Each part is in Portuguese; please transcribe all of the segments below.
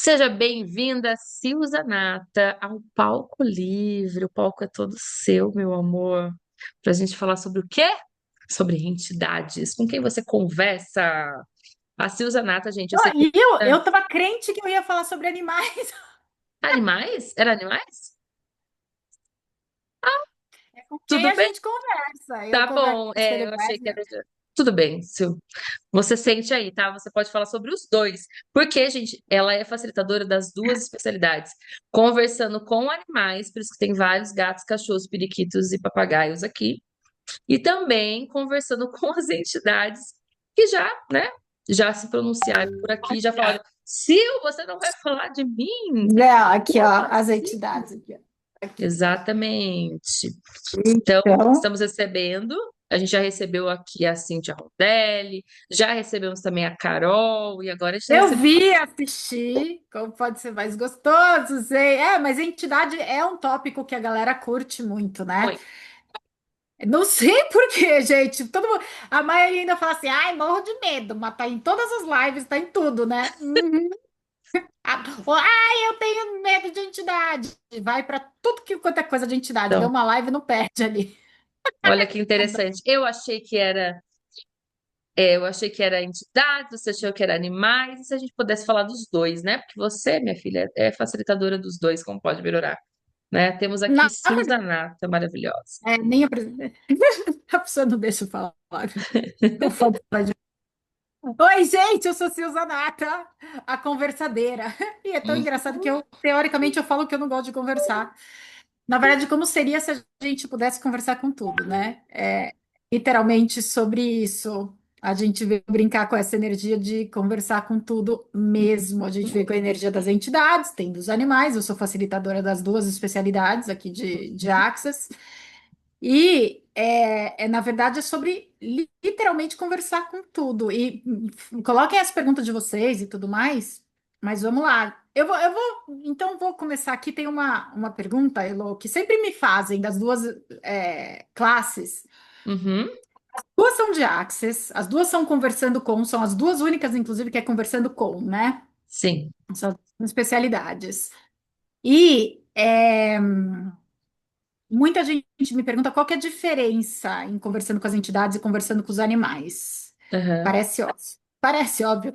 Seja bem-vinda, Silzanata, ao Palco Livre. O palco é todo seu, meu amor. Para a gente falar sobre o quê? Sobre entidades. Com quem você conversa? A Silzanata, gente, eu sei que. E eu tava crente que eu ia falar sobre animais. Animais? Era animais? É com quem Tudo a bem? gente conversa. Eu Tá converso bom. com Eu animais. achei que era. Tudo bem, Sil. Você sente aí, tá? Você pode falar sobre os dois. Porque, gente, ela é facilitadora das duas especialidades. Conversando com animais, por isso que tem vários gatos, cachorros, periquitos e papagaios aqui. E também conversando com as entidades que já, né, já se pronunciaram por aqui, já falaram: Sil, você não vai falar de mim? Não, aqui, Como ó, as assim? entidades aqui, ó. Aqui. Exatamente. Então, Então, estamos recebendo. A gente já recebeu aqui a Cíntia Rondelli, já recebemos também a Carol, e agora a gente está eu recebendo. vi, assisti, como pode ser mais gostoso, sei. Mas entidade é um tópico que a galera curte muito, né? Oi. Não sei por quê, gente. A maioria ainda fala assim, ai, morro de medo, mas tá em todas as lives, tá em tudo, né? Uhum. Ai, eu tenho medo de entidade. Vai para tudo que quanto é coisa de entidade. Vê Então, uma live e não perde ali. olha que interessante. Eu achei que era entidades, você achou que era animais, e se a gente pudesse falar dos dois, né? Porque você, minha filha, é facilitadora dos dois, como pode melhorar, né? Temos aqui Na Silza verdade, Nata, maravilhosa. nem a pessoa não deixa eu falar. Eu falo pra gente. Oi, gente, eu sou Silza Nata, a conversadeira. E é tão engraçado que Uhum. eu, teoricamente, eu falo que eu não gosto de conversar. Na verdade, como seria se a gente pudesse conversar com tudo, né? Literalmente sobre isso. A gente veio brincar com essa energia de conversar com tudo mesmo. A gente veio com a energia das entidades, tem dos animais. Eu sou facilitadora das duas especialidades aqui de Access. E, na verdade, é sobre literalmente conversar com tudo. E coloquem as perguntas de vocês e tudo mais, mas vamos lá. Então, vou começar aqui. Tem uma pergunta, Elo, que sempre me fazem das duas classes. Uhum. Duas são de Access, as duas são conversando com, são as duas únicas, inclusive, que é conversando com, né? Sim. São as especialidades. E muita gente me pergunta qual que é a diferença em conversando com as entidades e conversando com os animais. Aham. Parece óbvio. Parece óbvio.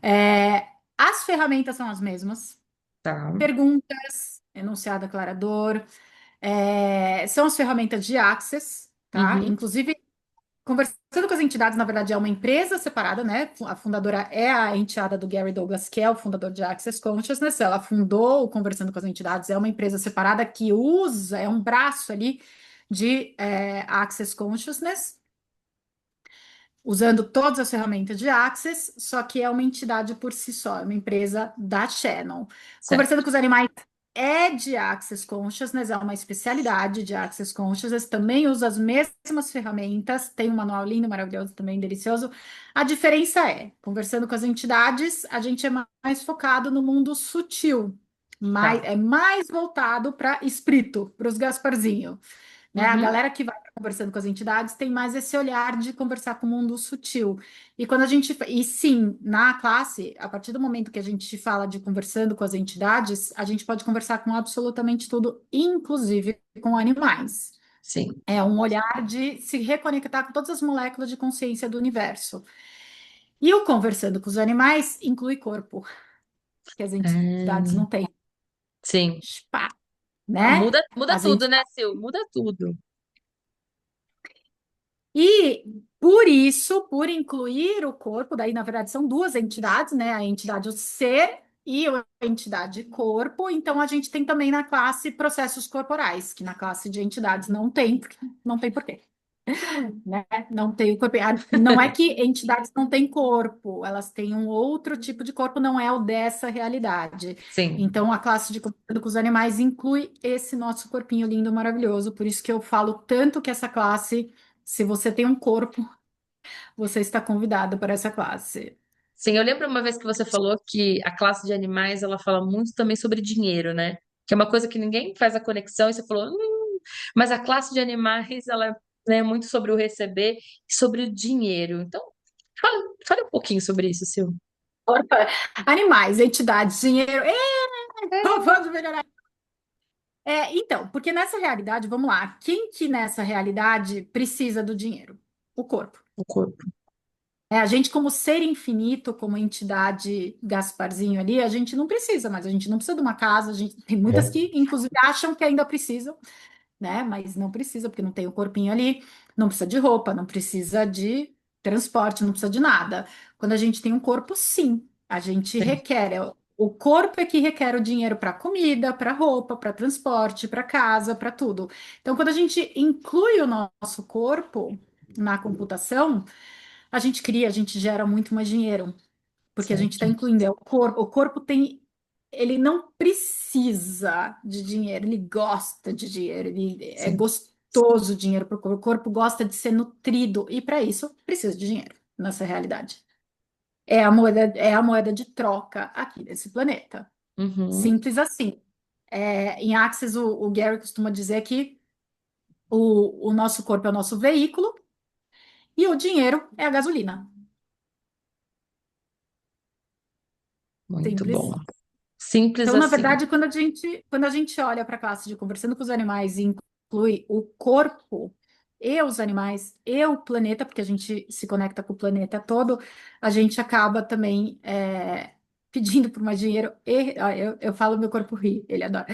É, as ferramentas são as mesmas. Tá. Perguntas, enunciado aclarador, são as ferramentas de Access, tá? Uhum. Inclusive, conversando com as entidades, na verdade, é uma empresa separada, né? A fundadora é a enteada do Gary Douglas, que é o fundador de Access Consciousness. Ela fundou o Conversando com as Entidades, é uma empresa separada que usa, é um braço ali de Access Consciousness, usando todas as ferramentas de Access, só que é uma entidade por si só, é uma empresa da Channel. Conversando Certo. com os animais é de Access Consciousness, é uma especialidade de Access Consciousness, também usa as mesmas ferramentas, tem um manual lindo, maravilhoso, também delicioso. A diferença é, conversando com as entidades, a gente é mais focado no mundo sutil, Tá. é mais voltado para espírito, para os Gasparzinho, né? A Uhum. galera que vai conversando com as entidades tem mais esse olhar de conversar com o mundo sutil. E quando a gente, e sim, na classe, a partir do momento que a gente fala de conversando com as entidades, a gente pode conversar com absolutamente tudo, inclusive com animais. Sim. É um olhar de se reconectar com todas as moléculas de consciência do universo. E o conversando com os animais inclui corpo, que as entidades Ah, não têm. sim. Pá, Ah, né? muda As tudo, né, Sil? Muda tudo. E por isso, por incluir o corpo, daí na verdade são duas entidades, né? A entidade o ser e a entidade corpo. Então a gente tem também na classe processos corporais, que na classe de entidades não tem, não tem porquê, né? Não tem o corpo. Não é que entidades não têm corpo, elas têm um outro tipo de corpo, não é o dessa realidade. Sim. Então a classe de contato com os animais inclui esse nosso corpinho lindo, maravilhoso. Por isso que eu falo tanto que essa classe, se você tem um corpo, você está convidado para essa classe. Sim, eu lembro uma vez que você falou que a classe de animais, ela fala muito também sobre dinheiro, né? Que é uma coisa que ninguém faz a conexão, e você falou, mas a classe de animais, ela é muito sobre o receber e sobre o dinheiro. Então, fala um pouquinho sobre isso, Sil. Porta- Animais, entidades, dinheiro. Pode melhorar. Então, porque nessa realidade, vamos lá, quem que nessa realidade precisa do dinheiro? O corpo. O corpo. A gente, como ser infinito, como entidade Gasparzinho ali, a gente não precisa, mas a gente não precisa de uma casa, a gente tem muitas que, inclusive, acham que ainda precisam, né? Mas não precisa, porque não tem o corpinho ali, não precisa de roupa, não precisa de transporte, não precisa de nada. Quando a gente tem um corpo, sim, a gente Sim. requer. O corpo é que requer o dinheiro para comida, para roupa, para transporte, para casa, para tudo. Então, quando a gente inclui o nosso corpo na computação, a gente cria, a gente gera muito mais dinheiro porque a gente está Certo. incluindo o corpo. O corpo tem, ele não precisa de dinheiro, ele gosta de dinheiro, ele é Sim. gostoso o dinheiro para o corpo. O corpo gosta de ser nutrido e para isso precisa de dinheiro nessa realidade. É a moeda de troca aqui desse planeta. Uhum. Simples assim. Em Axis, o Gary costuma dizer que o nosso corpo é o nosso veículo e o dinheiro é a gasolina. Muito bom. Simples. Simples Então, na assim. verdade, quando a gente olha para a classe de conversando com os animais e inclui o corpo e os animais e o planeta, porque a gente se conecta com o planeta todo, a gente acaba também pedindo por mais dinheiro. Eu falo meu corpo ri, ele adora.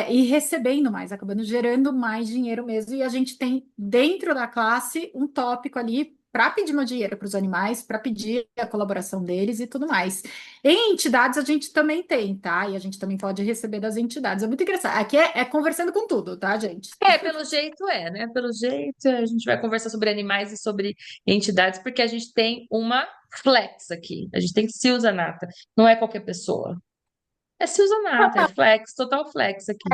E recebendo mais, acabando gerando mais dinheiro mesmo. E a gente tem dentro da classe um tópico ali para pedir mais dinheiro para os animais, para pedir a colaboração deles e tudo mais. Em entidades a gente também tem, tá? E a gente também pode receber das entidades. É muito engraçado. Aqui é conversando com tudo, tá, gente? Pelo jeito né? Pelo jeito a gente vai conversar sobre animais e sobre entidades, porque a gente tem uma flex aqui. A gente tem Silza Nata. Não é qualquer pessoa. É Silza Nata, é flex, total flex aqui.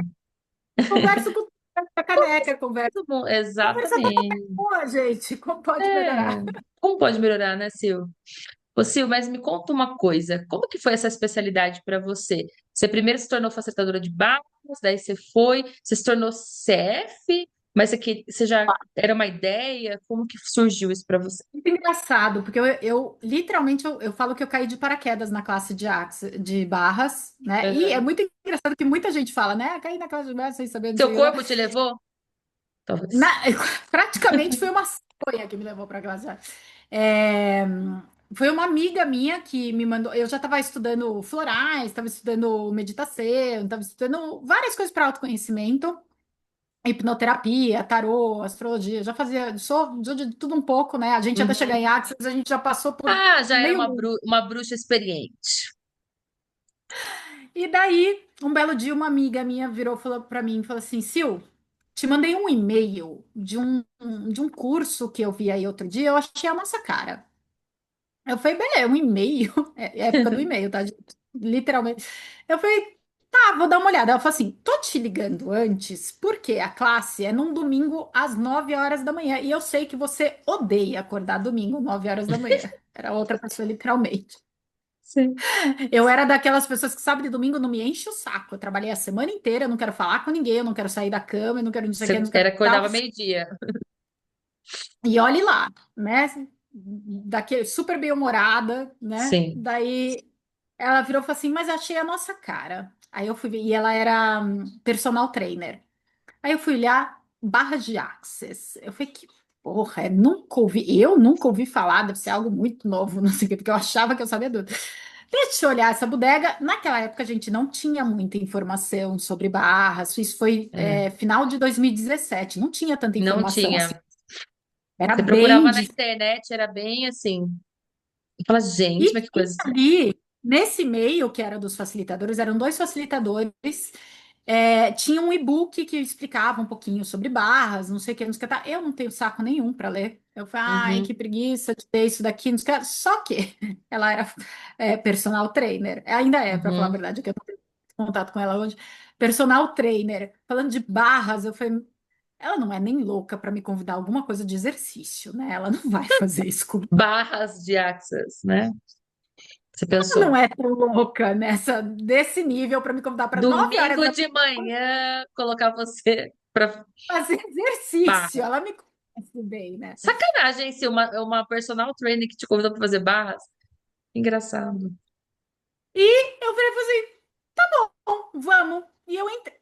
Converso com a caneca, conversa. Muito bom, Conversa até com a exatamente. pessoa, gente. Como pode É. melhorar? Como pode melhorar, né, Sil? Ô, Sil, mas me conta uma coisa. Como que foi essa especialidade para você? Você primeiro se tornou facilitadora de barras, daí você se tornou CF, mas você já era uma ideia? Como que surgiu isso para você? Muito engraçado, porque eu literalmente eu falo que eu caí de paraquedas na classe de barras, né? E é Aham. muito engraçado que muita gente fala, né? Caí na classe de barras sem saber, não Seu sei o que. corpo te levou? Na, Talvez. praticamente foi uma sonha que me levou para a classe. É, foi uma amiga minha que me mandou. Eu já estava estudando florais, estava estudando meditação, estava estudando várias coisas para autoconhecimento, hipnoterapia, tarô, astrologia. Já fazia, sou de tudo um pouco, né? A gente até chegar Uhum. em Axis, a gente já passou por Ah, já era meio mundo. uma bruxa experiente. E daí, um belo dia, uma amiga minha virou falou para mim, falou assim, Sil, te mandei um e-mail de um curso que eu vi aí outro dia, eu achei a nossa cara. Eu falei, bem, é um e-mail, é época do e-mail, tá? Literalmente. Eu falei, tá, vou dar uma olhada. Ela falou assim, tô te ligando antes, porque a classe é num domingo às 9 horas da manhã, e eu sei que você odeia acordar domingo, 9 horas da manhã. Era outra pessoa, literalmente. Sim. Eu era daquelas pessoas que sábado e domingo não me enche o saco. Eu trabalhei a semana inteira, eu não quero falar com ninguém, eu não quero sair da cama, eu não quero não sei o que, eu Você não quero era tal. acordava meio-dia. E olhe lá, né? Daquele super bem-humorada, né? Sim. Daí ela virou e falou assim: Mas achei a nossa cara. Aí eu fui ver, e ela era personal trainer. Aí eu fui olhar barra de access. Eu falei: Que porra, eu nunca ouvi falar, deve ser algo muito novo, não sei o quê, porque eu achava que eu sabia tudo. Deixa eu olhar essa bodega. Naquela época a gente não tinha muita informação sobre barras. Isso foi É. final de 2017. Não tinha tanta Não informação assim. tinha. Era Você bem procurava na difícil. internet, era bem assim. E fala, gente, E mas que tinha coisa. ali, nesse e-mail que era dos facilitadores, eram dois facilitadores. Tinha um e-book que explicava um pouquinho sobre barras, não sei o que, não sei o que. Tá. Eu não tenho saco nenhum para ler. Eu falei, ai, Uhum, que preguiça de ter isso daqui, não sei o que. Só que ela era personal trainer. Ainda é, para falar a uhum. verdade, que eu não tenho contato com ela hoje. Personal trainer. Falando de barras, eu falei, ela não é nem louca para me convidar a alguma coisa de exercício, né? Ela não vai fazer isso comigo. Barras de Access, né? Você Ela não pensou. é tão louca desse nível para me convidar para 9 horas Domingo da de manhã, colocar você pra fazer exercício. barra. Ela me conhece bem, né? Sacanagem se uma personal trainer que te convidou pra fazer barras. Engraçado. Eu falei assim, bom, vamos. E eu entrei.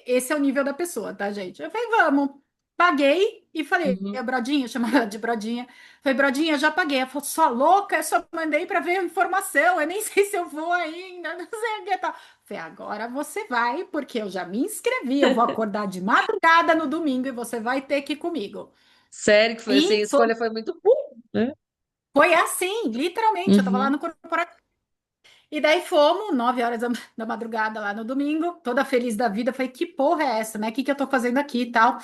Esse é o nível da pessoa, tá, gente? Eu falei, vamos. Paguei e falei, a Uhum. Brodinha, chamava ela de Brodinha. Falei, Brodinha, já paguei. Ela falou, sua louca, eu só mandei para ver a informação. Eu nem sei se eu vou ainda, não sei o que tal. Falei, agora você vai, porque eu já me inscrevi. Eu vou acordar de madrugada no domingo e você vai ter que ir comigo. Sério que foi assim, a E escolha foi muito boa, né? foi assim, literalmente. Eu tava lá Uhum. no corporativo. E daí fomos, 9 horas da madrugada lá no domingo, toda feliz da vida. Falei, que porra é essa, né? O que que eu tô fazendo aqui e tal?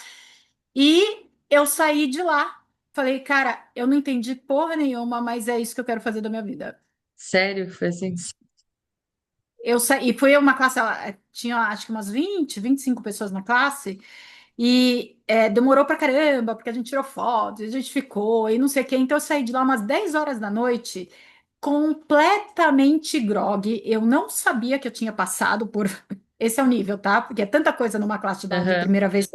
E eu saí de lá. Falei, cara, eu não entendi porra nenhuma, mas é isso que eu quero fazer da minha vida. Sério que foi assim. Eu saí, foi uma classe, tinha acho que umas 25 pessoas na classe, e demorou pra caramba, porque a gente tirou fotos, a gente ficou, e não sei o quê. Então eu saí de lá umas 10 horas da noite, completamente grogue. Eu não sabia que eu tinha passado por. Esse é o nível, tá? Porque é tanta coisa numa classe de barra de Aham, primeira vez.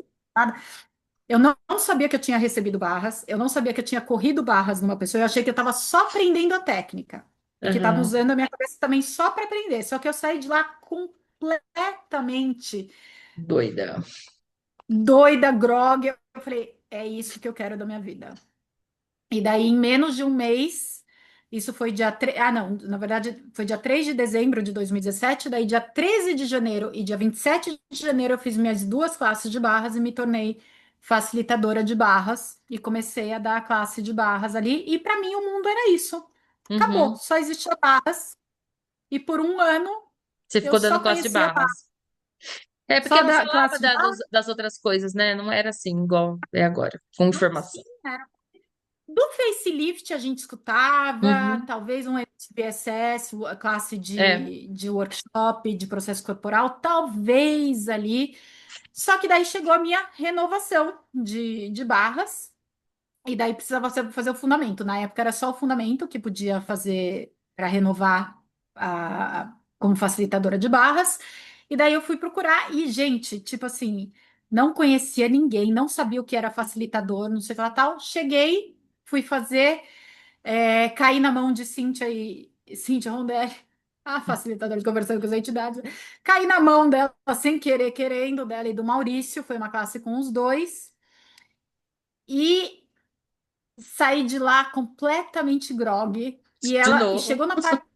Eu não sabia que eu tinha recebido barras, eu não sabia que eu tinha corrido barras numa pessoa, eu achei que eu estava só aprendendo a técnica e que estava aham. usando a minha cabeça também só para aprender. Só que eu saí de lá completamente Doida. doida, grogue. Eu falei, é isso que eu quero da minha vida. E daí, em menos de um mês, isso foi dia 3, não, na verdade, foi dia 3 de dezembro de 2017. Daí, dia 13 de janeiro e dia 27 de janeiro, eu fiz minhas duas classes de barras e me tornei facilitadora de barras e comecei a dar a classe de barras ali. E para mim, o mundo era isso. Acabou, Uhum. só existia barras. E por um ano, Você eu ficou dando só classe de conhecia barras, barras. É porque só não da falava classe de barras. das outras coisas, né? Não era assim, igual é agora, com Não informação. tinha. Do facelift a gente escutava, Uhum. talvez um MSBSS, a classe É. de workshop, de processo corporal, talvez ali. Só que daí chegou a minha renovação de barras, e daí precisava fazer o fundamento. Na época era só o fundamento que podia fazer para renovar como facilitadora de barras. E daí eu fui procurar, e, gente, tipo assim, não conhecia ninguém, não sabia o que era facilitador, não sei o que lá tal. Cheguei, fui fazer, caí na mão de Cíntia Rondelli, a facilitadora de conversando com as entidades. Caí na mão dela, sem querer, querendo, dela e do Maurício, foi uma classe com os dois. E saí de lá completamente grogue. De E novo. chegou na parte.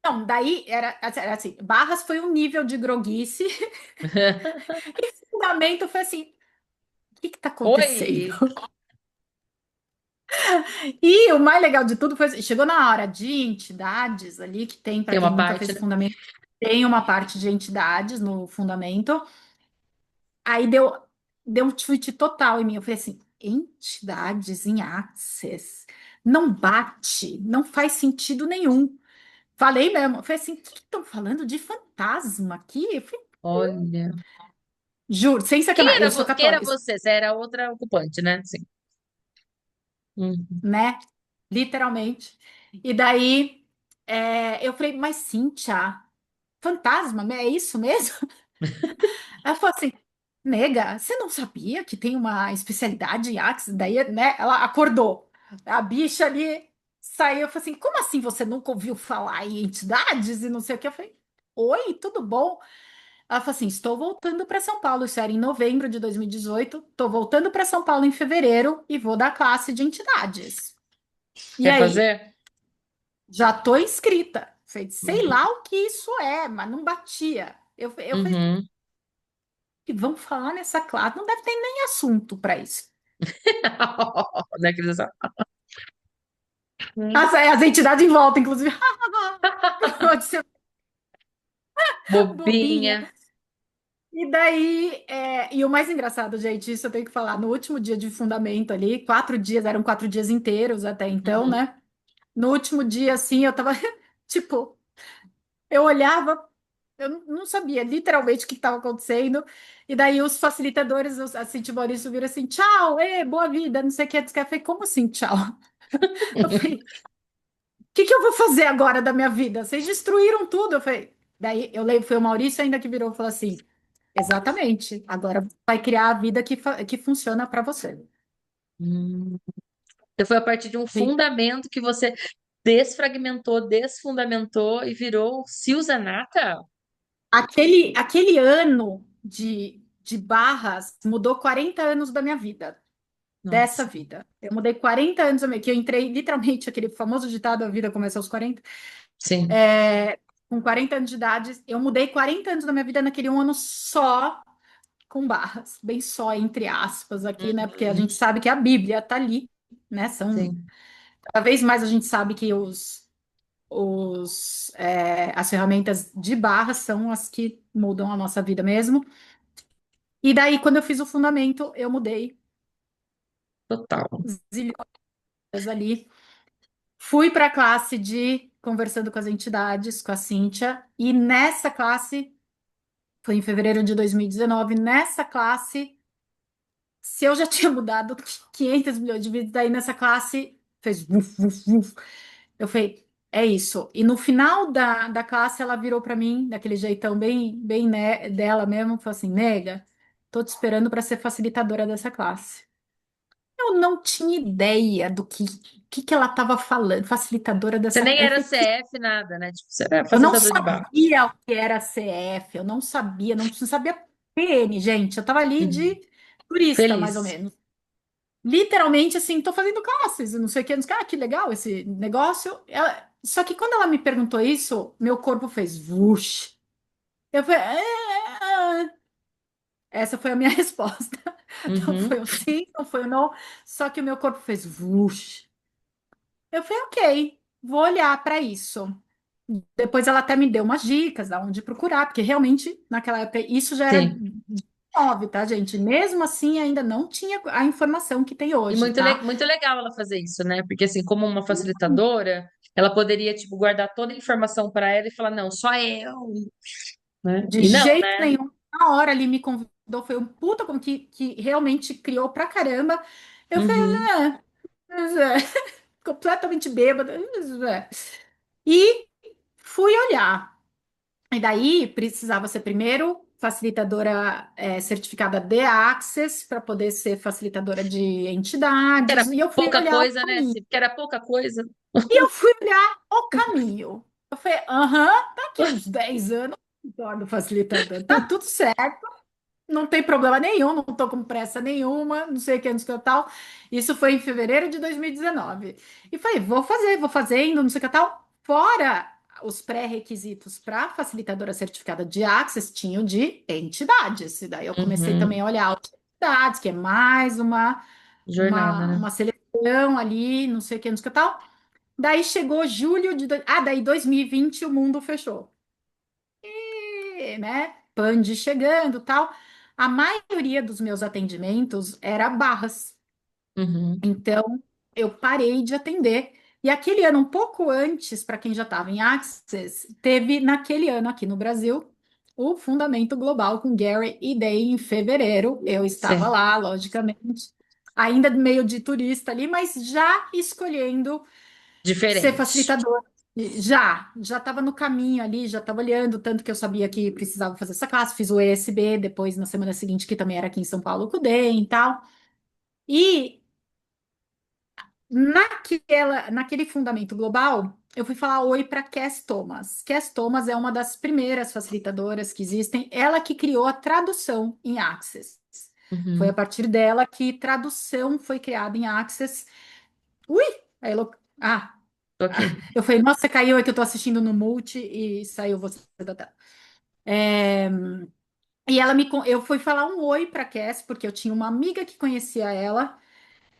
Não, daí era assim: barras foi um nível de groguice, e fundamento foi assim: o que está acontecendo? Oi! E o mais legal de tudo foi assim, chegou na hora de entidades ali, que tem, para Tem quem uma nunca parte, fez né? fundamento, tem uma parte de entidades no fundamento. Aí deu um tweet total em mim. Eu falei assim: entidades em Access. Não bate, não faz sentido nenhum. Falei mesmo. Eu falei assim: o que estão falando de fantasma aqui? Eu falei, Olha. juro, sem sacanagem, eu sou Quem era católica, você? Você era outra ocupante, né? Sim. Uhum. né? Literalmente. E daí eu falei, mas Cíntia, fantasma, é isso mesmo? Ela falou assim, nega, você não sabia que tem uma especialidade em Axis? Daí, né, ela acordou. A bicha ali saiu. Eu falei assim, como assim você nunca ouviu falar em entidades e não sei o que? Eu falei, oi, tudo bom? Ela falou assim, estou voltando para São Paulo. Isso era em novembro de 2018. Estou voltando para São Paulo em fevereiro e vou dar classe de entidades. E Quer aí? fazer? Já estou inscrita. Falei, sei Uhum. lá o que isso é, mas não batia. Eu falei, Uhum. que vamos falar nessa classe? Não deve ter nem assunto para isso. Né, Cris? As entidades em volta, inclusive. Pode ser Bobinha. bobinha. E daí, e o mais engraçado, gente, isso eu tenho que falar, no último dia de fundamento ali, 4 dias, eram 4 dias inteiros até então, Uhum. né? No último dia, assim, eu tava, tipo, eu olhava, eu não sabia literalmente o que estava acontecendo, e daí os facilitadores, assim, tipo, Maurício, viram assim, tchau, boa vida, não sei o que, eu falei, como assim, tchau? Eu falei, que eu vou fazer agora da minha vida? Vocês destruíram tudo. Eu falei, daí eu lembro, foi o Maurício ainda que virou e falou assim: exatamente, agora vai criar a vida que funciona para você. Hum. Então foi a partir de um Falei, fundamento que você desfragmentou, desfundamentou e virou Silzanata? Aquele ano de barras mudou 40 anos da minha vida, dessa Nossa, vida. Eu mudei 40 anos, que eu entrei, literalmente, aquele famoso ditado, a vida começa aos 40. sim. Com 40 anos de idade, eu mudei 40 anos da minha vida naquele um ano só, com barras, bem só, entre aspas, aqui, né? Porque a Uhum, gente sabe que a Bíblia tá ali, né? sim. Cada vez mais a gente sabe que as ferramentas de barras são as que mudam a nossa vida mesmo. E daí, quando eu fiz o fundamento, eu mudei Total. zilhões ali. Fui para a classe de conversando com as entidades, com a Cíntia, e nessa classe, foi em fevereiro de 2019, nessa classe, se eu já tinha mudado 500 milhões de vezes, daí nessa classe fez vuf, vuf, vuf. Eu falei, é isso. E no final da classe, ela virou para mim, daquele jeitão bem né, dela mesmo, falou assim: nega, tô te esperando para ser facilitadora dessa classe. Eu não tinha ideia do que ela estava falando, facilitadora Você dessa nem classe. Eu era falei, CF, nada, né? Tipo, você era eu não facilitador de barra. sabia o que era CF, eu não sabia, não sabia PN, gente. Eu estava ali Uhum. de turista, mais ou Feliz. menos. Literalmente, assim, tô fazendo classes, não sei o que, não sei o que, que legal esse negócio. Só que quando ela me perguntou isso, meu corpo fez vush. Eu falei, essa foi a minha resposta. Não Uhum. foi o sim, não foi o não, só que o meu corpo fez vush. Eu falei, ok, vou olhar para isso. Depois ela até me deu umas dicas da onde procurar, porque realmente naquela época isso já era Sim. 9, tá, gente? Mesmo assim, ainda não tinha a informação que tem E hoje, tá? muito legal ela fazer isso, né? Porque assim, como uma facilitadora, ela poderia, tipo, guardar toda a informação para ela e falar, não, só eu, né? De E não, jeito né? nenhum. Na hora ali me convidou, foi um puta que realmente criou pra caramba. Eu falei, Uhum. completamente bêbada. E fui olhar. E daí precisava ser primeiro facilitadora certificada de Access para poder ser facilitadora de Era entidades. E eu fui pouca olhar o coisa, né? caminho. Porque era pouca coisa. E eu fui olhar o caminho. Eu falei, aham, daqui uns 10 anos eu me torno facilitadora. Tá tudo certo. Não tem problema nenhum, não estou com pressa nenhuma, não sei o que, não sei o que tal. Isso foi em fevereiro de 2019. E falei, vou fazendo, não sei o que tal. Fora os pré-requisitos para facilitadora certificada de Access, tinham de entidades. E daí eu comecei também Uhum. a olhar outras entidades, que é mais Jornada, né? uma seleção ali, não sei o que, não sei o que tal. Daí chegou julho de... daí 2020 o mundo fechou né? Pande chegando, tal. A maioria dos meus atendimentos era barras. Uhum. Então, eu parei de atender. E aquele ano, um pouco antes, para quem já estava em Access, teve naquele ano aqui no Brasil o Fundamento Global com Gary e Day em fevereiro. Eu estava Sim. lá, logicamente, ainda meio de turista ali, mas já escolhendo ser Diferente. facilitador. Já estava no caminho ali, já estava olhando, tanto que eu sabia que precisava fazer essa classe, fiz o ESB, depois na semana seguinte, que também era aqui em São Paulo, com o DEM e tal. E naquele fundamento global, eu fui falar oi para Cass Thomas. Cass Thomas é uma das primeiras facilitadoras que existem, ela que criou a tradução em Access. Foi a Uhum. partir dela que tradução foi criada em Access. Ui! Aí, Tô aqui. eu falei, nossa, você caiu, é que eu tô assistindo no Multi e saiu você da tela. E eu fui falar um oi pra Cass, porque eu tinha uma amiga que conhecia ela,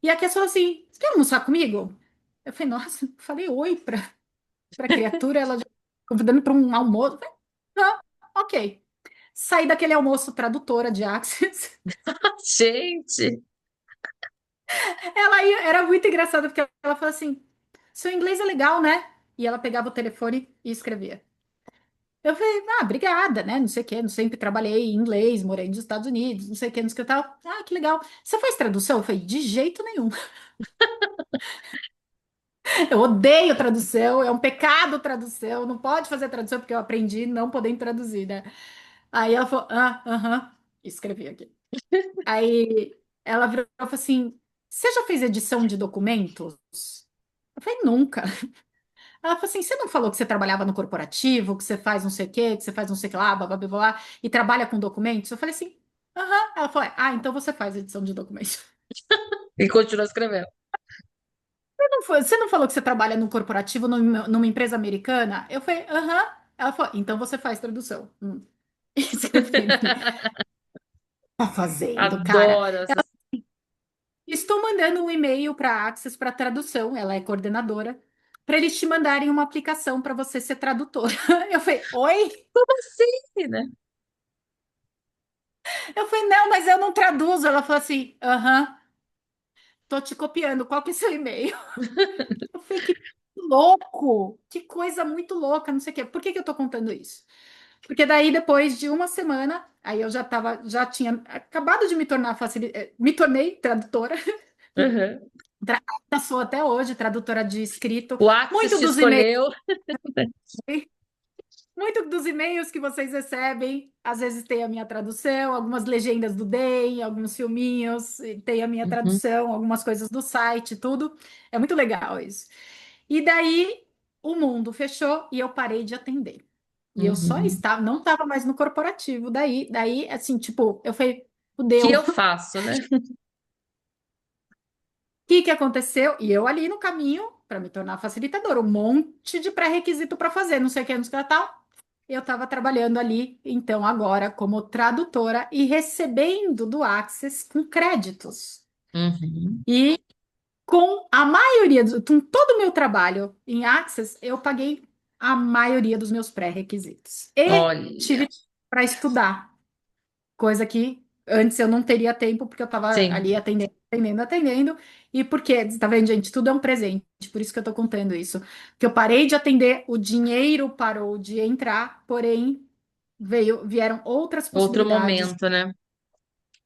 e a Cass falou assim: você quer almoçar comigo? Eu falei, nossa, eu falei oi pra criatura, ela já convidando para um almoço. Eu falei, ah, ok. Saí daquele almoço tradutora de Access. Gente, Era muito engraçado, porque ela falou assim: seu inglês é legal, né? E ela pegava o telefone e escrevia. Eu falei, obrigada, né? Não sei o quê, não sempre trabalhei em inglês, morei nos Estados Unidos, não sei o quê, não sei o que tal. Ah, que legal. Você faz tradução? Eu falei, de jeito nenhum. Eu odeio tradução, é um pecado tradução, não pode fazer tradução, porque eu aprendi não podendo traduzir, né? Aí ela falou, aham, escrevi aqui. Aí ela virou e falou assim: você já fez edição de documentos? Eu falei, nunca. Ela falou assim: você não falou que você trabalhava no corporativo, que você faz não sei o quê, que você faz não sei o que lá, blá, blá, blá, blá, e trabalha com documentos? Eu falei assim: aham. Ela falou: ah, então você faz edição de documentos. E continua escrevendo. Você não falou que você trabalha no corporativo, numa empresa americana? Eu falei: aham. Ela falou: então você faz tradução. Escrevendo. Tá fazendo, cara. Adoro essas. Estou mandando um e-mail para a Access para tradução, ela é coordenadora, para eles te mandarem uma aplicação para você ser tradutora. Eu falei, oi? Como assim, né? Eu falei, não, mas eu não traduzo. Ela falou assim, aham, tô te copiando, qual que é seu e-mail? Eu falei, que louco, que coisa muito louca, não sei o quê. Por que que eu tô contando isso? Porque daí, depois de uma semana, aí eu já tinha acabado de me tornar me tornei tradutora, Uhum. sou até hoje tradutora de escrito. O Axis Muito te dos e-mails escolheu. Muito dos e-mails que vocês recebem, às vezes tem a minha tradução, algumas legendas do DEM, alguns filminhos, e tem a minha Uhum, tradução, algumas coisas do site, tudo. É muito legal isso. E daí o mundo fechou e eu parei de atender. E eu só uhum. estava, não estava mais no corporativo. Daí, assim, tipo, eu falei, O que fudeu, eu o faço, né? que que aconteceu? E eu ali no caminho para me tornar facilitadora, um monte de pré-requisito para fazer, não sei o que, não sei o que tal. Eu estava trabalhando ali, então, agora como tradutora e recebendo do Access com créditos. Uhum. E com a maioria, com todo o meu trabalho em Access, eu paguei a maioria dos meus pré-requisitos. E Olha, tive para estudar, coisa que antes eu não teria tempo, porque eu estava sim, ali atendendo, atendendo, atendendo. E porque, tá vendo, gente, tudo é um presente, por isso que eu estou contando isso. Que eu parei de atender, o dinheiro parou de entrar, porém vieram outras outro possibilidades momento, né?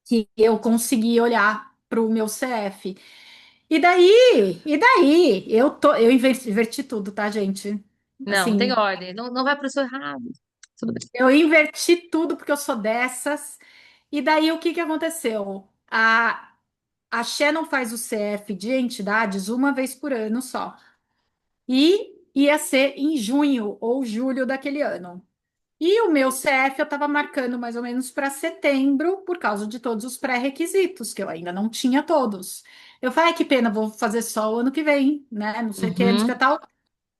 que eu consegui olhar para o meu CF. E daí, eu inverti tudo, tá, gente? Não, tem Assim, ordem. Não, não vai para o seu errado. Tudo bem. eu inverti tudo porque eu sou dessas. E daí, o que que aconteceu? A Shannon faz o CF de entidades uma vez por ano só. E ia ser em junho ou julho daquele ano. E o meu CF eu estava marcando mais ou menos para setembro, por causa de todos os pré-requisitos, que eu ainda não tinha todos. Eu falei, ai, que pena, vou fazer só o ano que vem, né? Não sei o que, não sei o que Uhum. tal.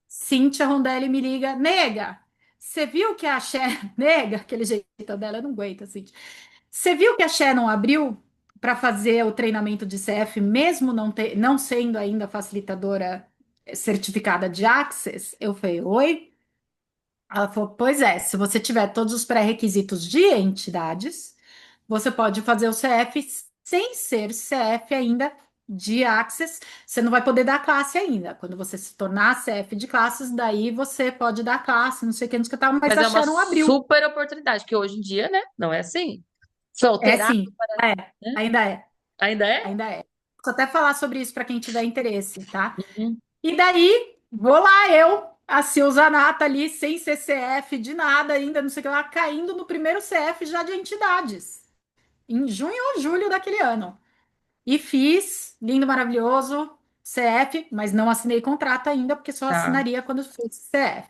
Cíntia Rondelli me liga, nega, você viu que a Shannon, nega, aquele jeito dela, eu não aguento, assim. Você viu que a Shannon abriu para fazer o treinamento de CF, mesmo não sendo ainda facilitadora certificada de Access? Eu falei, oi? Ela falou: pois é, se você tiver todos os pré-requisitos de entidades, você pode fazer o CF sem ser CF ainda de Access. Você não vai poder dar classe ainda. Quando você se tornar CF de classes, daí você pode dar classe, não sei o que, não sei o que tal, mas Mas a é uma Sharon abriu. super oportunidade, porque hoje em dia, né? Não é assim. Foi É alterado, sim, é, né? ainda é, Ainda é? ainda é. Vou até falar sobre isso para quem tiver interesse, tá? Uhum. E daí, vou lá eu, a Sil Zanata ali, sem CCF de nada ainda, não sei o que lá, caindo no primeiro CF já de entidades, em junho ou julho daquele ano. E fiz, lindo, maravilhoso, CF, mas não assinei contrato ainda, porque só Tá. assinaria quando fosse CF.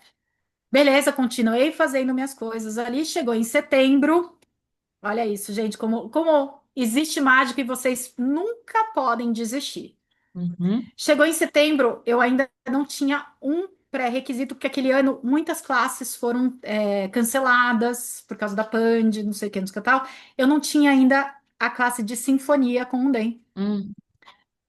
Beleza, continuei fazendo minhas coisas ali, chegou em setembro. Olha isso, gente, como existe mágica e vocês nunca podem desistir. Uhum. Chegou em setembro, eu ainda não tinha um pré-requisito, porque aquele ano muitas classes foram canceladas por causa da Pand, não sei o que, não sei o que tal. Eu não tinha ainda a classe de sinfonia com o DEM, Hum.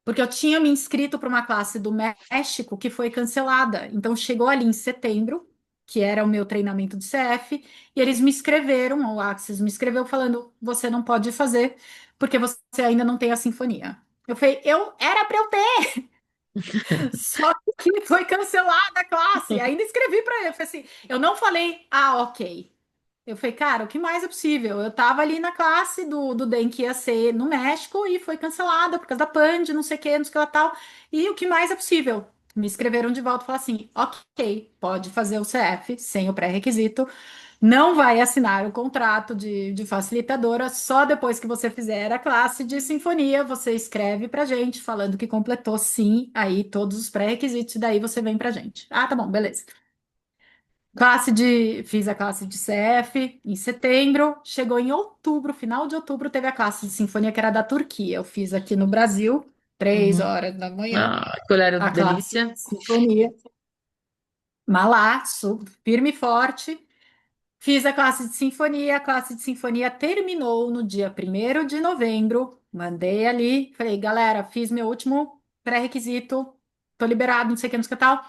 porque eu tinha me inscrito para uma classe do México que foi cancelada. Então chegou ali em setembro, que era o meu treinamento de CF, e eles me escreveram, o Axis me escreveu falando: você não pode fazer, porque você ainda não tem a sinfonia. Eu falei, eu era para eu ter. Só que foi cancelada a classe. Ainda escrevi para ele. Eu falei assim, eu não falei, ah, ok. Eu falei, cara, o que mais é possível? Eu tava ali na classe do DEM que ia ser no México e foi cancelada por causa da Pand, não sei o que, não sei o que lá tal. E o que mais é possível? me escreveram de volta e falaram assim: ok, pode fazer o CF sem o pré-requisito, não vai assinar o contrato de facilitadora, só depois que você fizer a classe de sinfonia, você escreve pra gente falando que completou sim, aí todos os pré-requisitos, e daí você vem pra gente. Ah, tá bom, beleza. Fiz a classe de CF em setembro, chegou em outubro, final de outubro, teve a classe de sinfonia que era da Turquia. Eu fiz aqui no Brasil, três Uhum. horas da manhã, Ah, que horário a classe delícia. de sinfonia. Mas lá, firme e forte, fiz a classe de sinfonia terminou no dia 1º de novembro, mandei ali, falei, galera, fiz meu último pré-requisito, tô liberado, não sei o que, não sei o que tal.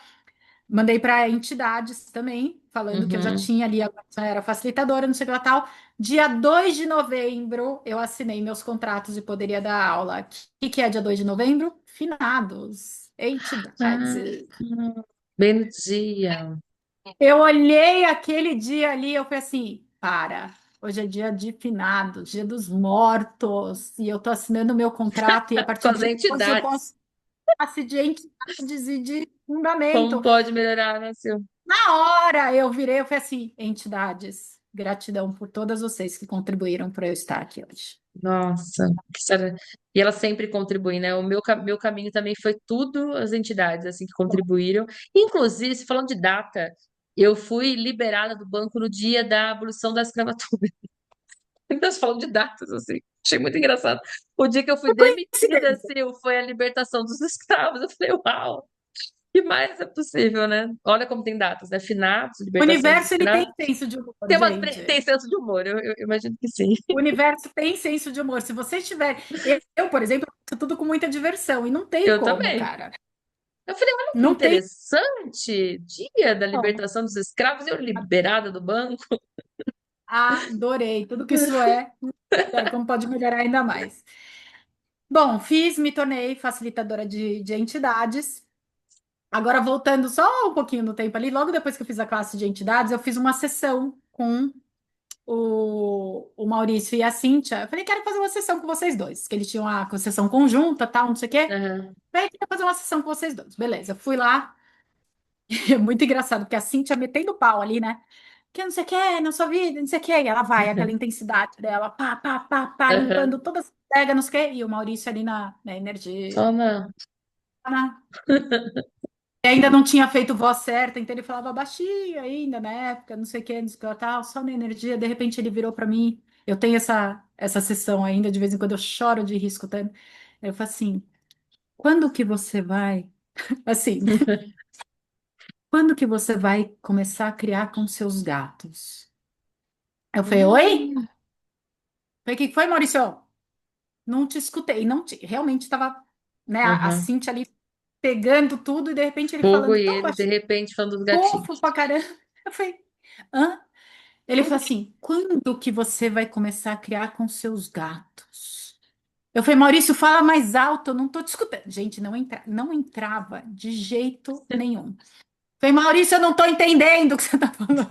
Mandei para entidades também, falando que eu já Uhum. tinha ali, já era facilitadora, não sei o que lá tal. Dia 2 de novembro, eu assinei meus contratos e poderia dar aula. O que é dia 2 de novembro? Finados, Ah, entidades. bem no dia. Eu olhei aquele dia ali, eu falei assim, hoje é dia de finados, dia dos mortos, e eu tô assinando meu contrato, e a Com partir as de hoje eu entidades. posso classe de entidades e de Como fundamento. pode melhorar, né, Sil? Na hora eu virei, eu falei assim, entidades, gratidão por todas vocês que contribuíram para eu estar aqui hoje. Nossa, e ela sempre contribui, né? O meu caminho também foi tudo as entidades assim que contribuíram. Inclusive, se falando de data, eu fui liberada do banco no dia da abolição da escravatura. Então, falando de datas, assim, achei muito engraçado. O dia que eu fui Por demitida, coincidência, assim, foi a libertação dos escravos. Eu falei, uau, que mais é possível, né? Olha como tem datas, né? Finados, o libertação dos universo ele tem escravos. senso de humor, Tem gente. senso de humor, eu imagino que sim. O universo tem senso de humor. Se vocês tiverem. Por exemplo, faço tudo com muita diversão. E não tem Eu como, também. cara. Eu falei, olha que Não tem interessante, dia da como. libertação dos escravos, eu liberada do banco. Adorei. Tudo que isso como pode melhorar ainda mais. Bom, me tornei facilitadora de entidades. Agora, voltando só um pouquinho no tempo ali, logo depois que eu fiz a classe de entidades, eu fiz uma sessão com o Maurício e a Cíntia. Eu falei, quero fazer uma sessão com vocês dois, que eles tinham a sessão conjunta, tal, não sei o quê. Aham. Falei, quero fazer uma sessão com vocês dois. Beleza, eu fui lá. É muito engraçado, porque a Cíntia metendo pau ali, né? Que não sei o quê, na sua vida, não sei o quê. E ela vai, aquela intensidade dela, pá, pá, pá, pá, Aham. limpando todas as pegas, não sei o quê. E o Maurício ali na energia. Só na. E ainda não tinha feito voz certa, então ele falava baixinho ainda na época, não sei o que, não sei o que, tal, só na energia. De repente ele virou para mim. Eu tenho essa sessão ainda, de vez em quando eu choro de rir escutando. Eu falo assim: quando que você vai? Assim, quando que você vai começar a criar com seus gatos? Eu falei: oi? Hum. Falei: o que foi, Maurício? Não te escutei, não te... realmente estava, né, a Aham. Cintia ali pegando tudo, e de repente ele Fogo falando e tão ele, de baixinho, repente, falando dos fofo gatinhos. pra caramba. Eu falei: hã? Ele falou assim: quando que você vai começar a criar com seus gatos? Eu falei, Maurício, fala mais alto, eu não tô te escutando. Gente, não entrava de jeito nenhum. Eu falei, Maurício, eu não tô entendendo o que você tá falando.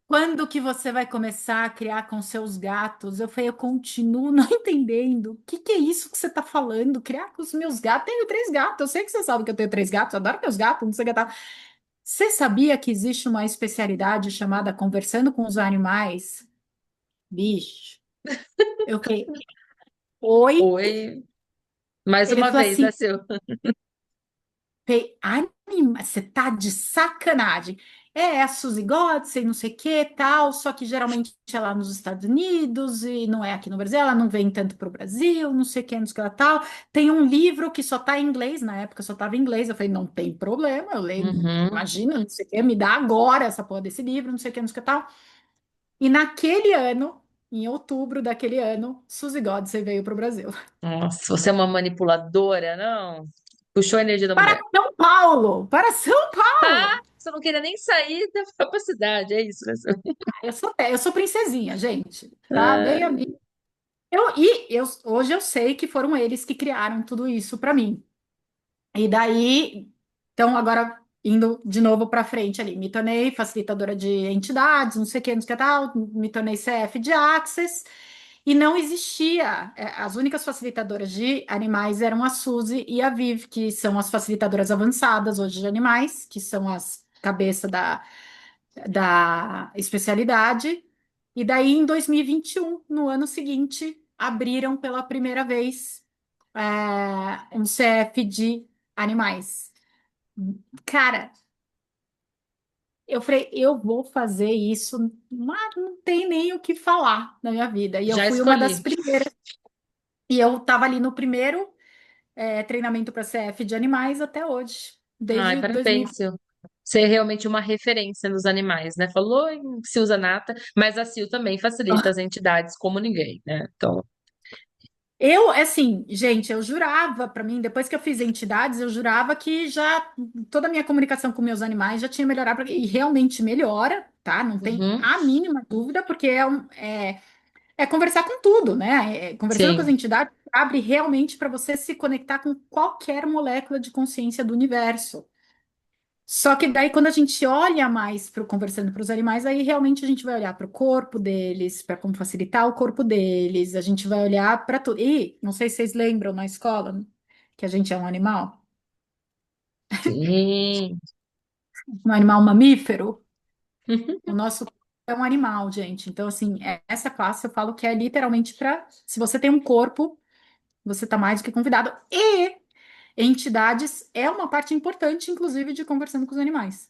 Quando que você vai começar a criar com seus gatos? Eu falei, eu continuo não entendendo. O que que é isso que você tá falando? Criar com os meus gatos? Tenho três gatos. Eu sei que você sabe que eu tenho três gatos. Eu adoro meus gatos, não sei o que tá. Você sabia que existe uma especialidade chamada conversando com os animais? Bicho, eu falei, oi? Oi, mais Ele uma falou vez, assim, né, Sil? Você tá de sacanagem. É a Suzy Godsen, não sei o que, tal, só que geralmente é lá nos Estados Unidos e não é aqui no Brasil, ela não vem tanto para o Brasil, não sei o que, não sei o que, lá, tal. Tem um livro que só tá em inglês, na época só tava em inglês. Eu falei, não tem problema, eu leio, Uhum. imagina, não sei o que, me dá agora essa porra desse livro, não sei o que, não sei o que, tal. E naquele ano, em outubro daquele ano, Suzy Godsen veio para o Brasil. Nossa, você é uma manipuladora, não? Puxou a energia da Para mulher. São Paulo! Para São Ah, Paulo! você não queria nem sair da própria cidade, é isso, né, Sil? Eu sou princesinha, gente, tá? Bem a Ah, mim. Hoje eu sei que foram eles que criaram tudo isso para mim. E daí, então agora indo de novo para frente ali, me tornei facilitadora de entidades, não sei o que, não sei o que tal, me tornei CF de Access. E não existia, as únicas facilitadoras de animais eram a Suzy e a Viv, que são as facilitadoras avançadas hoje de animais, que são as cabeça da especialidade. E daí, em 2021, no ano seguinte, abriram pela primeira vez um CF de animais. Cara, eu falei, eu vou fazer isso, mas não tem nem o que falar na minha vida. E eu Já fui uma das escolhi. primeiras. E eu estava ali no primeiro treinamento para CF de animais até hoje, Ai, desde 2000. parabéns, Sil. Você é realmente uma referência nos animais, né? Falou em Sil Zanata, mas a Sil também facilita as entidades como ninguém, né? Então, Eu, assim, gente, eu jurava para mim, depois que eu fiz entidades, eu jurava que já toda a minha comunicação com meus animais já tinha melhorado, e realmente melhora, tá? Não tem uhum, a mínima dúvida, porque é conversar com tudo, né? Conversando com as sim, entidades abre realmente para você se conectar com qualquer molécula de consciência do universo. Só que daí, quando a gente olha mais para conversando para os animais, aí realmente a gente vai olhar para o corpo deles, para como facilitar o corpo deles, a gente vai olhar para tudo. E não sei se vocês lembram na escola que a gente é sim. um animal mamífero. O nosso corpo é um animal, gente. Então, assim, essa classe eu falo que é literalmente para. Se você tem um corpo, você está mais do que convidado. E entidades é uma parte importante, inclusive, de conversando com os animais.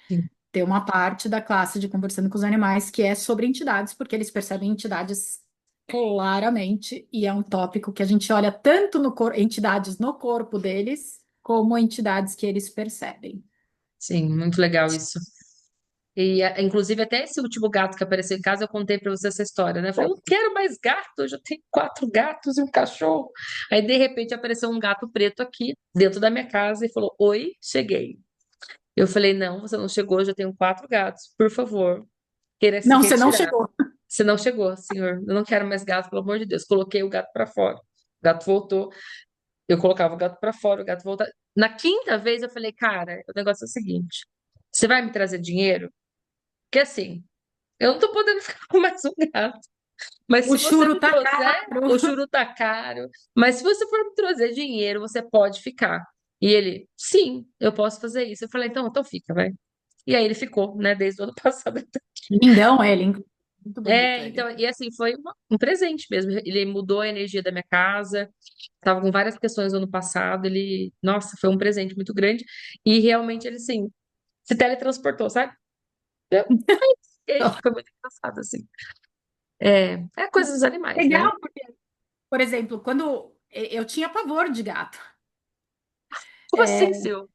Sim. Tem uma parte da classe de conversando com os animais que é sobre entidades, porque eles percebem entidades claramente, e é um tópico que a gente olha tanto no entidades no corpo deles, como entidades que eles percebem. Sim, muito legal isso. E, inclusive, até esse último gato que apareceu em casa, eu contei pra você essa história, né? Eu falei, eu não quero mais gato, eu já tenho 4 gatos e um cachorro. Aí, de repente, apareceu um gato preto aqui, dentro da minha casa, e falou, oi, cheguei. Eu falei, não, você não chegou, eu já tenho 4 gatos, por favor, queira se Não, você não retirar. chegou. Você não chegou, senhor, eu não quero mais gato, pelo amor de Deus. Coloquei o gato pra fora. O gato voltou, eu colocava o gato pra fora, o gato voltava. Na quinta vez, eu falei, cara, o negócio é o seguinte, você vai me trazer dinheiro? Porque assim, eu não tô podendo ficar com mais um gato. Mas O se você churo me tá trouxer, caro. o churu tá caro. Mas se você for me trazer dinheiro, você pode ficar. E ele, sim, eu posso fazer isso. Eu falei, então fica, vai. E aí ele ficou, né, desde o ano passado. Lindão ele, muito bonito Então, ele. e assim, foi um presente mesmo. Ele mudou a energia da minha casa. Tava com várias questões no ano passado. Ele, nossa, foi um presente muito grande. E realmente ele, assim, se teletransportou, sabe? Eu- E aí foi muito engraçado, assim. É coisa dos animais, né? Legal, porque, por exemplo, quando eu tinha pavor de gato. Como assim, Sil?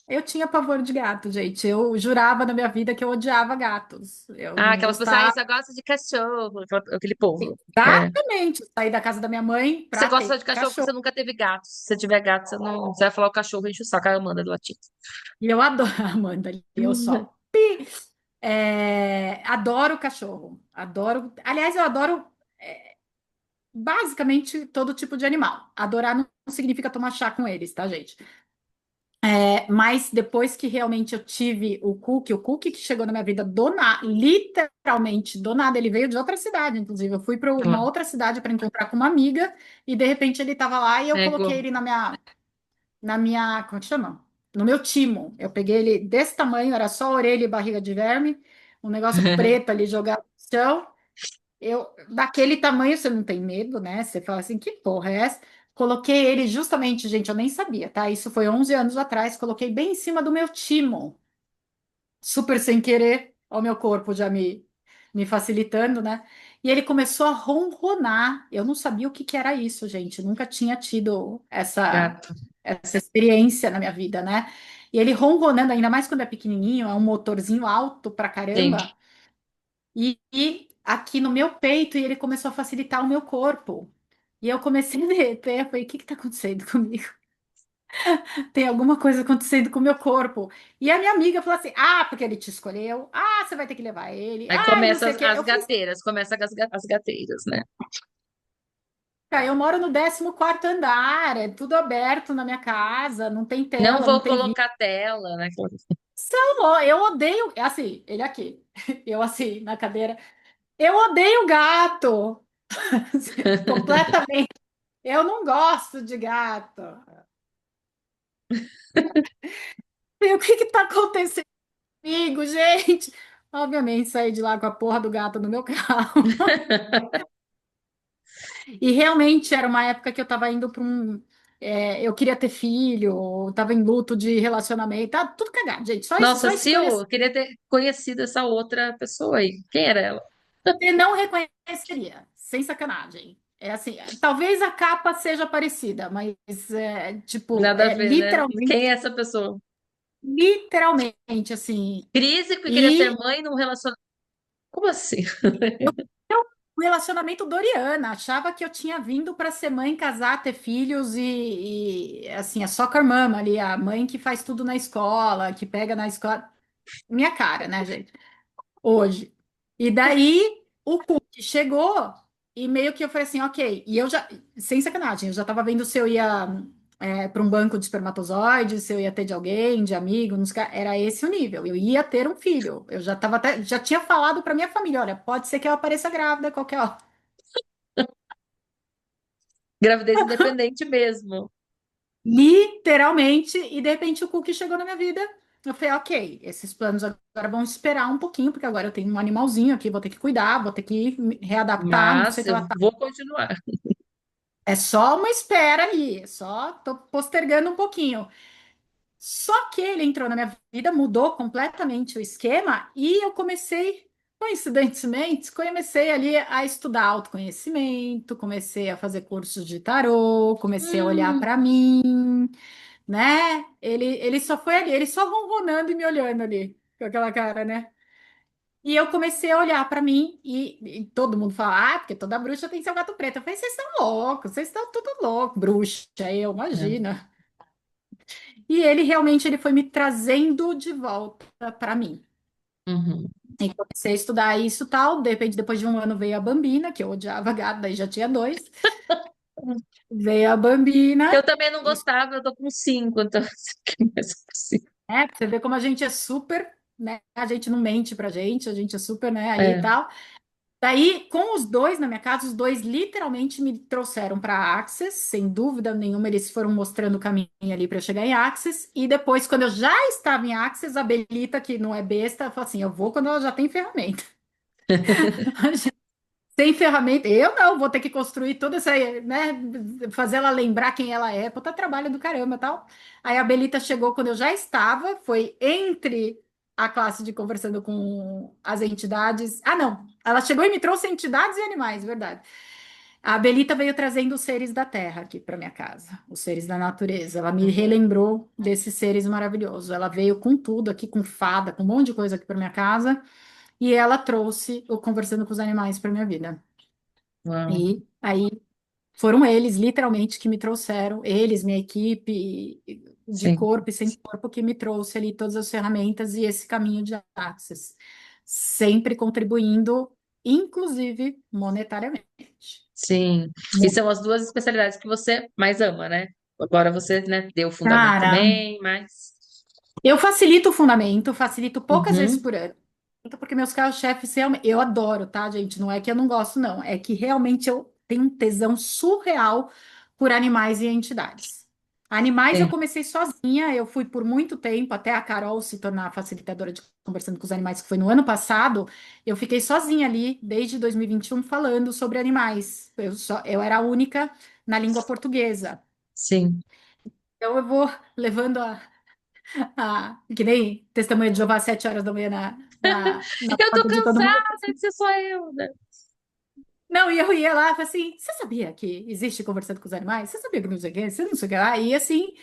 Eu tinha pavor de gato, gente. Eu jurava na minha vida que eu odiava gatos. Eu Ah, não aquelas pessoas, ah, gostava. só gosta de cachorro, aquele povo. É. Exatamente. Saí da casa da minha mãe Você pra gosta ter de cachorro porque cachorro. você nunca teve gato. Se você tiver gato, você não. Você vai falar o cachorro enche o saco, a Amanda do latim. E eu adoro, Amanda, eu só. Adoro cachorro. Adoro. Aliás, eu adoro basicamente todo tipo de animal. Adorar não significa tomar chá com eles, tá, gente? Mas depois que realmente eu tive o Cookie que chegou na minha vida literalmente do nada, ele veio de outra cidade, inclusive. Eu fui para uma Ela outra cidade para encontrar com uma amiga e de repente ele estava lá e eu coloquei pegou. ele na minha, como é que chama? No meu timo. Eu peguei ele desse tamanho, era só orelha e barriga de verme, um negócio preto ali jogado no chão. Daquele tamanho, você não tem medo, né? Você fala assim, que porra é essa? Coloquei ele justamente, gente, eu nem sabia, tá? Isso foi 11 anos atrás, coloquei bem em cima do meu timo, super sem querer, ao meu corpo já me facilitando, né? E ele começou a ronronar. Eu não sabia o que que era isso, gente. Nunca tinha tido Gato. essa experiência na minha vida, né? E ele ronronando, ainda mais quando é pequenininho, é um motorzinho alto pra Sim. caramba. E aqui no meu peito, e ele começou a facilitar o meu corpo. E eu comecei a derreter, eu falei, o que que tá acontecendo comigo? Tem alguma coisa acontecendo com o meu corpo. E a minha amiga falou assim, ah, porque ele te escolheu, ah, você vai ter que levar ele, Aí ah, não começa sei as, o quê. as Eu falei, gateiras, começa as gateiras, né? cara, eu moro no 14º andar, é tudo aberto na minha casa, não tem Não tela, não vou tem vidro. colocar tela, né? Eu odeio, é assim, ele aqui, eu assim, na cadeira. Eu odeio gato. Completamente. Eu não gosto de gato. E o que que tá acontecendo comigo, gente? Obviamente, saí de lá com a porra do gato no meu carro. E realmente era uma época que eu tava indo para um. Eu queria ter filho, eu tava em luto de relacionamento, tá tudo cagado, gente. Só isso, Nossa, só Sil, escolha. eu queria ter conhecido essa outra pessoa aí. Quem era ela? Você não reconheceria, sem sacanagem. É assim, talvez a capa seja parecida, mas tipo, Nada a ver, né? Quem literalmente, é essa pessoa? literalmente assim. Crise que queria ser E mãe num relacionamento. Como assim? o relacionamento Doriana, achava que eu tinha vindo para ser mãe, casar, ter filhos assim, a soccer mama ali, a mãe que faz tudo na escola, que pega na escola. Minha cara, né, gente? Hoje. E daí o Cook chegou e meio que eu falei assim, ok. E eu já, sem sacanagem, eu já tava vendo se eu ia para um banco de espermatozoides, se eu ia ter de alguém, de amigo, era esse o nível. Eu ia ter um filho. Eu já tava até, já tinha falado para minha família, olha, pode ser que eu apareça grávida a qualquer hora. Gravidez independente mesmo. Literalmente, e de repente o Cook chegou na minha vida. Eu falei, ok, esses planos agora vão esperar um pouquinho, porque agora eu tenho um animalzinho aqui, vou ter que cuidar, vou ter que me readaptar, não sei Mas o que eu lá. vou continuar. É só uma espera ali, só tô postergando um pouquinho. Só que ele entrou na minha vida, mudou completamente o esquema e eu comecei, coincidentemente, comecei ali a estudar autoconhecimento, comecei a fazer cursos de tarô, comecei a olhar Hum, para mim, né? Ele só foi ali, ele só ronronando e me olhando ali, com aquela cara, né? E eu comecei a olhar para mim e todo mundo fala, ah, porque toda bruxa tem seu gato preto. Eu falei, vocês estão loucos, vocês estão tudo loucos, bruxa, eu, é. imagina. E ele realmente ele foi me trazendo de volta para mim. Uhum. E comecei a estudar isso e tal. De repente, depois de um ano, veio a Bambina, que eu odiava gato, daí já tinha dois. Veio a Bambina, Eu também não e, gostava, eu tô com 5, então que mais possível. você vê como a gente é super, né? A gente não mente pra gente, a gente é super, né, ali e É. tal. Daí, com os dois na minha casa, os dois literalmente me trouxeram para a Access, sem dúvida nenhuma, eles foram mostrando o caminho ali para eu chegar em Access. E depois, quando eu já estava em Access, a Belita, que não é besta, falou assim: eu vou quando ela já tem ferramenta. Sem ferramenta, eu não, vou ter que construir toda essa, né, fazer ela lembrar quem ela é, puta trabalho do caramba, tal. Aí a Belita chegou quando eu já estava, foi entre a classe de conversando com as entidades. Ah, não, ela chegou e me trouxe entidades e animais, verdade. A Belita veio trazendo os seres da terra aqui para minha casa, os seres da natureza. Ela me Uhum. relembrou desses seres maravilhosos. Ela veio com tudo aqui, com fada, com um monte de coisa aqui para minha casa, e ela trouxe o conversando com os animais para minha vida. Uau. E aí foram eles, literalmente, que me trouxeram, eles, minha equipe, de Sim, corpo e sem corpo, que me trouxe ali todas as ferramentas e esse caminho de Access, sempre contribuindo, inclusive monetariamente. sim. E são as duas especialidades que você mais ama, né? Agora você, né, deu o fundamento Cara, também, mas. eu facilito o fundamento, facilito poucas vezes Uhum. por ano. Porque meus carros-chefes realmente. Eu adoro, tá, gente? Não é que eu não gosto, não. É que realmente eu tenho um tesão surreal por animais e entidades. Animais eu Sim, comecei sozinha, eu fui por muito tempo, até a Carol se tornar facilitadora de conversando com os animais, que foi no ano passado. Eu fiquei sozinha ali, desde 2021, falando sobre animais. Eu era a única na língua portuguesa. sim. Então eu vou levando que nem testemunha de Jeová às 7 horas da manhã na Eu tô porta de todo mundo. cansada de ser só eu, né? Não, e eu ia lá e falei assim: você sabia que existe conversando com os animais? Você sabia que não sei o quê? Você não sei o que lá? E assim,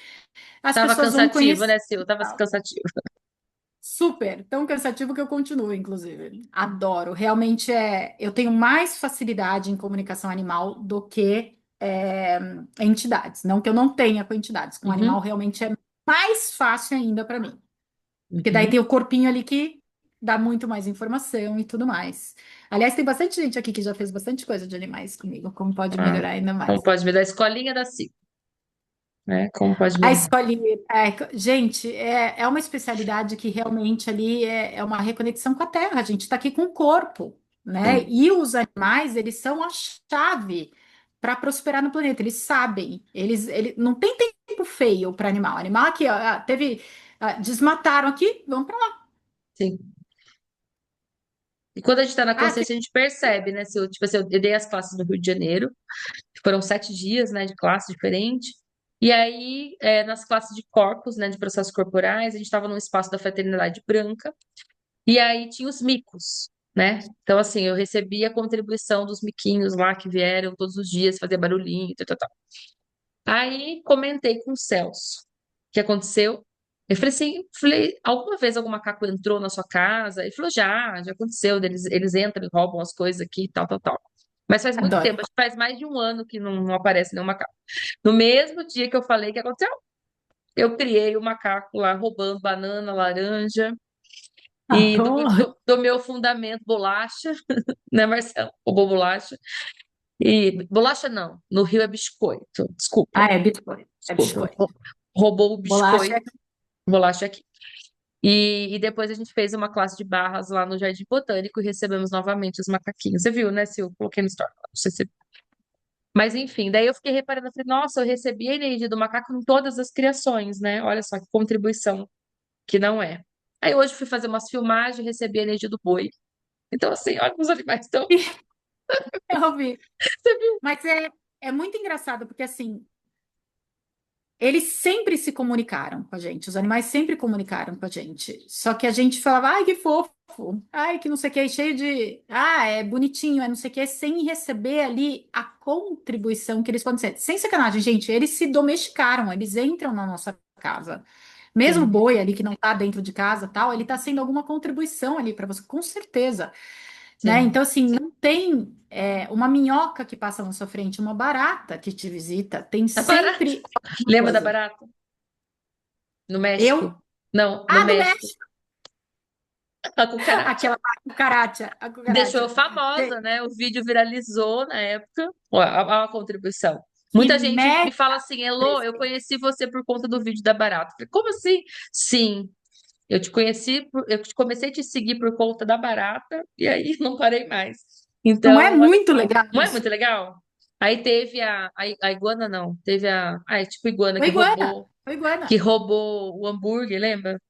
as Tava pessoas vão cansativo, conhecer. né, Sil? Tava cansativo. Super, tão cansativo que eu continuo, inclusive. Adoro. Realmente eu tenho mais facilidade em comunicação animal do que entidades. Não que eu não tenha com entidades, com animal Uhum, realmente é mais fácil ainda para mim. Porque daí uhum. tem o corpinho ali que dá muito mais informação e tudo mais. Aliás, tem bastante gente aqui que já fez bastante coisa de animais comigo, como pode Ah, melhorar ainda como mais. pode me dar a escolinha da Sil, né? Como pode A melhorar? escolinha, gente, é uma especialidade que realmente ali é uma reconexão com a terra. A gente está aqui com o corpo. né? Sim, E os animais, eles são a chave para prosperar no planeta. Eles sabem, eles não tem tempo feio para animal. Animal aqui, ó, desmataram aqui, vamos para lá. sim. E quando a gente está na Ah, consciência, a gente percebe, né? Se eu, tipo assim, eu dei as classes no Rio de Janeiro, foram 7 dias, né, de classe diferente. E aí, nas classes de corpos, né, de processos corporais, a gente estava num espaço da fraternidade branca. E aí tinha os micos, né? Então, assim, eu recebi a contribuição dos miquinhos lá que vieram todos os dias fazer barulhinho, tal, tal, tal. Aí comentei com o Celso o que aconteceu. Eu falei assim, alguma vez algum macaco entrou na sua casa? Ele falou, já aconteceu, eles entram e roubam as coisas aqui, tal, tal, tal. Mas faz muito adoro. tempo, acho que faz mais de um ano que não aparece nenhum macaco. No mesmo dia que eu falei que aconteceu, eu criei o macaco lá roubando banana, laranja, e Adoro. do meu fundamento bolacha, né, Marcelo? Roubou bolacha. E bolacha não, no Rio é biscoito. Ah, Desculpa, é biscoito. É desculpa. biscoito. Roubou o Bolacha biscoito, bolacha aqui. E depois a gente fez uma classe de barras lá no Jardim Botânico e recebemos novamente os macaquinhos. Você viu, né, Sil? Eu coloquei no story. Não sei se... Mas enfim, daí eu fiquei reparando, eu falei, nossa, eu recebi a energia do macaco em todas as criações, né? Olha só que contribuição que não é. Aí hoje fui fazer umas filmagens e recebi a energia do boi. Então, assim, olha os animais estão. eu vi. Você viu? Mas é muito engraçado, porque assim, eles sempre se comunicaram com a gente, os animais sempre comunicaram com a gente. Só que a gente falava, ai, que fofo, ai, que não sei o que, cheio de, é bonitinho, é não sei o que, sem receber ali a contribuição que eles podem ser. Sem sacanagem, gente, eles se domesticaram, eles entram na nossa casa. Mesmo o Sim, boi ali que não está dentro de casa, tal, ele está sendo alguma contribuição ali para você, com certeza, né? sim. Então, assim, não tem uma minhoca que passa na sua frente, uma barata que te visita, tem A barata. sempre alguma Lembra da coisa. barata? No México? Eu? Não, no Ah, do México. México! A cucaracha. Aquela cucaracha, a Deixou cucaracha. famosa, Tem- né? O vídeo viralizou na época. Ó, a contribuição. Que Muita gente me mega fala assim, Elô, eu presente. conheci você por conta do vídeo da barata. Eu falei, como assim? Sim, eu te conheci, comecei a te seguir por conta da barata e aí não parei mais. Não é Então, olha muito só, legal não é isso? muito legal? Aí teve a iguana, não, teve é tipo iguana Foi iguana, foi iguana. que roubou o hambúrguer, lembra?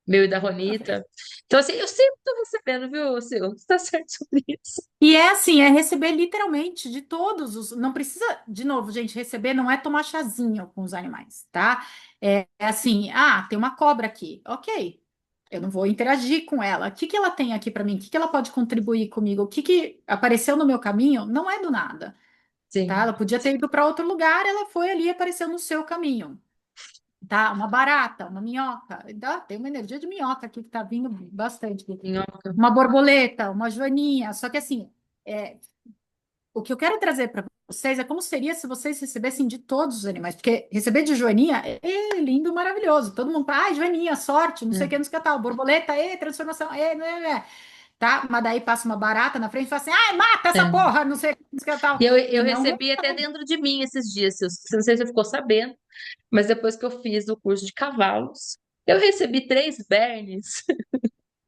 Meu e da Eu falei, Ronita. Então, assim, eu sempre tô recebendo, viu, Sil? Você tá certo sobre isso. e é assim, é receber literalmente de todos os. Não precisa, de novo, gente, receber não é tomar chazinho com os animais, tá? É assim, tem uma cobra aqui. Ok, eu não vou interagir com ela. O que que ela tem aqui para mim? O que que ela pode contribuir comigo? O que que apareceu no meu caminho? Não é do nada, tá? Sim. Ela podia ter ido para outro lugar, ela foi ali e apareceu no seu caminho. Tá, uma barata, uma minhoca. Tem uma energia de minhoca aqui que tá vindo bastante. Minhoca. Uma borboleta, uma joaninha. Só que assim, é, o que eu quero trazer para vocês é como seria se vocês recebessem de todos os animais. Porque receber de joaninha é lindo, maravilhoso. Todo mundo fala, joaninha, sorte, não sei o que, É. não sei o que tal. Borboleta, transformação, tá? Mas daí passa uma barata na frente e fala assim, ai, mata essa É. porra, não sei o que, não sei o que tal. E E eu não recebi até dentro de mim esses dias, Sil. Não sei se você ficou sabendo, mas depois que eu fiz o curso de cavalos, eu recebi 3 bernes.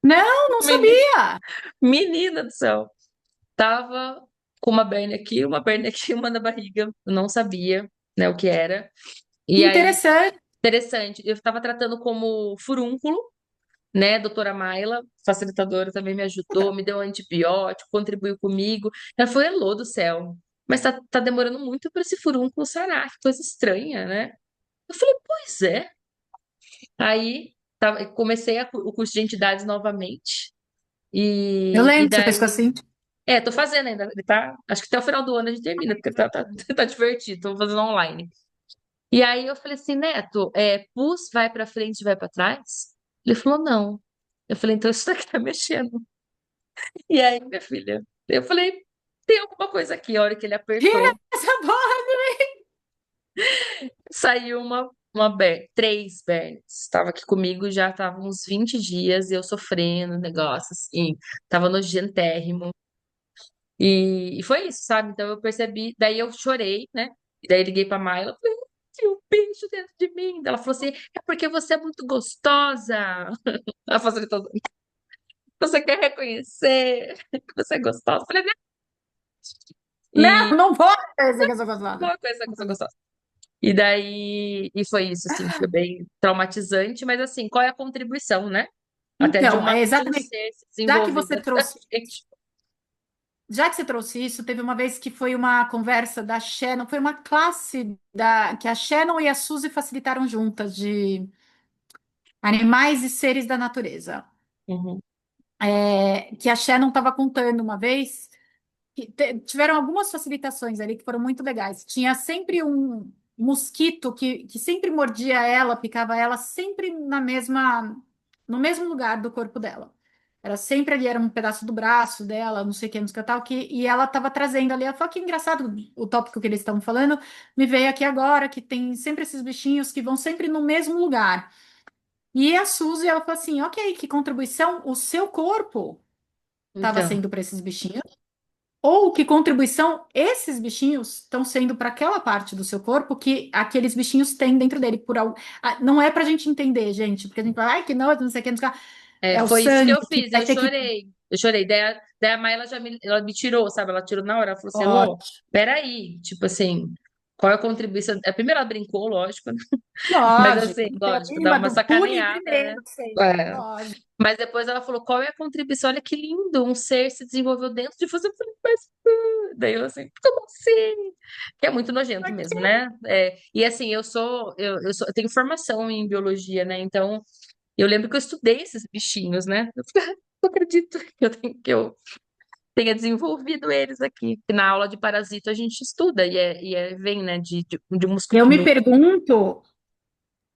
não, não Menina, sabia. menina do céu. Tava com uma berne aqui, uma berne aqui, uma na barriga. Eu não sabia, né, o que era. Que E aí, interessante. interessante, eu estava tratando como furúnculo, né? Doutora Maila, facilitadora, também me ajudou, me deu um antibiótico, contribuiu comigo. Ela falou, Elô do céu, mas tá demorando muito para esse furúnculo sarar, que coisa estranha, né? Eu falei, pois é. Aí comecei o curso de entidades novamente. Eu E lembro que você fez com a daí. Cintia. Tô fazendo ainda. Ele tá. Acho que até o final do ano a gente termina, porque tá divertido. Tô fazendo online. E aí eu falei assim, Neto, pus vai pra frente, vai pra trás? Ele falou, não. Eu falei, então isso daqui tá mexendo. E aí, minha filha, eu falei, tem alguma coisa aqui. A hora que ele Tira apertou, essa porra! saiu 3 bernes. Estava aqui comigo já tava uns 20 dias e eu sofrendo, negócio assim. Tava nojentérrimo. E foi isso, sabe? Então eu percebi, daí eu chorei, né? E daí liguei pra Mayla, falei, tinha um bicho dentro de mim. Ela falou assim, é porque você é muito gostosa. Ela facilitou. Você quer reconhecer que você é gostosa? Eu falei, "Né?" Não, E não pode dizer que eu sou gostosa. uma coisa que eu sou gostosa. E daí, e foi isso, assim, foi bem traumatizante, mas assim, qual é a contribuição, né? Até de Então, uma, é de um exatamente. ser se Já que desenvolver você dentro da trouxe, gente. já que você trouxe isso, teve uma vez que foi uma conversa da Shannon, foi uma classe que a Shannon e a Suzy facilitaram juntas de animais e seres da natureza. Uhum. Que a Shannon estava contando uma vez que tiveram algumas facilitações ali que foram muito legais. Tinha sempre um mosquito que sempre mordia ela, picava ela, sempre no mesmo lugar do corpo dela. Era sempre ali, era um pedaço do braço dela, não sei o que, não sei o que tal, e ela estava trazendo ali. Ela falou que engraçado o tópico que eles estão falando, me veio aqui agora, que tem sempre esses bichinhos que vão sempre no mesmo lugar. E a Suzy, ela falou assim: ok, que contribuição o seu corpo estava Então, sendo para esses bichinhos? Ou que contribuição esses bichinhos estão sendo para aquela parte do seu corpo que aqueles bichinhos têm dentro dele. Não é para a gente entender, gente, porque a gente fala, ai, que não sei o que, não sei o que. É o foi isso que sangue eu que fiz, vai eu ter que. chorei. Eu chorei. Daí a Mai, ela me tirou, sabe? Ela tirou na hora. Ela falou assim, Elô, Ótimo, peraí. Tipo assim, qual é a contribuição? A primeira ela brincou, lógico, né? Mas assim, lógico, pela lógico, dá mínima uma do bullying sacaneada, né? primeiro, sempre. É. Lógico. Mas depois ela falou, qual é a contribuição? Olha que lindo, um ser se desenvolveu dentro de você. Eu falei, mas... Daí eu assim, como assim? Que é muito nojento mesmo, né? É, e assim, eu tenho formação em biologia, né? Então, eu lembro que eu estudei esses bichinhos, né? Eu falei, "Ah, não acredito que eu tenha desenvolvido eles aqui. E na aula de parasito a gente estuda, vem, né, de um Eu mosquito. me pergunto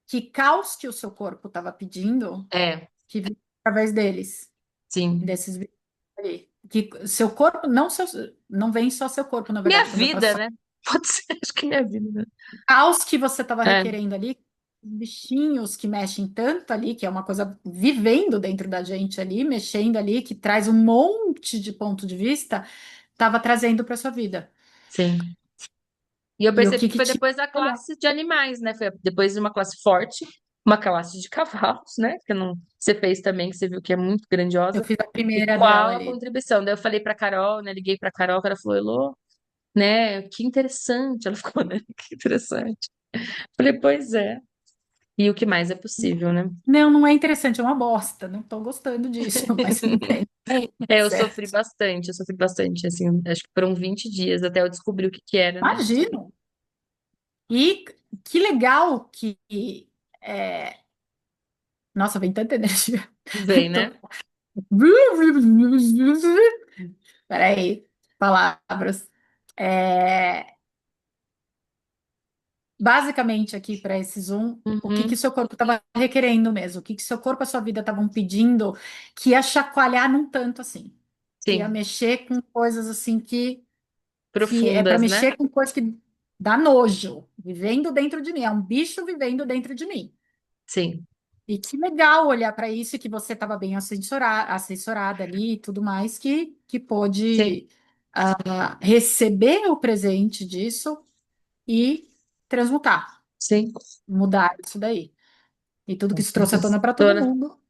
que caos que o seu corpo estava pedindo É, que vinha através deles, sim. desses bichinhos ali. Que seu corpo, não vem só seu corpo, na Minha verdade, quando eu vida, faço né? Pode ser, acho que minha vida, né? caos que você estava É, requerendo ali, bichinhos que mexem tanto ali, que é uma coisa vivendo dentro da gente ali, mexendo ali, que traz um monte de ponto de vista, estava trazendo para sua vida. sim. E eu E o percebi que que que foi tinha depois da que olhar? classe de animais, né? Foi depois de uma classe forte, uma classe de cavalos, né? Que não, você fez também, que você viu que é muito Eu grandiosa. fiz a E primeira dela qual a ali. contribuição? Daí eu falei pra Carol, né? Liguei pra Carol, que ela falou, Elô, né? Que interessante. Ela ficou, né? Que interessante. Falei, pois é. E o que mais é possível, né? Não, não é interessante, é uma bosta. Não estou gostando disso, mas tudo bem. É, É, certo. eu sofri bastante, assim, acho que foram 20 dias até eu descobrir o que que era, né? Imagino. E que legal que. é, Nossa, vem tanta energia. Vem, Tô- né? Peraí, palavras. É, basicamente, aqui para esse Zoom, o que que Uhum, seu corpo estava requerendo mesmo, o que que seu corpo e a sua vida estavam pedindo, que ia chacoalhar num tanto assim, que ia sim, mexer com coisas assim que é para profundas, né? mexer com coisas que dá nojo, vivendo dentro de mim, é um bicho vivendo dentro de mim. Sim, E que legal olhar para isso, e que você estava bem assessorada ali e tudo mais, que sim, pôde receber o presente disso e transmutar, sim. mudar isso daí. E tudo que isso trouxe à Isso. tona para todo mundo.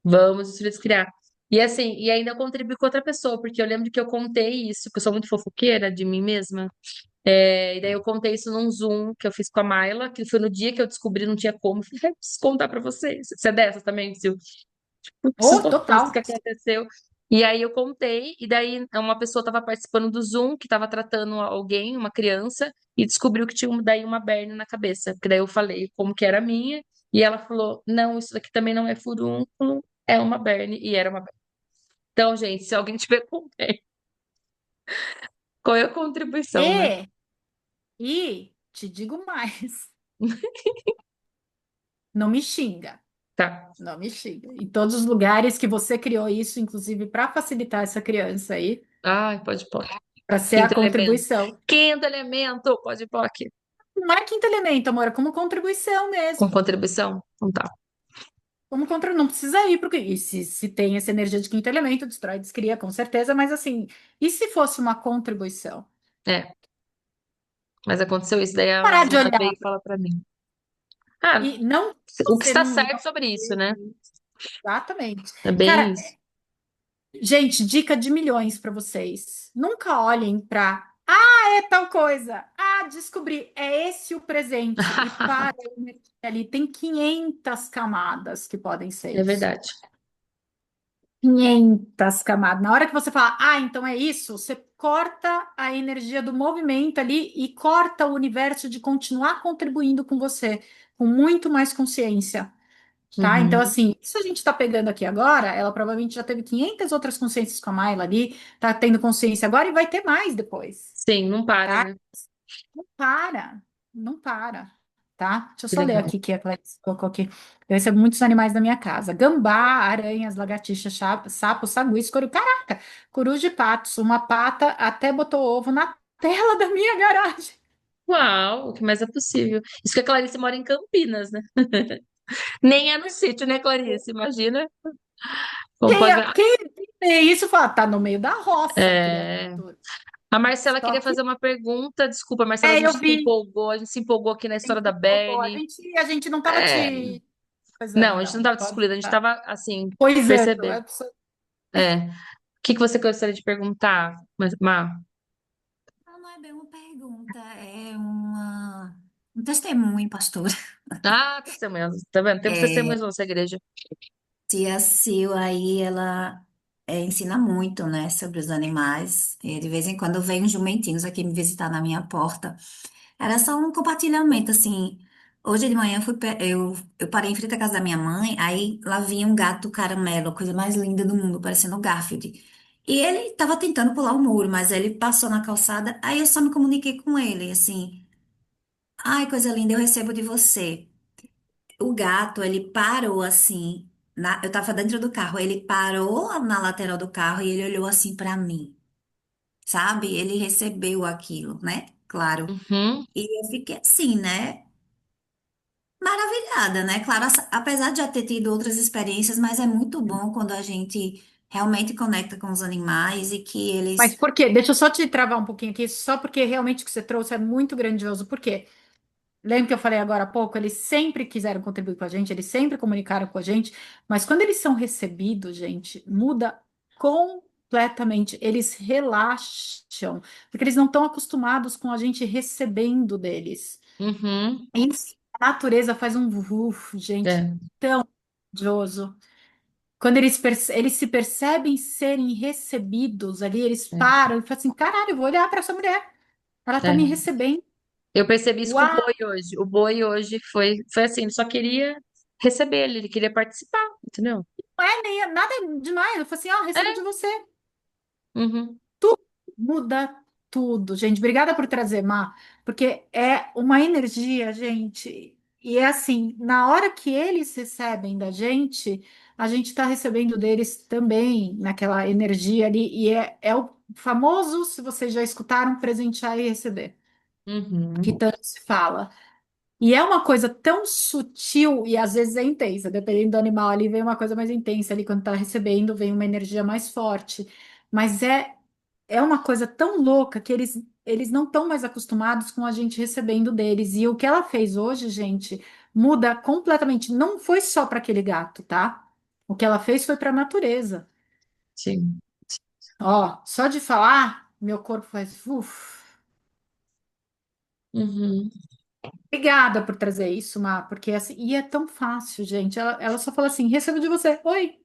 Vamos destruir criar. E assim, e ainda contribuir com outra pessoa, porque eu lembro que eu contei isso, que eu sou muito fofoqueira de mim mesma. É, e daí eu contei isso num Zoom que eu fiz com a Maila, que foi no dia que eu descobri, não tinha como. Eu falei, "Ai, preciso contar pra vocês. Você é dessas também, Sil? Eu preciso Oh, contar pra vocês o total. que aconteceu. E aí eu contei, e daí uma pessoa estava participando do Zoom, que estava tratando alguém, uma criança, e descobriu que tinha daí uma berne na cabeça. Porque daí eu falei como que era a minha, e ela falou, não, isso daqui também não é furúnculo, é uma berne, e era uma berne. Então, gente, se alguém tiver com berne, qual é a contribuição, né? E, e te digo mais, não me xinga. Tá. Não me xinga. Em todos os lugares que você criou isso, inclusive para facilitar essa criança aí, Ai, pode pôr. para ser a Quinto elemento. contribuição. Quinto elemento, pode pôr aqui. Não é quinto elemento, amor, é como contribuição Com mesmo. contribuição? Não tá. Não precisa ir, porque e se tem essa energia de quinto elemento, destrói, descria, com certeza, mas assim, e se fosse uma contribuição? É, mas aconteceu isso, daí a Parar de Amazônia olhar veio falar pra mim. Ah, e não o que você está não certo sobre isso, né? exatamente. É bem Cara, isso. Gente, dica de milhões para vocês. Nunca olhem para, é tal coisa. Ah, descobri, é esse o presente. E para ali, tem 500 camadas que podem ser É isso. verdade. 500 camadas. Na hora que você fala, então é isso, você corta a energia do movimento ali e corta o universo de continuar contribuindo com você, com muito mais consciência. Tá? Então, Uhum. assim, isso a gente está pegando aqui agora, ela provavelmente já teve 500 outras consciências com a Mayla ali, tá tendo consciência agora e vai ter mais depois, Sim, não para, tá? né? Não para, não para, tá? Deixa eu Que só ler legal. aqui que a Clarice colocou aqui. Eu recebo muitos animais da minha casa: gambá, aranhas, lagartixas, sapo, sagui, caraca, coruja e patos. Uma pata até botou ovo na tela da minha garagem. Uau, o que mais é possível? Isso que a Clarice mora em Campinas, né? Nem é no sítio, né, Clarice? Imagina como Quem, pode. quem lê isso fala, tá no meio da roça, É... criatura. A Marcela Só queria que fazer uma pergunta. Desculpa, Marcela, eu vi. a gente se empolgou aqui na A história gente da se empolgou. A Bernie. gente, a gente não estava É... te Não, coisando, a gente não não. estava te Pode excluindo, a gente estar. estava assim, Coisando. percebendo. É. O que que você gostaria de perguntar, Má? Não, não é bem uma pergunta, um testemunho, pastor. Ah, testemunhas, tá vendo? Temos testemunhas É, na nossa igreja. tia Sil aí, ela ensina muito, né, sobre os animais. E de vez em quando vem uns jumentinhos aqui me visitar na minha porta. Era só um compartilhamento, assim. Hoje de manhã eu parei em frente à casa da minha mãe, aí lá vinha um gato caramelo, a coisa mais linda do mundo, parecendo o Garfield. E ele estava tentando pular o muro, mas ele passou na calçada, aí eu só me comuniquei com ele, assim. Ai, coisa linda, eu recebo de você. O gato, ele parou assim, eu tava dentro do carro, ele parou na lateral do carro e ele olhou assim pra mim, sabe? Ele recebeu aquilo, né? Claro. Uhum, E eu fiquei assim, né? Maravilhada, né? Claro, apesar de já ter tido outras experiências, mas é muito bom quando a gente realmente conecta com os animais e que Mas eles. por quê? Deixa eu só te travar um pouquinho aqui, só porque realmente o que você trouxe é muito grandioso. Por quê? Lembra que eu falei agora há pouco? Eles sempre quiseram contribuir com a gente, eles sempre comunicaram com a gente, mas quando eles são recebidos, gente, muda completamente. Eles relaxam, porque eles não estão acostumados com a gente recebendo deles. uhum, Isso, a natureza faz um gente, é, tão grandioso. Quando eles se percebem serem recebidos ali, eles é, param e falam assim: caralho, eu vou olhar para essa mulher, ela tá me é. recebendo. Eu percebi isso com o Uau, boi hoje. O boi hoje foi assim, ele só queria receber ele queria participar, entendeu? não é nem nada demais. Eu falei assim: recebo de É, você. uhum, Muda tudo, gente. Obrigada por trazer, Má, porque é uma energia, gente. E é assim, na hora que eles recebem da gente, a gente está recebendo deles também, naquela energia ali. E é o famoso, se vocês já escutaram, presentear e receber, que uhum, tanto se fala. E é uma coisa tão sutil e às vezes é intensa, dependendo do animal ali, vem uma coisa mais intensa ali, quando está recebendo, vem uma energia mais forte. Mas é uma coisa tão louca que eles não estão mais acostumados com a gente recebendo deles. E o que ela fez hoje, gente, muda completamente. Não foi só para aquele gato, tá? O que ela fez foi para a natureza. sim, Ó, só de falar, meu corpo faz. Uf. uhum, Obrigada por trazer isso, Má, porque assim, e é tão fácil, gente. Ela só fala assim: recebo de você, oi.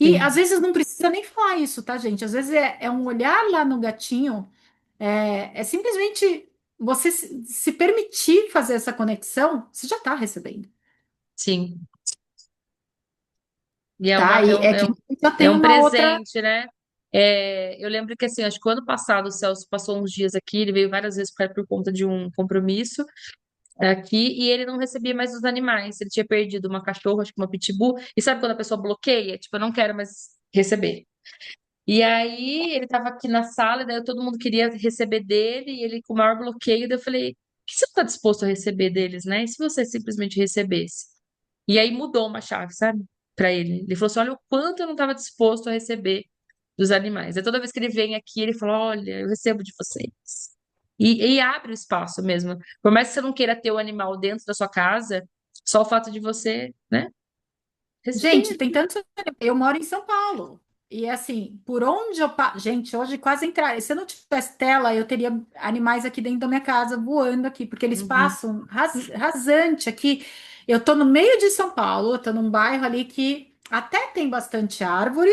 E às sim, vezes não precisa nem falar isso, tá, gente? Às vezes é um olhar lá no gatinho. É simplesmente você se permitir fazer essa conexão, você já está recebendo, sim. E tá? E é que já é tem um uma outra. presente, né? É, eu lembro que assim, acho que o ano passado o Celso passou uns dias aqui, ele veio várias vezes por conta de um compromisso aqui e ele não recebia mais os animais. Ele tinha perdido uma cachorra, acho que uma pitbull. E sabe quando a pessoa bloqueia? Tipo, eu não quero mais receber. E aí ele tava aqui na sala, e daí todo mundo queria receber dele, e ele com o maior bloqueio, daí eu falei, o que você não tá disposto a receber deles, né? E se você simplesmente recebesse? E aí mudou uma chave, sabe? Pra ele. Ele falou assim: olha o quanto eu não estava disposto a receber dos animais. E toda vez que ele vem aqui, ele fala: olha, eu recebo de vocês. E abre o espaço mesmo. Por mais que você não queira ter o animal dentro da sua casa, só o fato de você, né, Gente, receber. tem tantos. Eu moro em São Paulo. E assim, por onde eu passo. Gente, hoje quase entrar. Se eu não tivesse tela, eu teria animais aqui dentro da minha casa, voando aqui, porque eles Uhum. passam rasante aqui. Eu tô no meio de São Paulo, eu tô num bairro ali que até tem bastante árvore,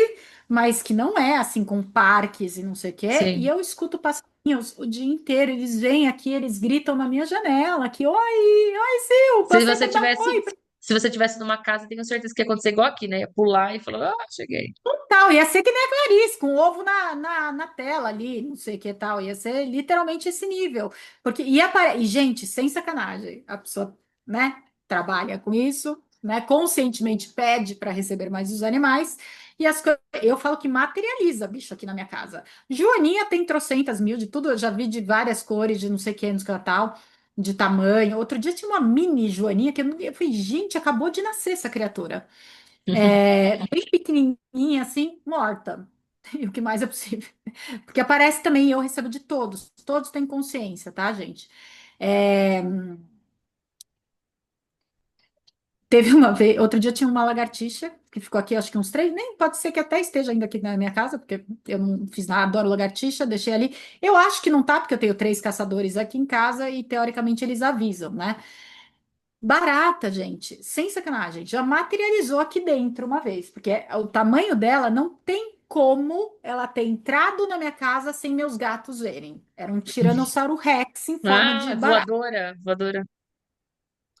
mas que não é assim, com parques e não sei o quê. E Sim. eu escuto passarinhos o dia inteiro. Eles vêm aqui, eles gritam na minha janela aqui: Oi, oi, Sil, Se passei você para dar um tivesse, oi. se você tivesse numa casa, tenho certeza que ia acontecer igual aqui, né? Ia pular e falar, cheguei. Tal, ia ser que nem a Clarice, com o ovo na tela ali, não sei o que tal, ia ser literalmente esse nível. Porque e, gente, sem sacanagem, a pessoa, né, trabalha com isso, né, conscientemente pede para receber mais os animais, e as coisas, eu falo que materializa, bicho, aqui na minha casa. Joaninha tem trocentas mil de tudo, eu já vi de várias cores, de não sei o que, não sei o que tal, de tamanho. Outro dia tinha uma mini Joaninha que eu falei, gente, acabou de nascer essa criatura. Bem pequenininha, assim, morta. E o que mais é possível. Porque aparece também, eu recebo de todos. Todos têm consciência, tá, gente? É, teve uma vez, outro dia tinha uma lagartixa que ficou aqui, acho que uns 3, nem pode ser que até esteja ainda aqui na minha casa, porque eu não fiz nada, adoro lagartixa, deixei ali. Eu acho que não tá, porque eu tenho 3 caçadores aqui em casa e teoricamente eles avisam, né? Barata, gente, sem sacanagem, já materializou aqui dentro uma vez, porque o tamanho dela não tem como ela ter entrado na minha casa sem meus gatos verem. Era um Tiranossauro Rex em forma de Ah, barata. voadora, voadora.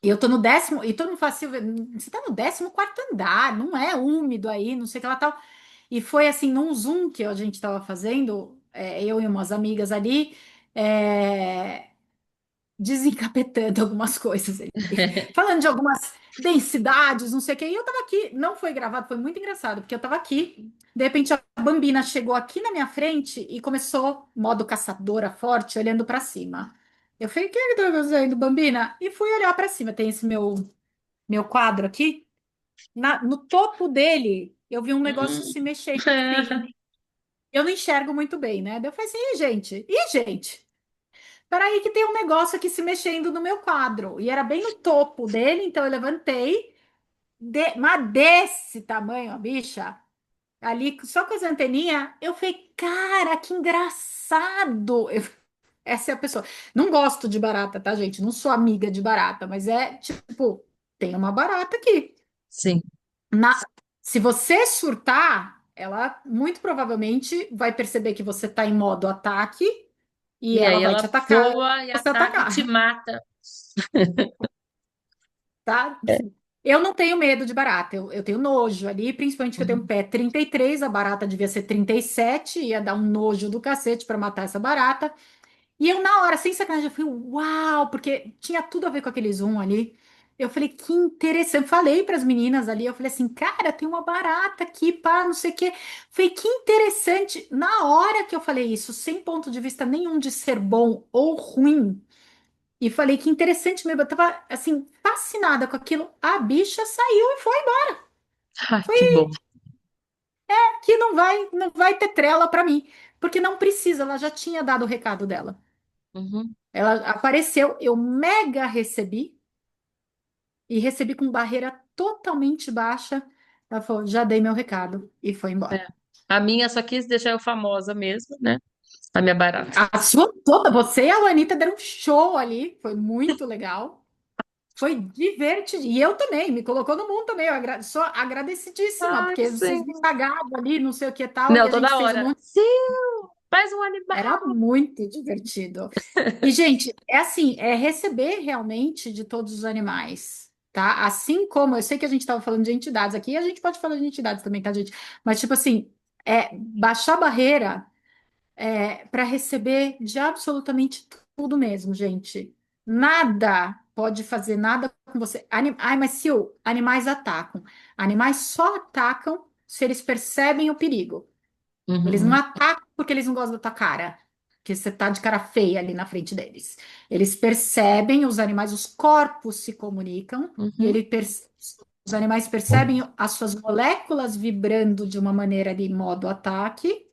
E eu tô no décimo, e todo mundo fala assim, você tá no 14º andar, não é úmido aí, não sei o que lá tal. E foi assim, num Zoom que a gente tava fazendo, eu e umas amigas ali, é, desencapetando algumas coisas ali, falando de algumas densidades, não sei o quê. E eu tava aqui, não foi gravado, foi muito engraçado, porque eu tava aqui, de repente a Bambina chegou aqui na minha frente e começou, modo caçadora forte, olhando para cima. Eu falei, o que é que tá fazendo, Bambina? E fui olhar para cima, tem esse meu quadro aqui. No topo dele, eu vi um negócio Hum. se mexendo assim. Eu não enxergo muito bem, né? Daí eu falei assim, e gente? E gente? Peraí, que tem um negócio aqui se mexendo no meu quadro. E era bem no topo dele, então eu levantei, mas desse tamanho, a bicha, ali só com as anteninhas, eu falei, cara, que engraçado. Essa é a pessoa. Não gosto de barata, tá, gente? Não sou amiga de barata, mas é tipo, tem uma barata aqui. Sim. Na- Se você surtar, ela muito provavelmente vai perceber que você tá em modo ataque e E ela aí vai te ela atacar, voa e você ataca e te atacar. mata. Tá? Eu não tenho medo de barata, eu tenho nojo ali, principalmente que eu tenho um Uhum. pé 33, a barata devia ser 37, ia dar um nojo do cacete para matar essa barata. E eu, na hora, sem sacanagem, eu falei, uau, porque tinha tudo a ver com aquele zoom ali. Eu falei, que interessante. Falei para as meninas ali, eu falei assim, cara, tem uma barata aqui, pá, não sei o quê. Falei, que interessante. Na hora que eu falei isso, sem ponto de vista nenhum de ser bom ou ruim, e falei que interessante mesmo, eu tava assim, fascinada com aquilo. A bicha saiu e foi Ai, que bom. que não vai ter trela para mim, porque não precisa, ela já tinha dado o recado dela. Uhum. Ela apareceu, eu mega recebi e recebi com barreira totalmente baixa. Ela falou, já dei meu recado e foi É. embora. A minha só quis deixar eu famosa mesmo, né? A minha barata. A sua toda, você e a Anitta deram um show ali, foi muito legal. Foi divertido. E eu também, me colocou no mundo também. Sou agradecidíssima, Ai, porque vocês sim. me pagavam ali, não sei o que tal, e Não, a gente toda fez um hora. monte. Sim, faz um Era animal. muito divertido. E, gente, é assim, é receber realmente de todos os animais, tá? Assim como eu sei que a gente estava falando de entidades aqui, a gente pode falar de entidades também, tá, gente? Mas, tipo assim, baixar a barreira. Para receber de absolutamente tudo mesmo, gente. Nada pode fazer nada com você. Ai, mas se animais atacam. Animais só atacam se eles percebem o perigo. Eles não Uhum, atacam porque eles não gostam da tua cara, que você tá de cara feia ali na frente deles. Eles percebem, os animais, os corpos se comunicam e uhum. os animais percebem as suas moléculas vibrando de uma maneira de modo ataque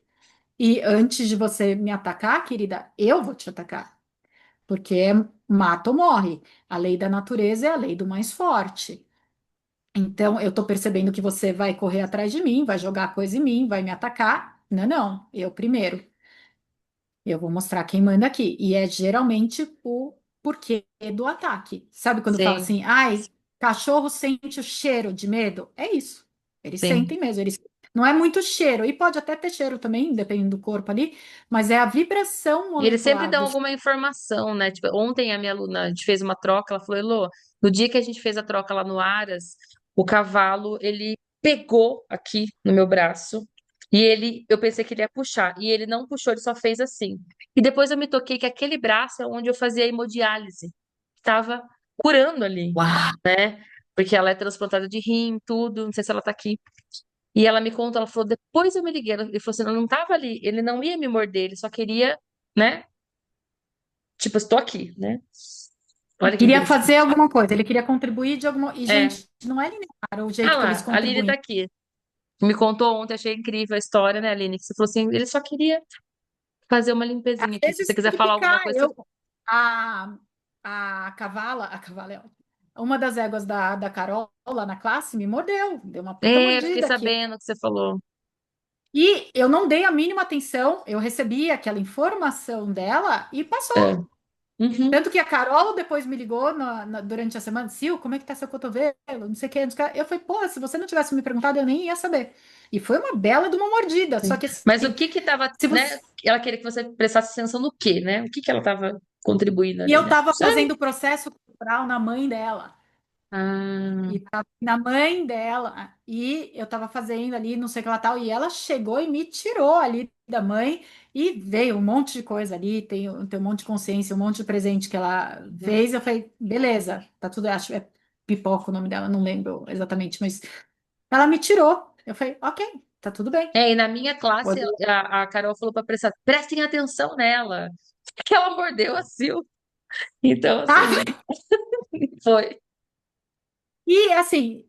e antes de você me atacar, querida, eu vou te atacar. Porque mata ou morre. A lei da natureza é a lei do mais forte. Então, eu tô percebendo que você vai correr atrás de mim, vai jogar coisa em mim, vai me atacar. Não, não, eu primeiro. Eu vou mostrar quem manda aqui. E é geralmente o porquê do ataque. Sabe quando fala Sim, assim, ai, cachorro sente o cheiro de medo? É isso. Eles sim. sentem mesmo. Eles... Não é muito cheiro, e pode até ter cheiro também, dependendo do corpo ali, mas é a vibração E eles sempre molecular dão do. alguma informação, né? Tipo, ontem a minha aluna, a gente fez uma troca, ela falou, Elô, no dia que a gente fez a troca lá no Aras, o cavalo, ele pegou aqui no meu braço e eu pensei que ele ia puxar, e ele não puxou, ele só fez assim. E depois eu me toquei que aquele braço é onde eu fazia a hemodiálise. Estava curando ali, Uau! né? Porque ela é transplantada de rim, tudo, não sei se ela tá aqui. E ela me contou, ela falou, depois eu me liguei, ele falou assim, eu não tava ali, ele não ia me morder, ele só queria, né? Tipo, estou aqui, né? Olha que Queria interessante. fazer alguma coisa, ele queria contribuir de alguma. E, É. gente, não é linear o Ah jeito que eles lá, a Lili tá contribuem. aqui. Me contou ontem, achei incrível a história, né, Aline? Que você falou assim, ele só queria fazer uma Às limpezinha aqui. Se você vezes tem quiser que falar alguma picar. coisa, você... Eu, a, a cavala é ótimo. Uma das éguas da Carol lá na classe me mordeu, deu uma puta É, eu fiquei mordida aqui. sabendo que você falou. E eu não dei a mínima atenção, eu recebi aquela informação dela e É. passou. Uhum. Tanto que a Carol depois me ligou durante a semana, Sil, como é que tá seu cotovelo? Não sei o que, não sei o que. Eu falei, pô, se você não tivesse me perguntado, eu nem ia saber. E foi uma bela de uma mordida. Só Sim. que Mas o assim, que que tava, se né? você. Ela queria que você prestasse atenção no quê, né? O que que ela tava contribuindo E ali, eu né? tava Sangue. fazendo o processo cultural na mãe dela. Ah, E tava na mãe dela, e eu tava fazendo ali, não sei o que lá tal, e ela chegou e me tirou ali da mãe, e veio um monte de coisa ali, tem um monte de consciência, um monte de presente que ela uhum. fez. Eu falei, beleza, tá tudo, acho, é Pipoca o nome dela, não lembro exatamente, mas ela me tirou. Eu falei, ok, tá tudo bem. É, e na minha classe, Pode... a Carol falou para prestar, prestem atenção nela, que ela mordeu a Sil. Então, assim, foi. E assim,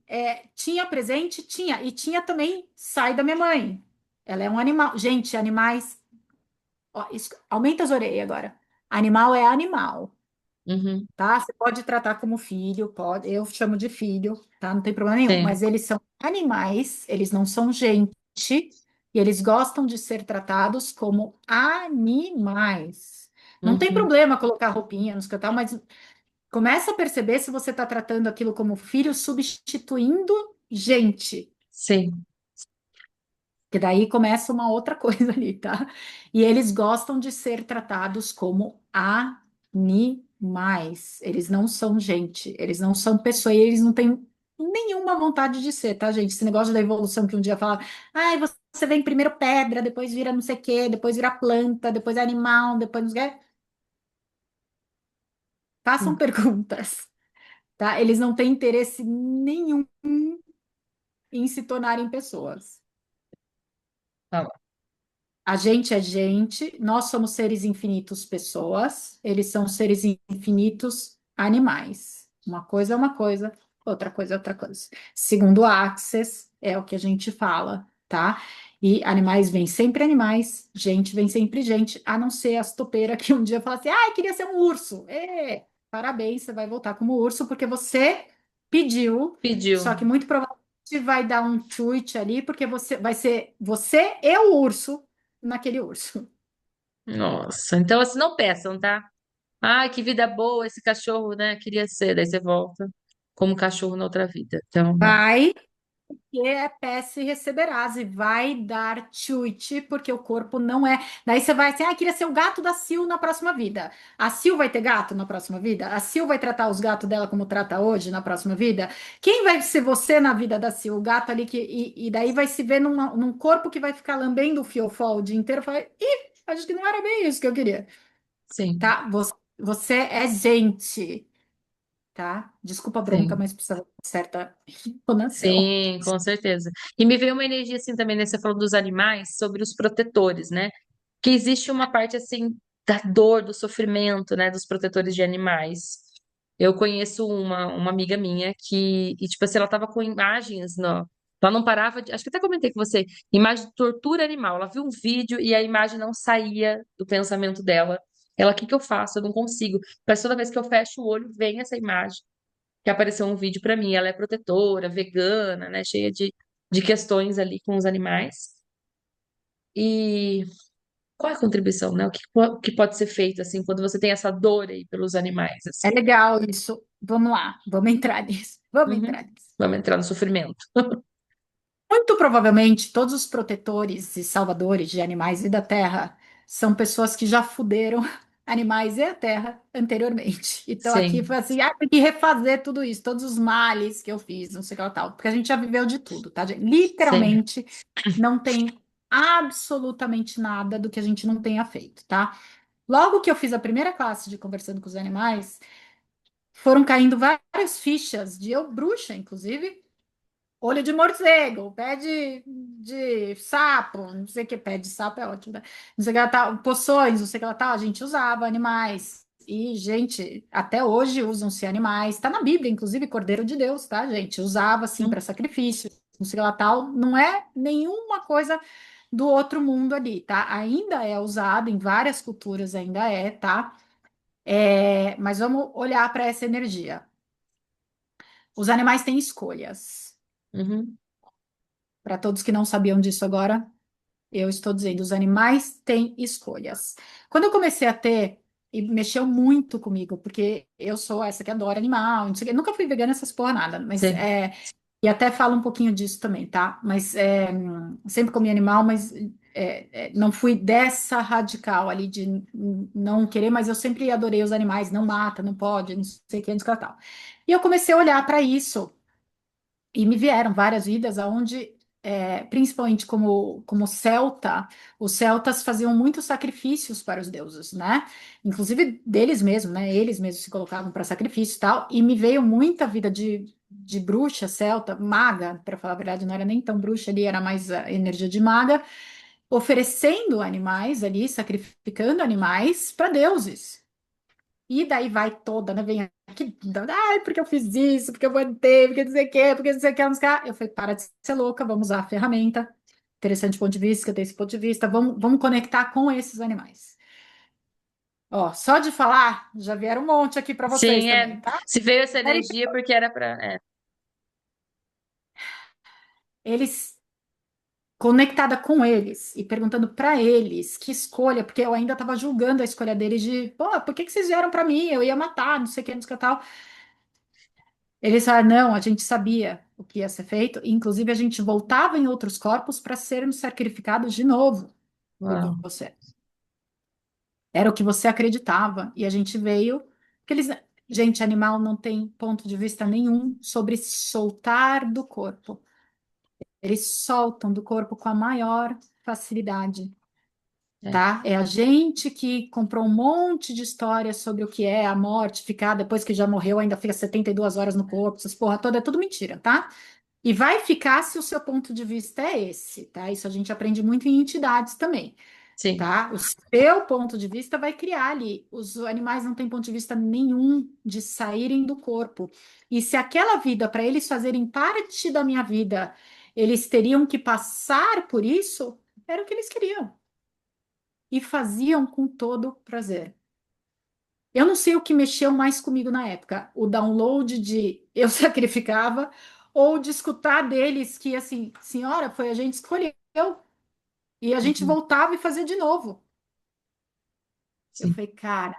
tinha presente? Tinha, e tinha também sai da minha mãe. Ela é um animal. Gente, animais. Ó, aumenta as orelhas agora. Animal é animal, Uhum, tá? Você pode tratar como filho, pode. Eu chamo de filho, tá? Não tem problema nenhum. sim. Mas eles são animais, eles não são gente, e eles gostam de ser tratados como animais. Não tem Uhum, problema colocar roupinha, não sei o que tal, mas começa a perceber se você está tratando aquilo como filho, substituindo gente. sim. Que daí começa uma outra coisa ali, tá? E eles gostam de ser tratados como animais. Eles não são gente, eles não são pessoa, e eles não têm nenhuma vontade de ser, tá, gente? Esse negócio da evolução que um dia fala, ai, você vem primeiro pedra, depois vira não sei o quê, depois vira planta, depois é animal, depois não sei o quê. Façam Hum, perguntas, tá? Eles não têm interesse nenhum em se tornarem pessoas. tá lá. A gente é gente, nós somos seres infinitos, pessoas, eles são seres infinitos, animais. Uma coisa é uma coisa, outra coisa é outra coisa. Segundo Axis, é o que a gente fala, tá? E animais vêm sempre animais, gente vem sempre gente, a não ser as topeiras que um dia falam assim, ah, queria ser um urso. Parabéns, você vai voltar como urso, porque você pediu, Pediu. só que muito provavelmente vai dar um tweet ali, porque você vai ser você e o urso naquele urso. Nossa, então assim, não peçam, tá? Ai, que vida boa esse cachorro, né? Queria ser. Daí você volta como cachorro na outra vida. Então, não. Vai, que é peça e receberás, e vai dar chute, porque o corpo não é. Daí você vai assim, ah, queria ser o gato da Sil na próxima vida. A Sil vai ter gato na próxima vida? A Sil vai tratar os gatos dela como trata hoje na próxima vida? Quem vai ser você na vida da Sil? O gato ali que. E daí vai se ver num corpo que vai ficar lambendo o fiofó o dia inteiro. Fala, ih, acho que não era bem isso que eu queria. Sim, Tá? Você é gente. Tá? Desculpa a bronca, sim. mas precisa de certa entonação. Sim, com certeza. E me veio uma energia assim também, né? Você falou dos animais, sobre os protetores, né? Que existe uma parte assim da dor, do sofrimento, né? Dos protetores de animais. Eu conheço uma amiga minha que, e, tipo assim, ela tava com imagens, no, ela não parava de, acho que até comentei com você, imagem de tortura animal. Ela viu um vídeo e a imagem não saía do pensamento dela. Ela, o que que eu faço? Eu não consigo. Mas toda vez que eu fecho o olho, vem essa imagem. que apareceu um vídeo para mim. Ela é protetora, vegana, né? Cheia de questões ali com os animais. E qual é a contribuição, né? O que pode ser feito, assim, quando você tem essa dor aí pelos animais, É assim? legal isso. Vamos lá, vamos entrar nisso. Vamos Uhum. entrar nisso. Vamos entrar no sofrimento. Muito provavelmente, todos os protetores e salvadores de animais e da terra são pessoas que já fuderam animais e a terra anteriormente. Então, aqui Sim, foi assim: tem que refazer tudo isso, todos os males que eu fiz, não sei o que lá tal, porque a gente já viveu de tudo, tá, gente? sim. Literalmente, não tem absolutamente nada do que a gente não tenha feito, tá? Logo que eu fiz a primeira classe de Conversando com os Animais, foram caindo várias fichas de eu bruxa, inclusive. Olho de morcego, pé de sapo, não sei o que, pé de sapo é ótimo, né? Não sei o que lá tal, poções, não sei o que lá tal, a gente usava animais. E, gente, até hoje usam-se animais. Está na Bíblia, inclusive, Cordeiro de Deus, tá, gente? Usava, assim, para sacrifício, não sei o que lá tal. Não é nenhuma coisa do outro mundo ali, tá? Ainda é usado, em várias culturas ainda é, tá? Mas vamos olhar para essa energia. Os animais têm escolhas. Uhum. Para todos que não sabiam disso agora, eu estou dizendo, os animais têm escolhas. Quando eu comecei a ter, e mexeu muito comigo, porque eu sou essa que adora animal, não sei o quê, nunca fui vegana essas porra nada, mas Sim, e até falo um pouquinho disso também, tá? Mas sempre comi animal, mas não fui dessa radical ali de não querer, mas eu sempre adorei os animais, não mata, não pode, não sei o que, não sei o que tal. E eu comecei a olhar para isso. E me vieram várias vidas onde, principalmente como celta, os celtas faziam muitos sacrifícios para os deuses, né? Inclusive deles mesmos, né? Eles mesmos se colocavam para sacrifício e tal. E me veio muita vida de bruxa celta, maga, para falar a verdade, não era nem tão bruxa ali, era mais a energia de maga, oferecendo animais ali, sacrificando animais para deuses. E daí vai toda, né? Vem aqui, ai, porque eu fiz isso, porque eu mantei, porque não sei o quê, porque não sei o quê, não sei o quê. Eu falei, para de ser louca, vamos usar a ferramenta. Interessante ponto de vista, que eu tenho esse ponto de vista. Vamos conectar com esses animais. Ó, só de falar, já vieram um monte aqui para vocês sim, também, é. tá? Se veio essa energia, porque era para. É. Eles, conectada com eles e perguntando para eles que escolha, porque eu ainda estava julgando a escolha deles de, pô, por que que vocês vieram para mim? Eu ia matar, não sei o que, não sei o que tal. Eles falaram, não, a gente sabia o que ia ser feito, e, inclusive a gente voltava em outros corpos para sermos sacrificados de novo por Uau. você. Era o que você acreditava, e a gente veio, porque eles, gente, animal não tem ponto de vista nenhum sobre soltar do corpo. Eles soltam do corpo com a maior facilidade, É, tá? É a gente que comprou um monte de histórias sobre o que é a morte, ficar depois que já morreu, ainda fica 72 horas no corpo, essas porra toda, é tudo mentira, tá? E vai ficar se o seu ponto de vista é esse, tá? Isso a gente aprende muito em entidades também, sim, tá? O seu ponto de vista vai criar ali. Os animais não têm ponto de vista nenhum de saírem do corpo. E se aquela vida, para eles fazerem parte da minha vida, eles teriam que passar por isso, era o que eles queriam. E faziam com todo prazer. Eu não sei o que mexeu mais comigo na época, o download de eu sacrificava ou de escutar deles que assim, senhora, foi a gente escolheu e a gente uhum, voltava e fazia de novo. Eu sim. falei, cara,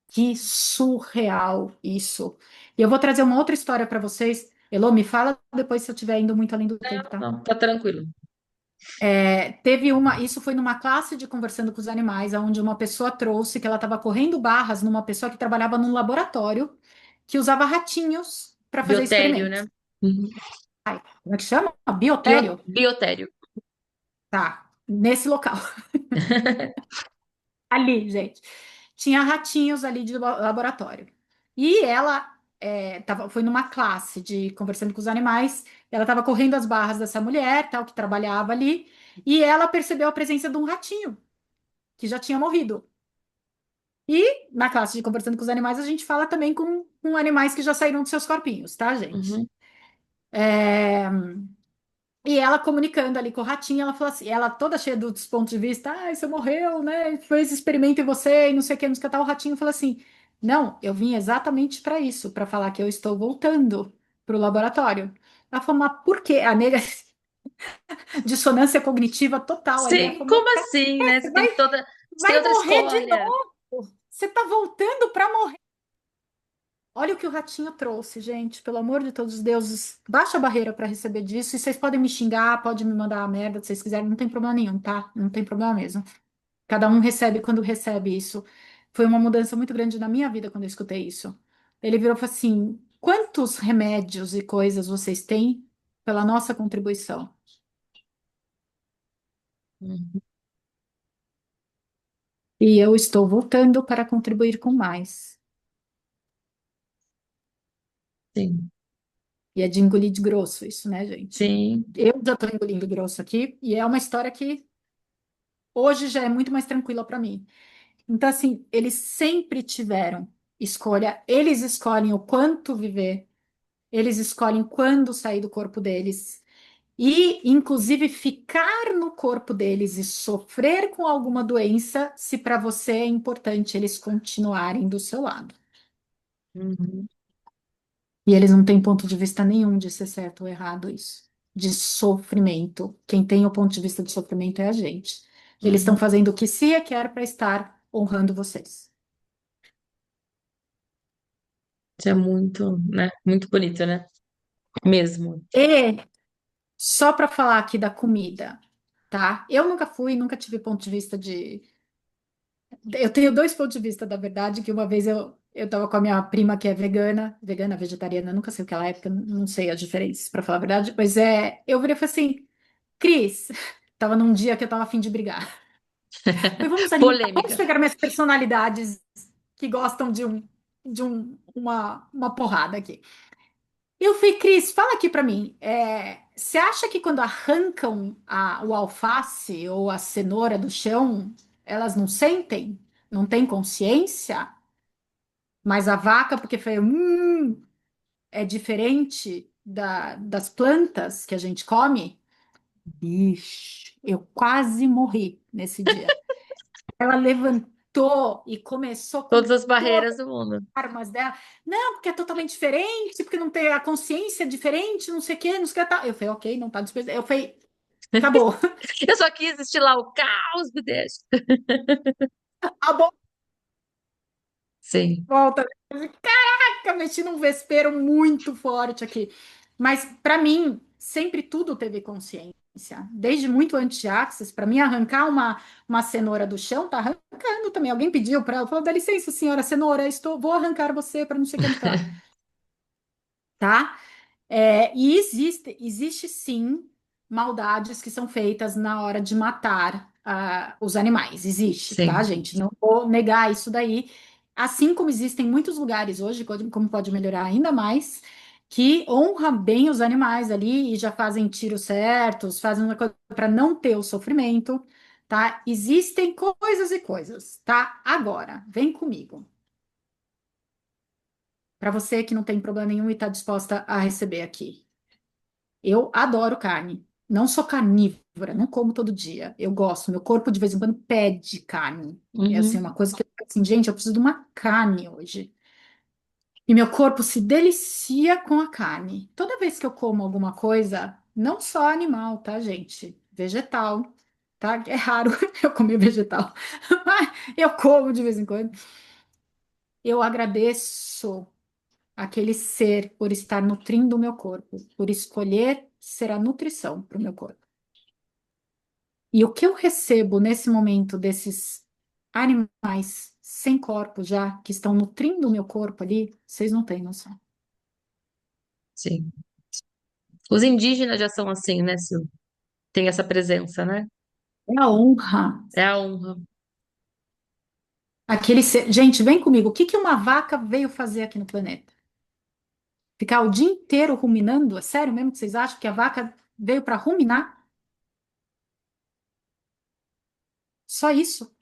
que surreal isso. E eu vou trazer uma outra história para vocês. Elô, me fala depois se eu estiver indo muito além do tempo, tá? Não, tá tranquilo. Teve uma, isso foi numa classe de conversando com os animais, onde uma pessoa trouxe que ela estava correndo barras numa pessoa que trabalhava num laboratório que usava ratinhos para fazer Biotério, experimentos. né? Uhum. Como é que chama? Biotério? Biotério. Tá, nesse local. Ali, gente. Tinha ratinhos ali de laboratório. E ela foi numa classe de conversando com os animais. Ela estava correndo as barras dessa mulher, tal, que trabalhava ali, e ela percebeu a presença de um ratinho que já tinha morrido. E na classe de conversando com os animais, a gente fala também com animais que já saíram dos seus corpinhos, tá, gente? Uhum. É, E ela comunicando ali com o ratinho, ela falou assim, ela toda cheia dos pontos de vista, ah, você morreu, né? Fez experimento em você e não sei o que, não sei o que tal. O ratinho falou assim, Não, eu vim exatamente para isso, para falar que eu estou voltando para o laboratório. Ela falou, mas por quê? A nega, dissonância cognitiva total ali. Ela Sim, falou, como assim, né? você vai, você tem vai outra morrer de escolha. novo. Você está voltando para morrer. Olha o que o ratinho trouxe, gente. Pelo amor de todos os deuses, baixa a barreira para receber disso. E vocês podem me xingar, podem me mandar a merda se vocês quiserem, não tem problema nenhum, tá? Não tem problema mesmo. Cada um recebe quando recebe isso. Foi uma mudança muito grande na minha vida quando eu escutei isso. Ele virou e falou assim: quantos remédios e coisas vocês têm pela nossa contribuição? Uhum. E eu estou voltando para contribuir com mais. Sim, E é de engolir de grosso isso, né, gente? sim. Eu já estou engolindo grosso aqui, e é uma história que hoje já é muito mais tranquila para mim. Então, assim, eles sempre tiveram escolha, eles escolhem o quanto viver, eles escolhem quando sair do corpo deles. E, inclusive, ficar no corpo deles e sofrer com alguma doença, se para você é importante eles continuarem do seu lado. Uhum. E eles não têm ponto de vista nenhum de ser certo ou errado isso. De sofrimento. Quem tem o ponto de vista de sofrimento é a gente. Eles estão Uhum. fazendo o que se quer para estar honrando vocês. Isso é muito, né? Muito bonito, né? Mesmo. E só para falar aqui da comida, tá? Eu nunca fui, nunca tive ponto de vista de. Eu tenho dois pontos de vista, da verdade, que uma vez eu tava com a minha prima que é vegana, vegana, vegetariana, nunca sei o que ela é, porque eu não sei as diferenças, para falar a verdade, mas eu virei e falei assim, Cris, tava num dia que eu tava a fim de brigar. Falei, vamos alinhar, vamos Polêmica. pegar minhas personalidades que gostam uma porrada aqui. Eu falei, Cris, fala aqui pra mim. Você acha que quando arrancam o alface ou a cenoura do chão, elas não sentem? Não têm consciência? Mas a vaca, porque foi, é diferente das plantas que a gente come? Bicho, eu quase morri nesse dia. Ela levantou e começou com Todas as todas barreiras do mundo. as armas dela. Não, porque é totalmente diferente, porque não tem a consciência é diferente, não sei o quê, não sei o que. Tá. Eu falei, ok, não tá despesa. Eu falei, acabou. Eu só quis estilar o caos, me deixa. A bola Sim. volta. Caraca, meti num vespeiro muito forte aqui. Mas para mim, sempre tudo teve consciência. Desde muito antes de Axis, para mim, arrancar uma cenoura do chão, tá arrancando também. Alguém pediu para ela, falou: dá licença, senhora cenoura, vou arrancar você para não sei o que, não sei o que lá. Tá? E existe sim maldades que são feitas na hora de matar os animais. Existe, tá, Sim. gente? Não vou negar isso daí. Assim como existem muitos lugares hoje, como pode melhorar ainda mais, que honra bem os animais ali e já fazem tiros certos, fazem uma coisa para não ter o sofrimento, tá? Existem coisas e coisas, tá? Agora, vem comigo. Para você que não tem problema nenhum e está disposta a receber aqui. Eu adoro carne. Não sou carnívora, não como todo dia. Eu gosto, meu corpo de vez em quando pede carne. É assim, Uhum. uma coisa que eu fico assim, gente, eu preciso de uma carne hoje. E meu corpo se delicia com a carne. Toda vez que eu como alguma coisa, não só animal, tá, gente? Vegetal, tá? É raro eu comer vegetal, mas eu como de vez em quando. Eu agradeço aquele ser por estar nutrindo o meu corpo, por escolher ser a nutrição para o meu corpo. E o que eu recebo nesse momento desses animais sem corpo já, que estão nutrindo o meu corpo ali, vocês não têm noção. Sim. Os indígenas já são assim, né, Sil? Tem essa presença, né? É a honra. É a honra. Aquele ser... Gente, vem comigo. O que que uma vaca veio fazer aqui no planeta? Ficar o dia inteiro ruminando? É sério mesmo que vocês acham que a vaca veio para ruminar? Só isso.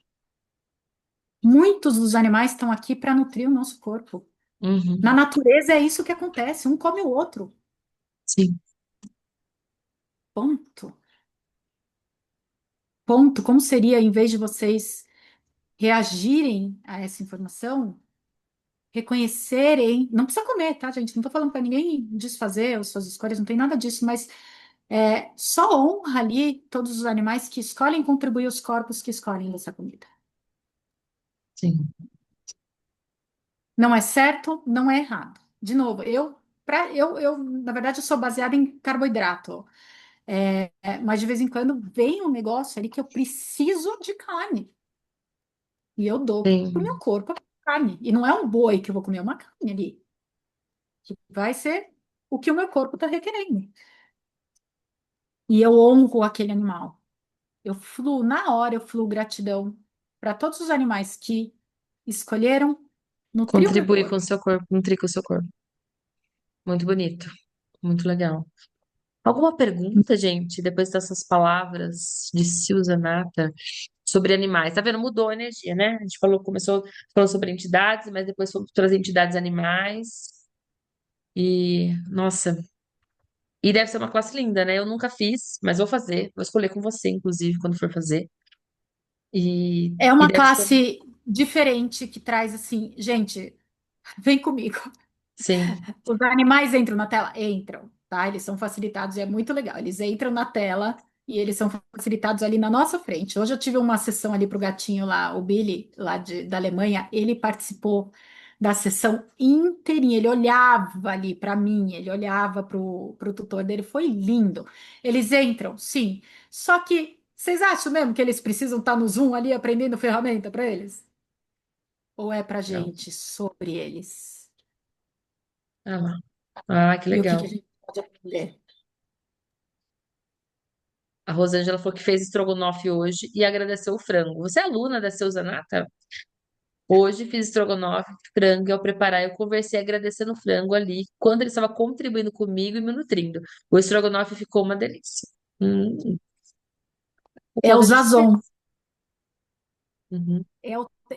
Muitos dos animais estão aqui para nutrir o nosso corpo. Na Uhum. natureza é isso que acontece, um come o outro. Sim. Ponto. Ponto. Como seria, em vez de vocês reagirem a essa informação, reconhecerem, não precisa comer, tá, gente? Não tô falando para ninguém desfazer as suas escolhas, não tem nada disso, mas só honra ali todos os animais que escolhem contribuir os corpos que escolhem essa comida. Sim, Não é certo, não é errado. De novo, na verdade, eu sou baseada em carboidrato. Mas de vez em quando vem um negócio ali que eu preciso de carne. E eu dou pro meu sim, corpo a carne. E não é um boi que eu vou comer, é uma carne ali. Que vai ser o que o meu corpo está requerendo. E eu honro aquele animal. Eu fluo, na hora eu fluo gratidão para todos os animais que escolheram nutrir o meu contribuir com o corpo. seu corpo, nutrir com o seu corpo. Muito bonito, muito legal. Alguma pergunta, gente, depois dessas palavras de Silzanata sobre animais? Tá vendo? Mudou a energia, né? A gente falou, começou falando sobre entidades, mas depois fomos para as entidades animais. E, nossa, e deve ser uma classe linda, né? Eu nunca fiz, mas vou fazer. Vou escolher com você, inclusive, quando for fazer. E, É e uma deve ser, classe diferente que traz assim, gente, vem comigo. sim, Os animais entram na tela? Entram, tá? Eles são facilitados e é muito legal. Eles entram na tela e eles são facilitados ali na nossa frente. Hoje eu tive uma sessão ali para o gatinho lá, o Billy, lá da Alemanha, ele participou da sessão inteirinha. Ele olhava ali para mim, ele olhava para o tutor dele, foi lindo. Eles entram, sim. Só que vocês acham mesmo que eles precisam estar no Zoom ali aprendendo ferramenta para eles? Ou é para não. gente sobre eles? Ah, lá. Ah, que E o que que a legal. gente pode aprender? A Rosângela falou que fez estrogonofe hoje e agradeceu o frango. Você é aluna da Silzanata? Hoje fiz estrogonofe, frango, e ao preparar eu conversei agradecendo o frango ali, quando ele estava contribuindo comigo e me nutrindo. O estrogonofe ficou uma delícia. O É quanto o a gente precisa. Zazon. Uhum,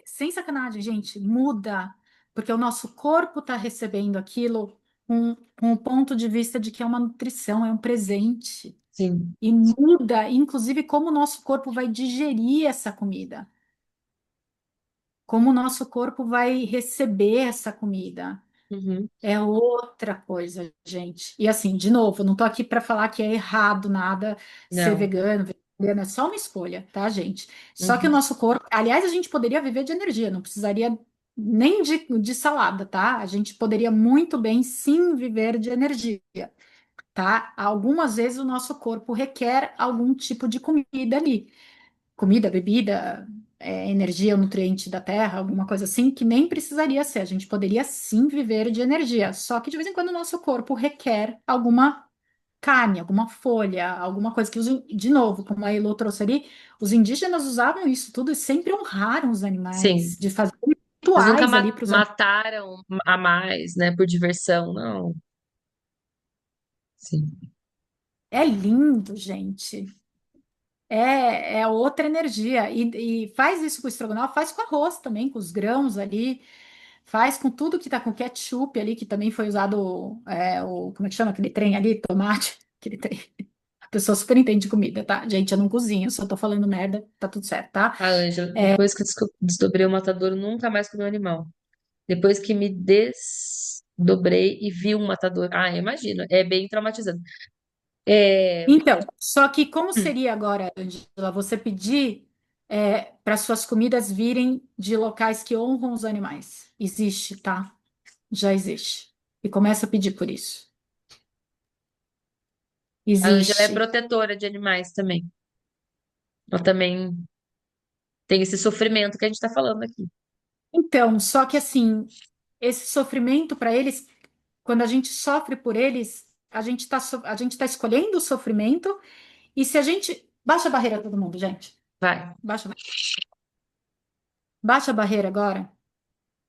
Sem sacanagem, gente, muda, porque o nosso corpo está recebendo aquilo com o ponto de vista de que é uma nutrição, é um presente. sim. E muda, inclusive, como o nosso corpo vai digerir essa comida, como o nosso corpo vai receber essa comida. Uhum, É outra coisa, gente. E assim, de novo, eu não tô aqui para falar que é errado nada ser não. vegano, vegetariano, é só uma escolha, tá, gente? Só que o Uhum, nosso corpo, aliás, a gente poderia viver de energia, não precisaria nem de salada, tá? A gente poderia muito bem sim viver de energia, tá? Algumas vezes o nosso corpo requer algum tipo de comida ali comida, bebida, energia, nutriente da terra, alguma coisa assim, que nem precisaria ser. A gente poderia sim viver de energia, só que de vez em quando o nosso corpo requer alguma carne, alguma folha, alguma coisa que, de novo, como a Elo trouxe ali, os indígenas usavam isso tudo e sempre honraram os sim. animais, de fazer Eles nunca rituais ali para os animais. mataram a mais, né, por diversão, não. Sim. É lindo, gente. É outra energia. E faz isso com o estrogonofe, faz com arroz também, com os grãos ali. Faz com tudo que tá com ketchup ali, que também foi usado, como é que chama aquele trem ali? Tomate, aquele trem. A pessoa super entende de comida, tá? Gente, eu não cozinho, só tô falando merda, tá tudo certo, tá? A Ângela, depois que eu desdobrei o matador, eu nunca mais comi um animal. Depois que me desdobrei e vi um matador. Ah, imagina, é bem traumatizante. É, Então, só que como hum, seria agora, Angela, você pedir para suas comidas virem de locais que honram os animais? Existe, tá? Já existe. E começa a pedir por isso. a Ângela é Existe. protetora de animais também. Ela também tem esse sofrimento que a gente está falando aqui. Então, só que assim, esse sofrimento para eles, quando a gente sofre por eles, a gente tá escolhendo o sofrimento, e se a gente. Baixa a barreira, todo mundo, gente. Vai. Baixa, baixa a barreira agora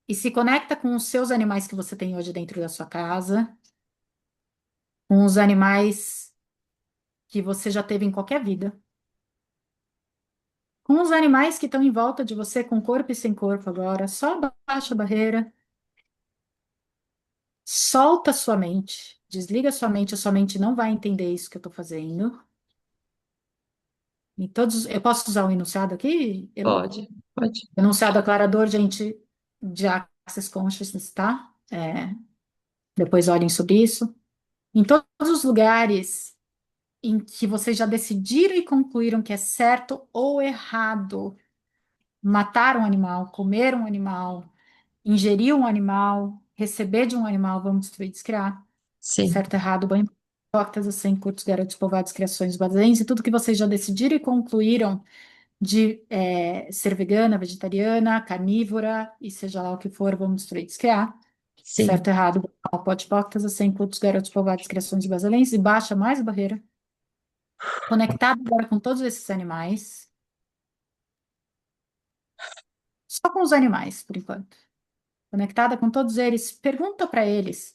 e se conecta com os seus animais que você tem hoje dentro da sua casa, com os animais que você já teve em qualquer vida, com os animais que estão em volta de você, com corpo e sem corpo agora. Só baixa a barreira, solta a sua mente, desliga a sua mente não vai entender isso que eu estou fazendo. Em todos, eu posso usar o enunciado aqui, Elô? Pode, pode. Enunciado aclarador, gente, de Access Consciousness, tá? Depois olhem sobre isso. Em todos os lugares em que vocês já decidiram e concluíram que é certo ou errado matar um animal, comer um animal, ingerir um animal, receber de um animal, vamos destruir, descriar, Sim, certo, errado, banho, hipócritas, assim, curtos, garotos, povoados, criações, baséns, e tudo que vocês já decidiram e concluíram de ser vegana, vegetariana, carnívora, e seja lá o que for, vamos destruir, descriar, certo, sim, errado, pode, hipócritas, assim, curtos, garotos, povoados, criações, baséns, e baixa mais barreira, conectado agora com todos esses animais, só com os animais, por enquanto. Conectada com todos eles, pergunta para eles.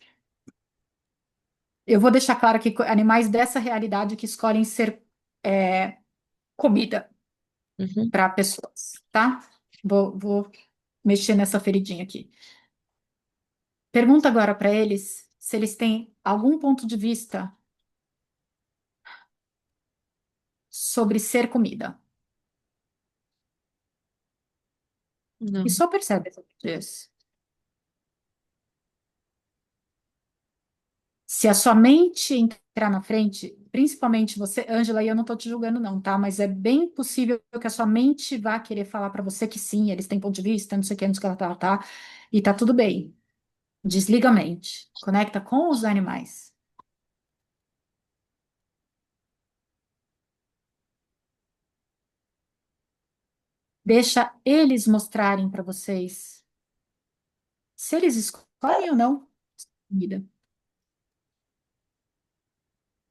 Eu vou deixar claro que animais dessa realidade que escolhem ser comida uhum, para pessoas, tá? Vou mexer nessa feridinha aqui. Pergunta agora para eles se eles têm algum ponto de vista sobre ser comida. E não, só percebe isso. Se a sua mente entrar na frente, principalmente você, Ângela, e eu não estou te julgando não, tá? Mas é bem possível que a sua mente vá querer falar para você que sim, eles têm ponto de vista, não sei o que, não sei o que, tá, e tá tudo bem. Desliga a mente, conecta com os animais. Deixa eles mostrarem para vocês se eles escolhem ou não comida.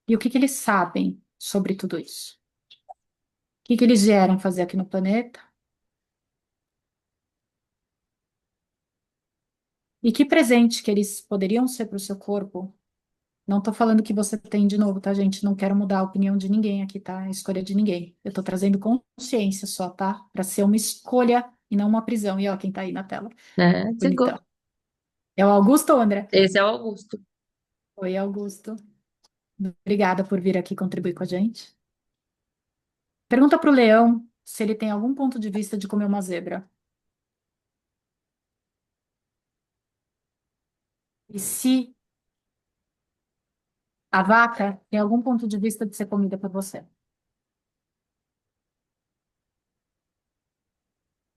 E o que que eles sabem sobre tudo isso? O que que eles vieram fazer aqui no planeta? E que presente que eles poderiam ser para o seu corpo. Não tô falando que você tem de novo, tá, gente? Não quero mudar a opinião de ninguém aqui, tá? A escolha de ninguém. Eu tô trazendo consciência só, tá? Para ser uma escolha e não uma prisão. E ó, quem tá aí na tela. desligou. Bonitão. É o Augusto ou o André? Esse é o Augusto. Oi, Augusto. Obrigada por vir aqui contribuir com a gente. Pergunta pro leão se ele tem algum ponto de vista de comer uma zebra. E se a vaca tem algum ponto de vista de ser comida por você.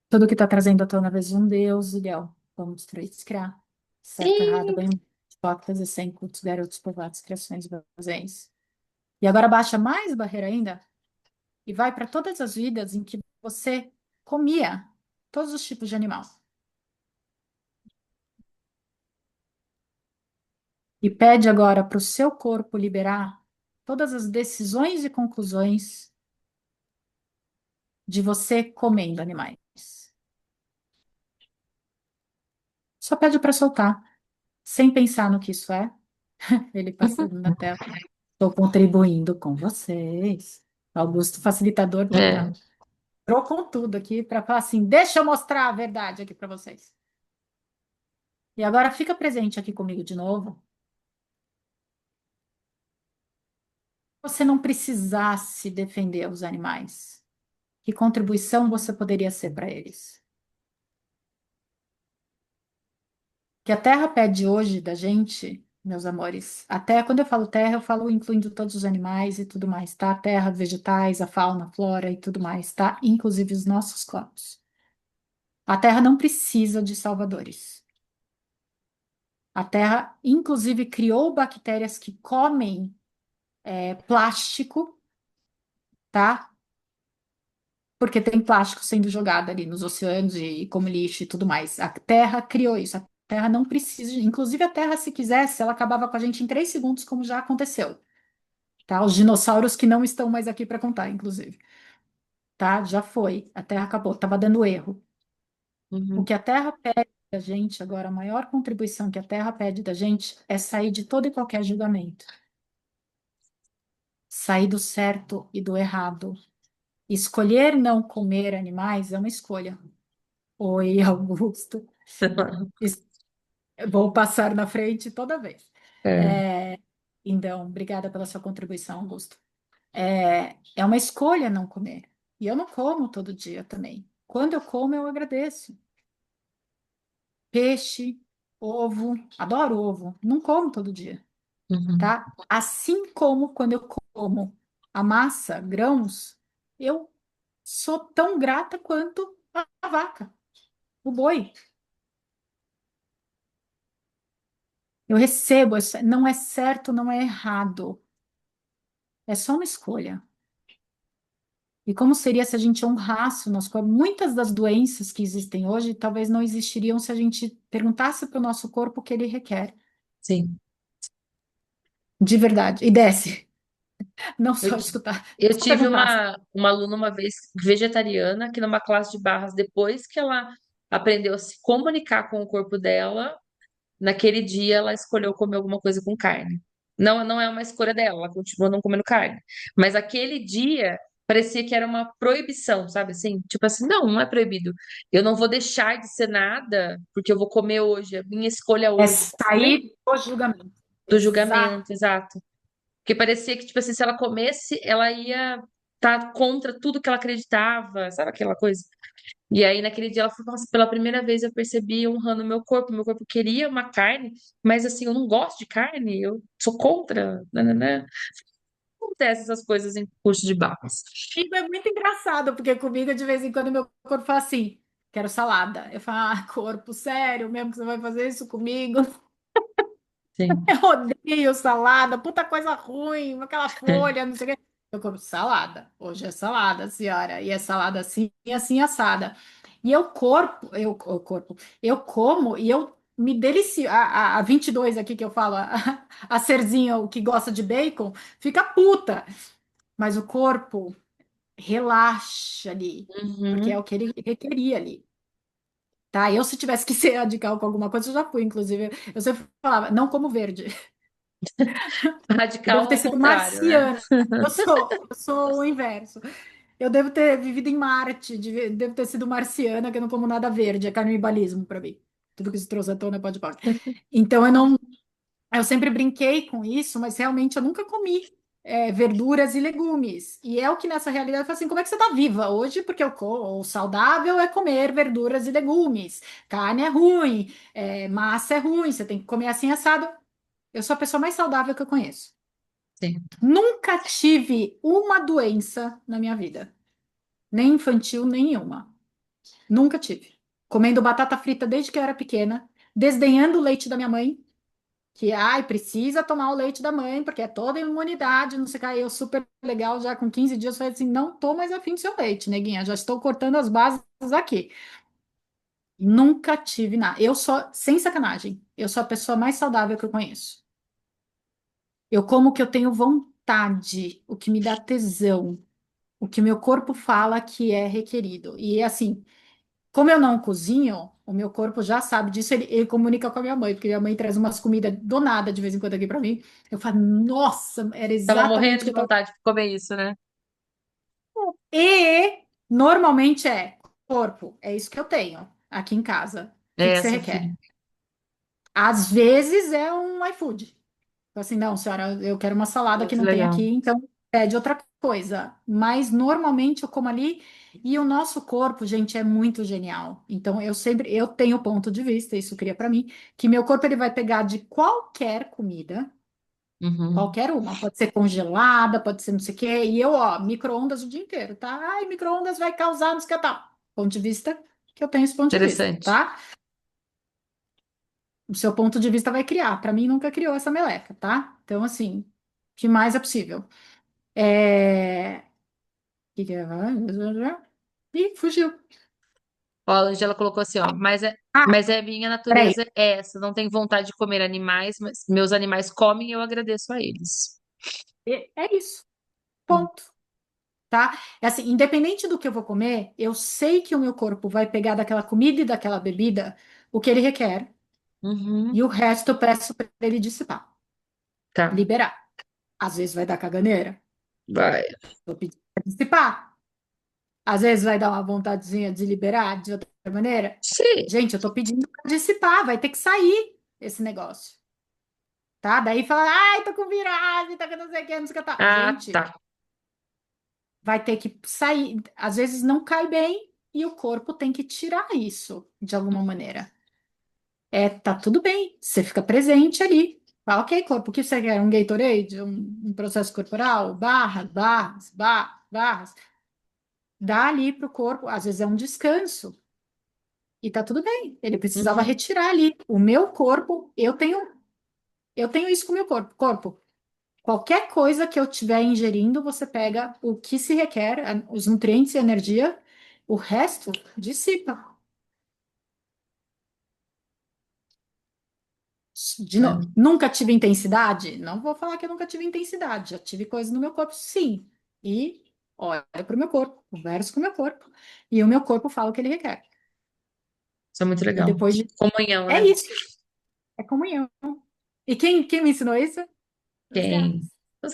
Tudo que está trazendo à tona, vezes um Deus, Ilhéu. Vamos destruir, descriar. Certo, errado, Ih, bem, hipócritas e sem cultos, garotos, povoados, criações, baséns. E agora baixa mais barreira ainda e vai para todas as vidas em que você comia todos os tipos de animal. E pede agora para o seu corpo liberar todas as decisões e conclusões de você comendo animais. Só pede para soltar, sem pensar no que isso é. Ele passando na tela. Estou contribuindo com vocês. Augusto, facilitador é, total. Entrou com tudo aqui para falar assim: deixa eu mostrar a verdade aqui para vocês. E agora fica presente aqui comigo de novo. Você não precisasse defender os animais. Que contribuição você poderia ser para eles? Que a Terra pede hoje da gente, meus amores. A Terra, quando eu falo Terra, eu falo incluindo todos os animais e tudo mais, tá? A Terra, vegetais, a fauna, a flora e tudo mais, tá? Inclusive os nossos corpos. A Terra não precisa de salvadores. A Terra, inclusive, criou bactérias que comem plástico, tá? Porque tem plástico sendo jogado ali nos oceanos e como lixo e tudo mais. A Terra criou isso. A Terra não precisa. Inclusive, a Terra, se quisesse, ela acabava com a gente em 3 segundos, como já aconteceu. Tá? Os dinossauros que não estão mais aqui para contar, inclusive. Tá? Já foi. A Terra acabou. Estava dando erro. O uhum. que a Terra pede da gente, agora, a maior contribuição que a Terra pede da gente é sair de todo e qualquer julgamento. Sair do certo e do errado. Escolher não comer animais é uma escolha. Oi, Augusto. Es- Vou passar na frente toda vez. É, Então, obrigada pela sua contribuição, Augusto. É uma escolha não comer. E eu não como todo dia também. Quando eu como, eu agradeço peixe, ovo, adoro ovo, não como todo dia, Uhum. tá? Assim como quando eu como a massa, grãos, eu sou tão grata quanto a vaca, o boi. Eu recebo, não é certo, não é errado, é só uma escolha. E como seria se a gente honrasse o nosso corpo? Muitas das doenças que existem hoje talvez não existiriam se a gente perguntasse para o nosso corpo o que ele requer, Sim. de verdade, e desse, não Eu, só ti- escutar, eu só tive perguntasse. uma aluna uma vez vegetariana que numa classe de barras, depois que ela aprendeu a se comunicar com o corpo dela, naquele dia ela escolheu comer alguma coisa com carne. Não, não é uma escolha dela, ela continua não comendo carne. Mas aquele dia parecia que era uma proibição, sabe assim? Tipo assim, não, não é proibido. Eu não vou deixar de ser nada porque eu vou comer hoje, a minha escolha É hoje. sair do julgamento. Do Exato. julgamento, exato. Porque parecia que, tipo assim, se ela comesse, ela ia estar contra tudo que ela acreditava, sabe aquela coisa? E aí, naquele dia, ela falou, nossa, pela primeira vez eu percebi honrando meu corpo queria uma carne, mas assim, eu não gosto de carne, eu sou contra, nananã. Acontece essas coisas em curso de barras. E é muito engraçado, porque comigo, de vez em quando, meu corpo fala assim, quero salada. Eu falo, ah, corpo, sério mesmo que você vai fazer isso comigo? Sim. Eu odeio salada, puta coisa ruim, aquela folha, não sei o quê. Eu como salada. Hoje é salada, senhora. E é salada assim, assim, assada. E eu como e eu me delicio. A 22 aqui que eu falo, a Serzinha, o que gosta de bacon, fica puta. Mas o corpo relaxa ali, porque é Uhum. o que ele requeria ali. Tá? Eu, se tivesse que ser radical com alguma coisa, eu já fui, inclusive. Eu sempre falava, não como verde. Eu Radical devo ter ao sido contrário, né? marciana. Eu sou o inverso. Eu devo ter vivido em Marte, devo ter sido marciana, que eu não como nada verde, é canibalismo para mim. Tudo que se trouxe à tona pode pagar. Então eu sempre brinquei com isso, mas realmente eu nunca comi verduras e legumes. E é o que nessa realidade eu falo assim, como é que você está viva hoje? Porque o saudável é comer verduras e legumes. Carne é ruim, massa é ruim, você tem que comer assim assado. Eu sou a pessoa mais saudável que eu conheço. Sim. Nunca tive uma doença na minha vida, nem infantil, nenhuma. Nunca tive. Comendo batata frita desde que eu era pequena, desdenhando o leite da minha mãe, que ai, precisa tomar o leite da mãe, porque é toda imunidade, não sei o que. Eu super legal, já com 15 dias, falei assim: não tô mais afim do seu leite, neguinha, já estou cortando as bases aqui. Nunca tive nada. Eu sou, sem sacanagem, eu sou a pessoa mais saudável que eu conheço. Eu como o que eu tenho vontade, o que me dá tesão, o que meu corpo fala que é requerido. E assim, como eu não cozinho, o meu corpo já sabe disso, ele comunica com a minha mãe, porque minha mãe traz umas comidas do nada de vez em quando aqui para mim. Eu falo, nossa, era Tava exatamente morrendo o que de eu tava. vontade de comer isso, né? E normalmente é corpo, é isso que eu tenho aqui em casa. O que É que você essa, requer? filha. Às vezes é um iFood. Falo assim, não, senhora, eu quero uma salada que Muito não tem legal. aqui, então pede outra coisa. Mas normalmente eu como ali e o nosso corpo, gente, é muito genial. Então eu tenho ponto de vista, isso cria para mim, que meu corpo ele vai pegar de qualquer comida, Uhum. qualquer uma, pode ser congelada, pode ser não sei o quê, e eu, ó, micro-ondas o dia inteiro, tá? Ai, micro-ondas vai causar não sei o que tal. Ponto de vista que eu tenho esse ponto de vista, Interessante. tá? O seu ponto de vista vai criar. Para mim, nunca criou essa meleca, tá? Então, assim, o que mais é possível? É... que é? Ih, fugiu. Ó, a Angela colocou assim, ó, Ah, mas é minha peraí. natureza é essa, não tenho vontade de comer animais, mas meus animais comem e eu agradeço a eles. É isso. Ponto. Tá? É assim, independente do que eu vou comer, eu sei que o meu corpo vai pegar daquela comida e daquela bebida o que ele requer, e Uhum. o resto eu peço para ele dissipar, Tá, liberar. Às vezes vai dar caganeira, vai. vou pedir para dissipar. Às vezes vai dar uma vontadezinha de liberar de outra maneira. Sim. Gente, eu tô pedindo para dissipar, vai ter que sair esse negócio, tá? Daí fala, ai, tô com virose, tô com não sei o que, não sei o que tá. Ah, Gente, tá. vai ter que sair. Às vezes não cai bem e o corpo tem que tirar isso de alguma maneira. tá tudo bem, você fica presente ali. Fala, ok, corpo, o que você quer? Um Gatorade? Um processo corporal? Barras. Dá ali para o corpo, às vezes é um descanso, e tá tudo bem. Ele precisava Uhum. retirar ali. O meu corpo, eu tenho isso com o meu corpo. Corpo, qualquer coisa que eu estiver ingerindo, você pega o que se requer, os nutrientes e energia, o resto dissipa. É. Nunca tive intensidade? Não vou falar que eu nunca tive intensidade. Já tive coisas no meu corpo, sim. E olho para o meu corpo, converso com o meu corpo, e o meu corpo fala o que ele requer. Isso é muito E legal. depois de... Comunhão, É né? isso, é comunhão. E quem me ensinou isso? Os Quem? gatos. Os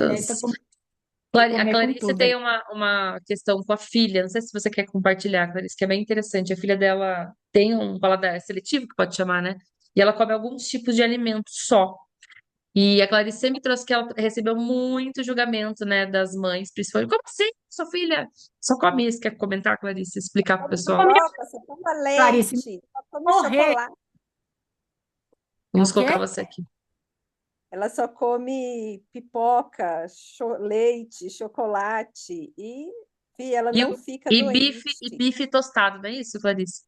E aí, para gatos. A comer com Clarice tudo tem ali. uma questão com a filha, não sei se você quer compartilhar, Clarice, que é bem interessante. A filha dela tem um paladar seletivo, que pode chamar, né? E ela come alguns tipos de alimento só. E a Clarice sempre trouxe que ela recebeu muito julgamento, né, das mães, principalmente. Como assim? Sua filha só come isso? Quer comentar, Clarice? Explicar pro Come pessoal? pipoca, só toma Clarice, leite, só come morrer. chocolate. É Vamos o colocar quê? você aqui. Ela só come pipoca, leite, chocolate e ela E, não fica e doente. bife tostado, não é isso, Clarice?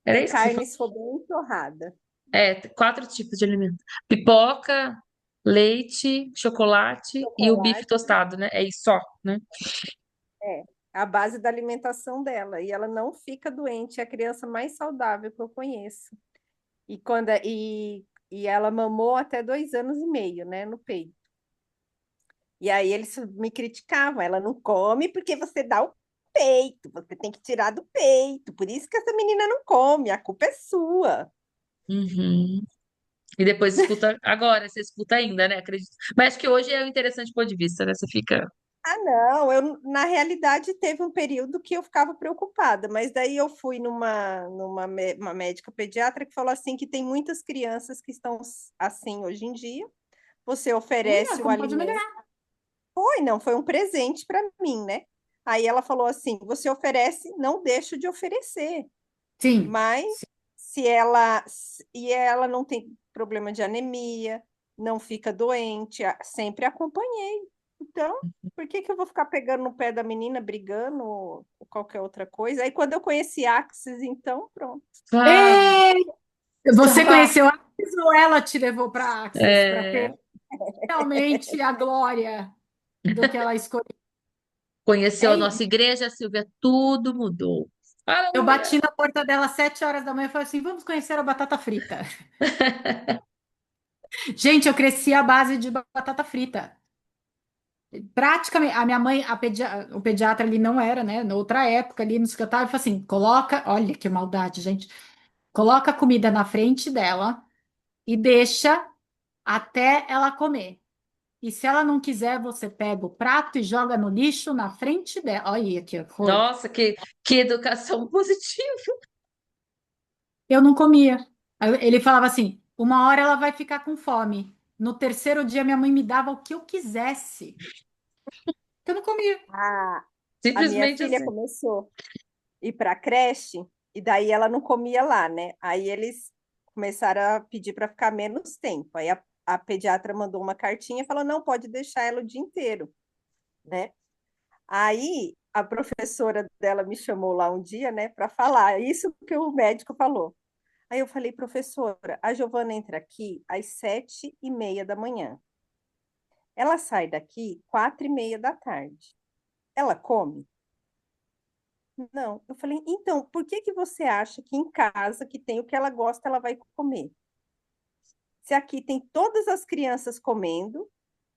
Era E isso que você carne, falou? se for bem torrada. É, 4 tipos de alimento. Pipoca, leite, chocolate e o bife Chocolate tostado, né? É isso só, né? é a base da alimentação dela. E ela não fica doente, é a criança mais saudável que eu conheço. E ela mamou até 2 anos e meio, né, no peito. E aí eles me criticavam, ela não come porque você dá o peito, você tem que tirar do peito, por isso que essa menina não come, a culpa é sua. Uhum. E depois escuta, agora você escuta ainda, né? Acredito. Mas acho que hoje é um interessante ponto de vista, né? Você fica. Ah, não, na realidade teve um período que eu ficava preocupada, mas daí eu fui uma médica pediatra que falou assim que tem muitas crianças que estão assim hoje em dia. Você Uia, oferece o como pode alimento. melhorar? Foi, não, foi um presente para mim, né? Aí ela falou assim: você oferece, não deixa de oferecer. Sim. Mas se ela não tem problema de anemia, não fica doente, sempre acompanhei. Então, por que que eu vou ficar pegando no pé da menina, brigando ou qualquer outra coisa? Aí quando eu conheci Axis, então, pronto. Ah, Ei, você ah, conheceu a Axis ou ela te levou para a Axis para é, ter realmente a glória do que ela escolheu? conheceu É a nossa isso. igreja, Silvia, tudo mudou. Eu bati Aleluia! na porta dela às 7 horas da manhã e falei assim: vamos conhecer a batata frita. Gente, eu cresci à base de batata frita. Praticamente, a minha mãe, o pediatra ali não era, né? Na outra época ali, nos que eu tava, ele falou assim: coloca, olha que maldade, gente. Coloca a comida na frente dela e deixa até ela comer. E se ela não quiser, você pega o prato e joga no lixo na frente dela. Olha que horror. Nossa, que educação positiva. Eu não comia. Aí ele falava assim: uma hora ela vai ficar com fome. No terceiro dia, minha mãe me dava o que eu quisesse. Eu não comia. A, a minha Simplesmente filha assim. começou a ir para a creche e daí ela não comia lá, né? Aí eles começaram a pedir para ficar menos tempo. Aí a pediatra mandou uma cartinha e falou: não, pode deixar ela o dia inteiro, né? Aí a professora dela me chamou lá um dia, né, para falar isso que o médico falou. Aí eu falei, professora, a Giovana entra aqui às 7h30 da manhã. Ela sai daqui 4h30 da tarde. Ela come? Não. Eu falei, então, por que que você acha que em casa, que tem o que ela gosta, ela vai comer? Se aqui tem todas as crianças comendo,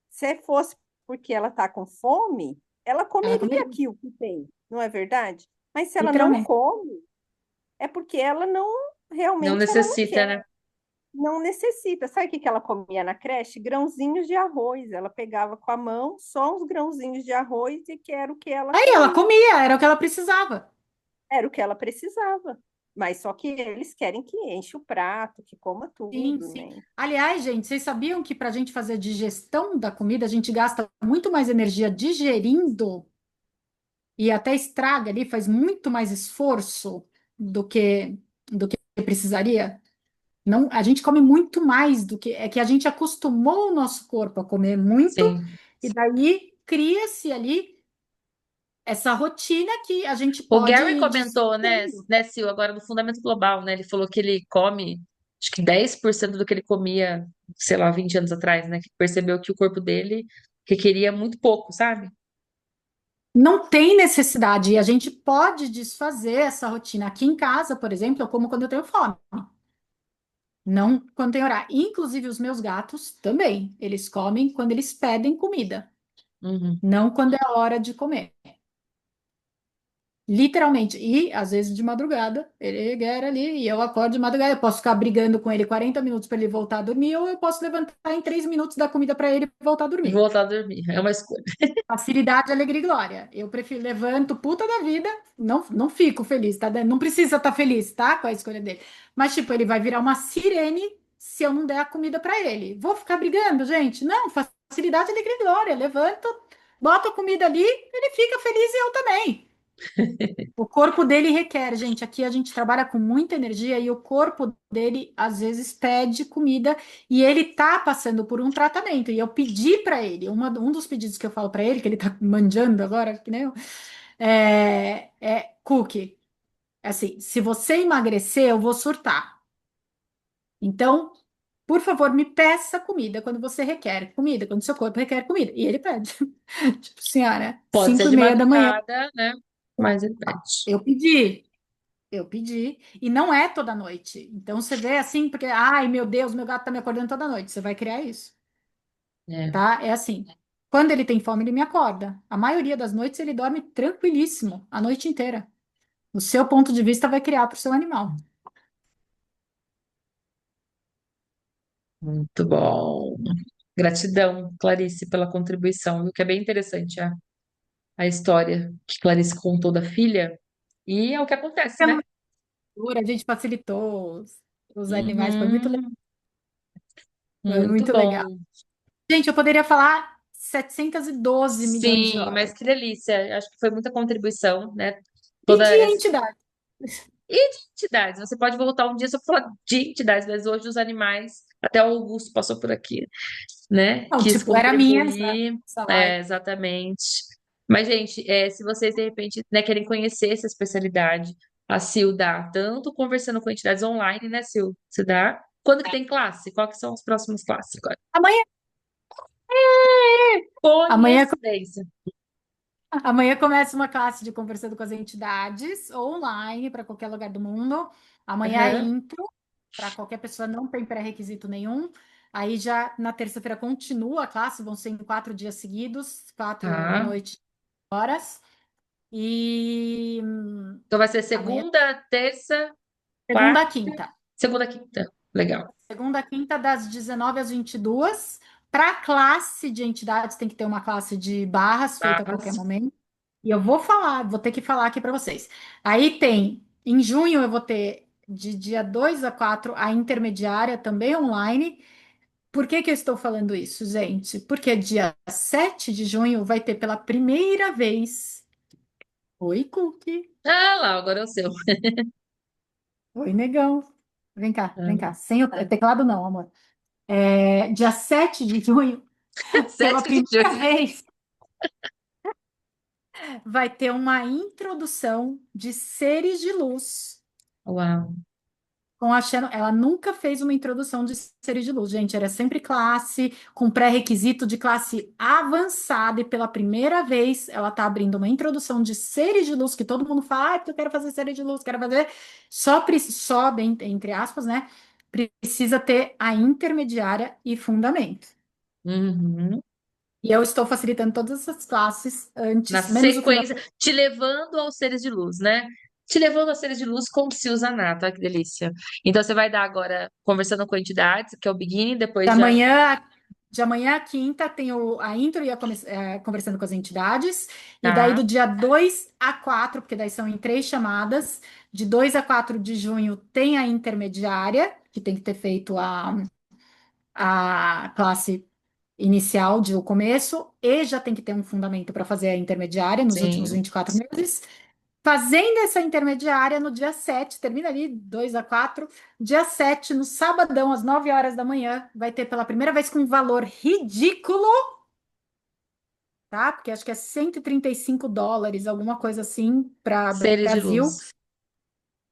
se fosse porque ela está com fome, ela Ela comeria comeria, aqui o que tem, não é verdade? Mas se ela não literalmente. come, é porque ela não, Não realmente ela não necessita, quer, né? não necessita. Sabe o que que ela comia na creche? Grãozinhos de arroz. Ela pegava com a mão só uns grãozinhos de arroz e que era o que ela Aí ela comia. comia, era o que ela precisava. Era o que ela precisava. Mas só que eles querem que enche o prato, que coma Sim, tudo, sim. né? Aliás, gente, vocês sabiam que para a gente fazer a digestão da comida, a gente gasta muito mais energia digerindo e até estraga ali, faz muito mais esforço do que precisaria? Não, a gente come muito mais do que é que a gente acostumou o nosso corpo a comer muito, Sim. e daí cria-se ali essa rotina que a gente O pode Gary ir comentou, desfazendo. Sil, agora no Fundamento Global, né? Ele falou que ele come, acho que 10% do que ele comia, sei lá, 20 anos atrás, né? Que percebeu que o corpo dele requeria muito pouco, sabe? Não tem necessidade, e a gente pode desfazer essa rotina. Aqui em casa, por exemplo, eu como quando eu tenho fome, não quando tem horário. Inclusive, os meus gatos também, eles comem quando eles pedem comida, Uhum. não quando é a hora de comer. Literalmente. E, às vezes, de madrugada, ele quer ali, e eu acordo de madrugada. Eu posso ficar brigando com ele 40 minutos para ele voltar a dormir, ou eu posso levantar em 3 minutos, dar comida para ele e voltar a E dormir. voltar a dormir. É uma escolha. Facilidade, alegria e glória. Eu prefiro, levanto puta da vida, não fico feliz, tá? Não precisa estar feliz, tá? Com a escolha dele. Mas, tipo, ele vai virar uma sirene se eu não der a comida para ele. Vou ficar brigando, gente? Não, facilidade, alegria e glória. Levanto, boto a comida ali, ele fica feliz e eu também. O corpo dele requer, gente. Aqui a gente trabalha com muita energia e o corpo dele às vezes pede comida e ele tá passando por um tratamento. E eu pedi para ele, um dos pedidos que eu falo para ele, que ele tá manjando agora, que nem eu, cookie. Assim, se você emagrecer, eu vou surtar. Então, por favor, me peça comida quando você requer comida, quando seu corpo requer comida. E ele pede. Tipo, senhora, Pode ser cinco e de meia da manhã, madrugada, né? Mas ele pede. eu pedi. Eu pedi, e não é toda noite. Então você vê assim, porque, ai meu Deus, meu gato tá me acordando toda noite. Você vai criar isso, É. tá? É assim. Quando ele tem fome, ele me acorda. A maioria das noites ele dorme tranquilíssimo, a noite inteira. O seu ponto de vista vai criar para o seu animal. Muito bom. Gratidão, Clarice, pela contribuição, viu? Que é bem interessante a história que Clarice contou da filha. E é o que acontece, né? A gente facilitou os animais, Uhum, foi muito muito legal. bom. Gente, eu poderia falar 712 milhões de Sim, mas horas. que delícia. Acho que foi muita contribuição, né? E Toda de essa... entidade. E de entidades. Você pode voltar um dia só para falar de entidades, mas hoje os animais, até o Augusto passou por aqui, né? Não, Quis tipo, era minha contribuir. essa É, live. exatamente. Mas, gente, se vocês de repente, né, querem conhecer essa especialidade, a Sil dá tanto conversando com entidades online, né, Sil? Você dá? Quando que tem classe? Quais que são as próximas classes agora? Amanhã, amanhã Coincidência. Amanhã começa uma classe de conversando com as entidades online para qualquer lugar do mundo. Amanhã é Aham. intro para qualquer pessoa, não tem pré-requisito nenhum. Aí já na terça-feira continua a classe, vão ser em 4 dias seguidos, quatro Tá. noites, horas. E Então vai ser amanhã, segunda, terça, segunda a quarta, quinta. segunda, quinta. Legal. Segunda a quinta, das 19 às 22. Para classe de entidades, tem que ter uma classe de barras feita a qualquer Barras. momento. E eu vou falar, vou ter que falar aqui para vocês. Aí tem, em junho, eu vou ter de dia 2 a 4 a intermediária também online. Por que que eu estou falando isso, gente? Porque dia 7 de junho vai ter pela primeira vez. Oi, Cookie. Ah lá, agora é o seu. Oi, negão. Vem cá, vem cá. Ah. Sem o teclado, não, amor. Dia 7 de junho, pela 7 de primeira junho. vez, vai ter uma introdução de seres de luz Uau. com a Shannon. Ela nunca fez uma introdução de seres de luz, gente. Era sempre classe, com pré-requisito de classe avançada, e pela primeira vez ela está abrindo uma introdução de seres de luz, que todo mundo fala, ah, porque eu quero fazer seres de luz, quero fazer. Só bem, entre aspas, né? Precisa ter a intermediária e fundamento. Uhum. E eu estou facilitando todas essas classes Na antes, menos o sequência, fundamento. te levando aos seres de luz, né? Te levando aos seres de luz como se usa nada, olha que delícia. Então você vai dar agora conversando com entidades, que é o beginning, De depois já. amanhã, de amanhã à quinta tem a intro e conversando com as entidades. E daí do Tá, dia 2 a 4, porque daí são em 3 chamadas, de 2 a 4 de junho tem a intermediária, que tem que ter feito a classe inicial de o começo, e já tem que ter um fundamento para fazer a intermediária nos últimos sim. 24 meses. Fazendo essa intermediária no dia 7, termina ali 2 a 4. Dia 7, no sabadão, às 9 horas da manhã, vai ter pela primeira vez com um valor ridículo, tá? Porque acho que é US$ 135, alguma coisa assim, para Seres de Brasil. luz.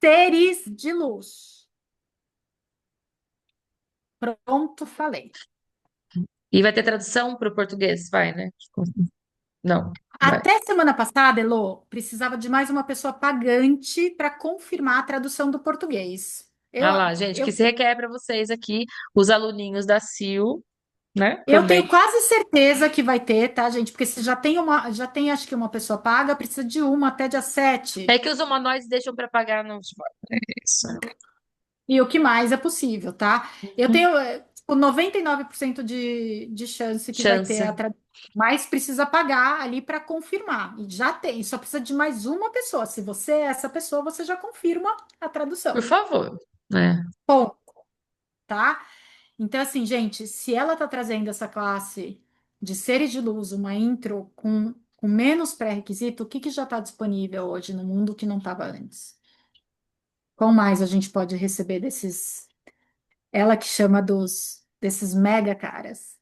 Seres de luz. Pronto, falei. E vai ter tradução para o português, vai, né? Não, vai. Até semana passada, Elô, precisava de mais uma pessoa pagante para confirmar a tradução do português. Ah lá, gente, que se requer para vocês aqui, os aluninhos da CIL, né? Eu Também. tenho quase certeza que vai ter, tá, gente? Porque se já tem acho que uma pessoa paga, precisa de uma até dia 7. É que os humanoides deixam para pagar no. É isso. E o que mais é possível, tá? Eu Uhum. tenho tipo, 99% de chance que vai ter Chance. a tradução, mas precisa pagar ali para confirmar. E já tem, só precisa de mais uma pessoa. Se você é essa pessoa, você já confirma a Por tradução. favor. É. Ponto, tá? Então, assim, gente, se ela está trazendo essa classe de seres de luz, uma intro com menos pré-requisito, o que já está disponível hoje no mundo que não estava antes? Qual mais a gente pode receber desses? Ela que chama desses mega caras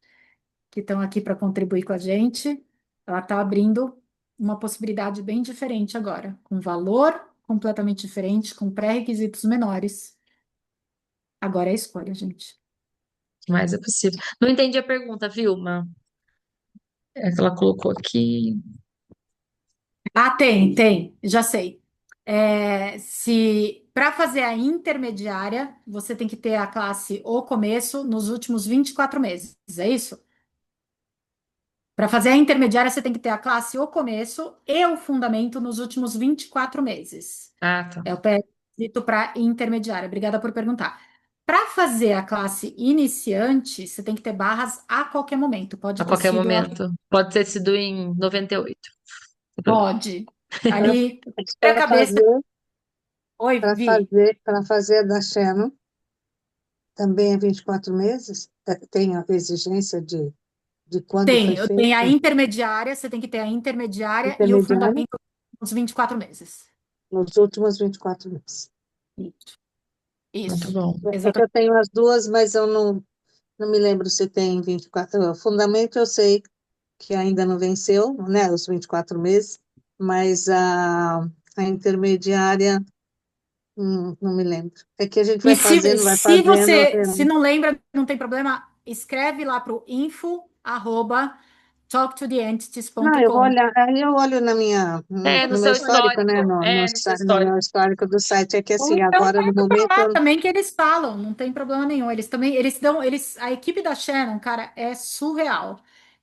que estão aqui para contribuir com a gente, ela está abrindo uma possibilidade bem diferente agora, com valor completamente diferente, com pré-requisitos menores. Agora é a escolha, gente. Mas é possível. Não entendi a pergunta, Vilma. É que ela colocou aqui. Ah, tem, já sei. Se para fazer a intermediária, você tem que ter a classe O Começo nos últimos 24 meses, é isso? Para fazer a intermediária, você tem que ter a classe O Começo e o Fundamento nos últimos 24 meses. Ah, tá. É o pré-requisito para intermediária. Obrigada por perguntar. Para fazer a classe iniciante, você tem que ter barras a qualquer momento. Pode A ter qualquer sido momento. Pode ter sido em 98. Sem problema. pode. Ali, a Para cabeça. fazer, Oi, Vi. para fazer a da Shannon, também é 24 meses? Tem a exigência de quando foi Tem a feito, intermediária, você tem que ter a intermediária e o intermediário, fundamento nos 24 meses. nos últimos 24 meses. Muito Isso, bom. É que eu exatamente. tenho as duas, mas eu não me lembro se tem 24. O fundamento eu sei que ainda não venceu, né, os 24 meses, mas a intermediária, não me lembro. É que a gente E vai se, fazendo, vai se fazendo. você se não lembra, não tem problema, escreve lá para o Não, eu vou info@talktotheentities.com. olhar, aí eu olho É, no no meu seu histórico, né? histórico. É, no seu No meu histórico. histórico do site. É que Ou assim, então agora no manda para momento, lá também que eles falam, não tem problema nenhum. Eles também, a equipe da Shannon, cara, é surreal.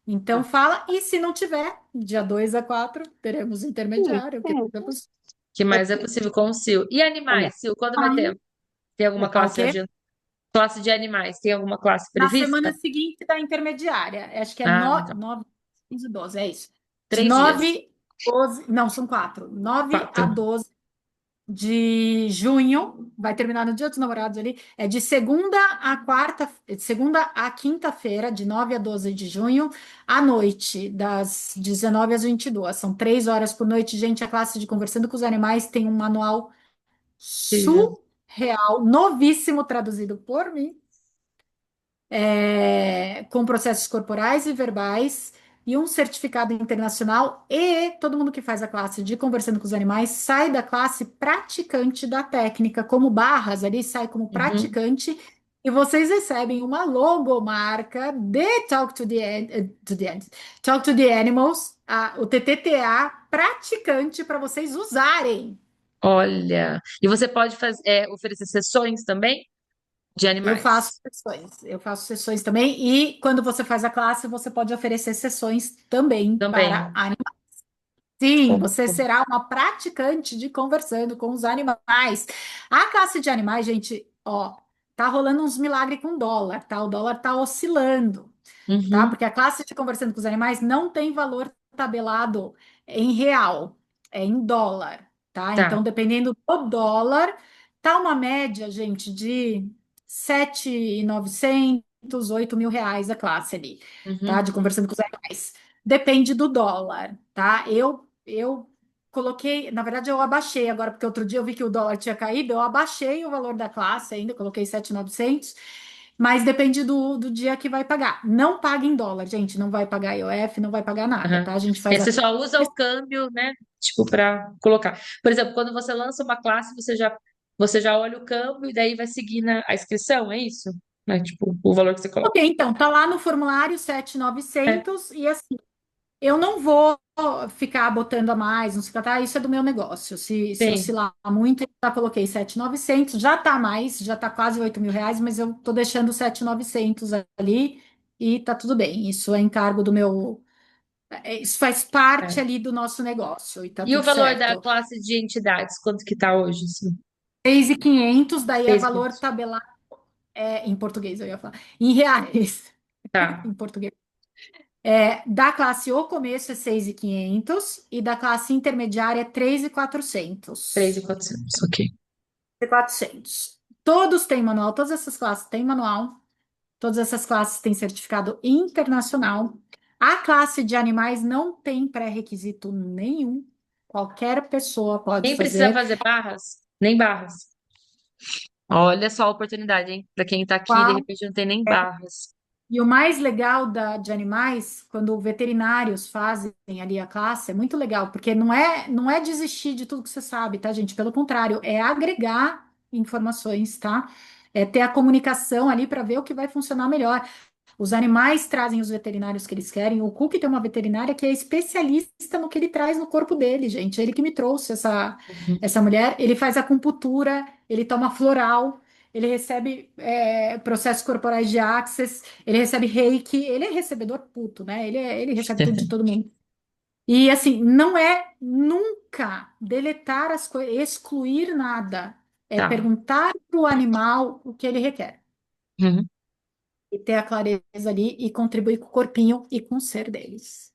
Então fala, e se não tiver, dia 2 a 4 teremos sim, intermediário, que sim. é possível. Que mais é possível com o Sil. E Olha, animais, Sil, quando vai Ai, ter? Tem alguma tá o classe quê? classe de animais? Tem alguma classe Na semana prevista? seguinte da intermediária, acho que é Ah, legal. 9, 15, 12, é isso. De 3 dias. 9, 12, não, são 4. 9 a 4. 12 de junho, vai terminar no Dia dos Namorados ali, é de segunda a quinta-feira, de 9 a 12 de junho, à noite, das 19 às 22. São 3 horas por noite, gente. A classe de Conversando com os Animais tem um manual Incrível. surreal, novíssimo, traduzido por mim, com processos corporais e verbais e um certificado internacional. E todo mundo que faz a classe de Conversando com os Animais sai da classe praticante da técnica, como barras ali, sai como Uhum. praticante. E vocês recebem uma logomarca de Talk to the Animals, o TTTA praticante para vocês usarem. Olha. E você pode oferecer sessões também de animais. Eu faço sessões também, e quando você faz a classe, você pode oferecer sessões também para Também. animais. Sim, você Fofo. será uma praticante de conversando com os animais. A classe de animais, gente, ó, tá rolando uns milagres com dólar, tá? O dólar tá oscilando, tá? Uhum. Porque a classe de conversando com os animais não tem valor tabelado em real, é em dólar, tá? Tá. Então, dependendo do dólar, tá uma média, gente, de 7.900, R$ 8.000 a classe ali, tá? Uhum. De conversando com os animais. Depende do dólar, tá? Eu coloquei, na verdade eu abaixei agora, porque outro dia eu vi que o dólar tinha caído, eu abaixei o valor da classe ainda, coloquei 7.900, mas depende do dia que vai pagar. Não paga em dólar, gente, não vai pagar IOF, não vai pagar nada, Aham. tá? A gente faz Você só usa o câmbio, né? Tipo, para colocar. Por exemplo, quando você lança uma classe, você já olha o câmbio e daí vai seguir a inscrição, é isso? Né? Tipo, o valor que você coloca. Ok, então, tá lá no formulário É, 7.900 e assim, eu não vou ficar botando a mais, não sei o que, tá? Isso é do meu negócio. Se sim. oscilar muito, eu já coloquei 7.900, já tá mais, já tá quase 8.000 reais, mas eu tô deixando 7.900 ali e tá tudo bem. Isso é encargo do meu. Isso faz parte É. ali do nosso negócio e tá E o tudo valor da certo. classe de entidades, quanto que tá hoje? Assim? 6.500, daí é valor 6.500. tabelado em português, eu ia falar, em reais, Tá, em português. Da classe O começo é 6.500 e da classe intermediária é 3.400. 3.400, ok. 400. Todos têm manual, todas essas classes têm manual, todas essas classes têm certificado internacional. A classe de animais não tem pré-requisito nenhum. Qualquer pessoa pode Nem precisa fazer. fazer barras? Nem barras. Olha só a oportunidade, hein? Para quem tá aqui, de Qual repente não tem nem é? barras. E o mais legal de animais, quando veterinários fazem ali a classe, é muito legal, porque não é desistir de tudo que você sabe, tá, gente? Pelo contrário, é agregar informações, tá? É ter a comunicação ali para ver o que vai funcionar melhor. Os animais trazem os veterinários que eles querem. O Cook tem uma veterinária que é especialista no que ele traz no corpo dele, gente. Ele que me trouxe Uhum. essa mulher. Ele faz acupuntura, ele toma floral, ele recebe processos corporais de Access, ele recebe reiki. Ele é recebedor puto, né? Ele recebe tudo de todo mundo. E assim, não é nunca deletar as coisas, excluir nada. É Tá. perguntar para o animal o que ele requer Uhum. e ter a clareza ali e contribuir com o corpinho e com o ser deles.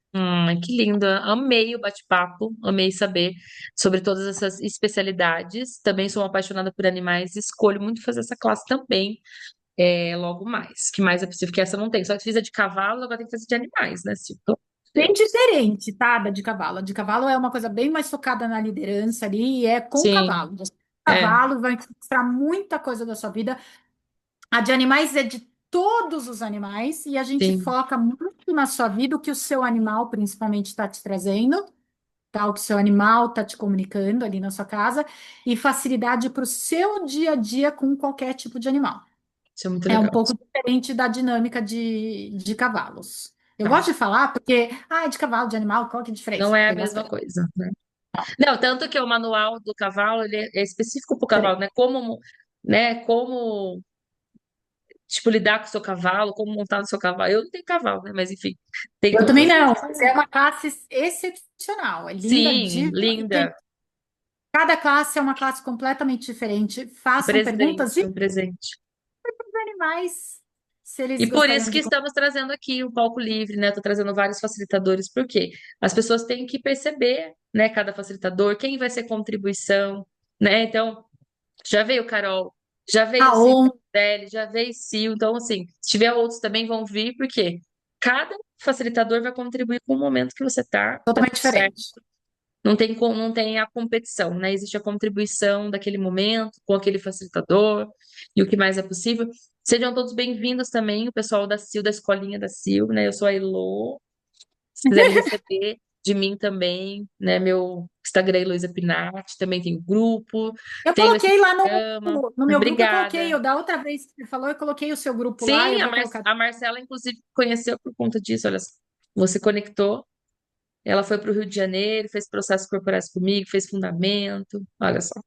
Que lindo. Amei o bate-papo, amei saber sobre todas essas especialidades. Também sou apaixonada por animais, escolho muito fazer essa classe também, logo mais. Que mais é possível? Que essa eu não tem. Só que fiz a de cavalo, agora tem que fazer de animais, né, Sil? Pelo amor Bem de Deus. diferente, tá? Da de cavalo. A de cavalo é uma coisa bem mais focada na liderança ali, e é com o Sim, cavalo. Você, é, cavalo vai mostrar muita coisa da sua vida. A de animais é de todos os animais, e a gente sim. foca muito na sua vida, o que o seu animal principalmente está te trazendo, tá? O que o seu animal está te comunicando ali na sua casa, e facilidade para o seu dia a dia com qualquer tipo de animal. Isso é muito É um legal. pouco diferente da dinâmica de cavalos. Eu Tá. gosto de falar porque, é de cavalo, de animal, qual que é a Não diferença? é a Tem mesma bastante. coisa, né? Não, tanto que o manual do cavalo, ele é específico para o cavalo, Diferente. né? Como tipo, lidar com o seu cavalo, como montar no seu cavalo. Eu não tenho cavalo, né? Mas enfim, tem Eu também todas. não, mas é uma classe excepcional, é linda, Sim, e tem, linda. cada classe é uma classe completamente diferente. Façam perguntas Presente, e um presente. animais, se E eles por isso gostariam que de. estamos trazendo aqui o palco livre, né? Estou trazendo vários facilitadores, porque as pessoas têm que perceber, né, cada facilitador, quem vai ser contribuição, né? Então, já veio Carol, já veio Aon, Cibele, já veio Sil. Então, assim, se tiver outros também vão vir, porque cada facilitador vai contribuir com o momento que você está, tá totalmente tudo certo. diferente. Não tem a competição, né? Existe a contribuição daquele momento com aquele facilitador e o que mais é possível. Sejam todos bem-vindos também, o pessoal da Sil, da escolinha da Sil, né? Eu sou a Elô. Se quiserem receber de mim também, né? Meu Instagram é Heloísa Pinatti, também tem grupo, Eu tenho esse coloquei lá programa. no meu grupo, eu coloquei, Obrigada. da outra vez que você falou, eu coloquei o seu grupo lá, Sim, eu a, vou Mar colocar. a Marcela, inclusive, conheceu por conta disso. Olha, só. Você conectou. Ela foi para o Rio de Janeiro, fez processos corporais comigo, fez fundamento. Olha só,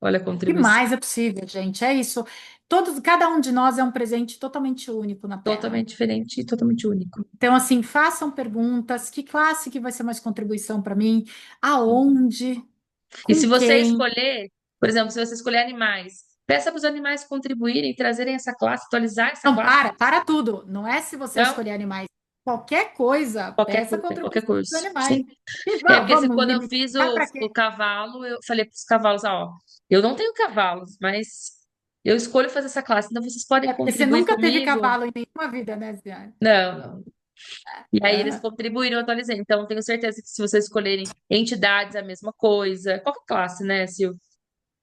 olha a O que contribuição. mais é possível, gente? É isso. Cada um de nós é um presente totalmente único na Terra. Totalmente diferente e totalmente único. Então, assim, façam perguntas. Que classe que vai ser mais contribuição para mim? Aonde? E se Com você quem? escolher, por exemplo, se você escolher animais, peça para os animais contribuírem, trazerem essa classe, atualizar essa Não, classe. para tudo. Não é se você Não, escolher animais. Qualquer coisa, qualquer peça coisa, qualquer contribuição dos curso. animais. Sim. E É porque assim, vamos quando eu fiz limitar para o quê? cavalo, eu falei para os cavalos, ó, eu não tenho cavalos, mas eu escolho fazer essa classe, então vocês podem É porque você contribuir nunca teve comigo. cavalo em nenhuma vida, né, Zé? Não, não. E aí eles Aham. contribuíram, eu atualizei. Então, tenho certeza que se vocês escolherem entidades, a mesma coisa. Qualquer classe, né, Sil?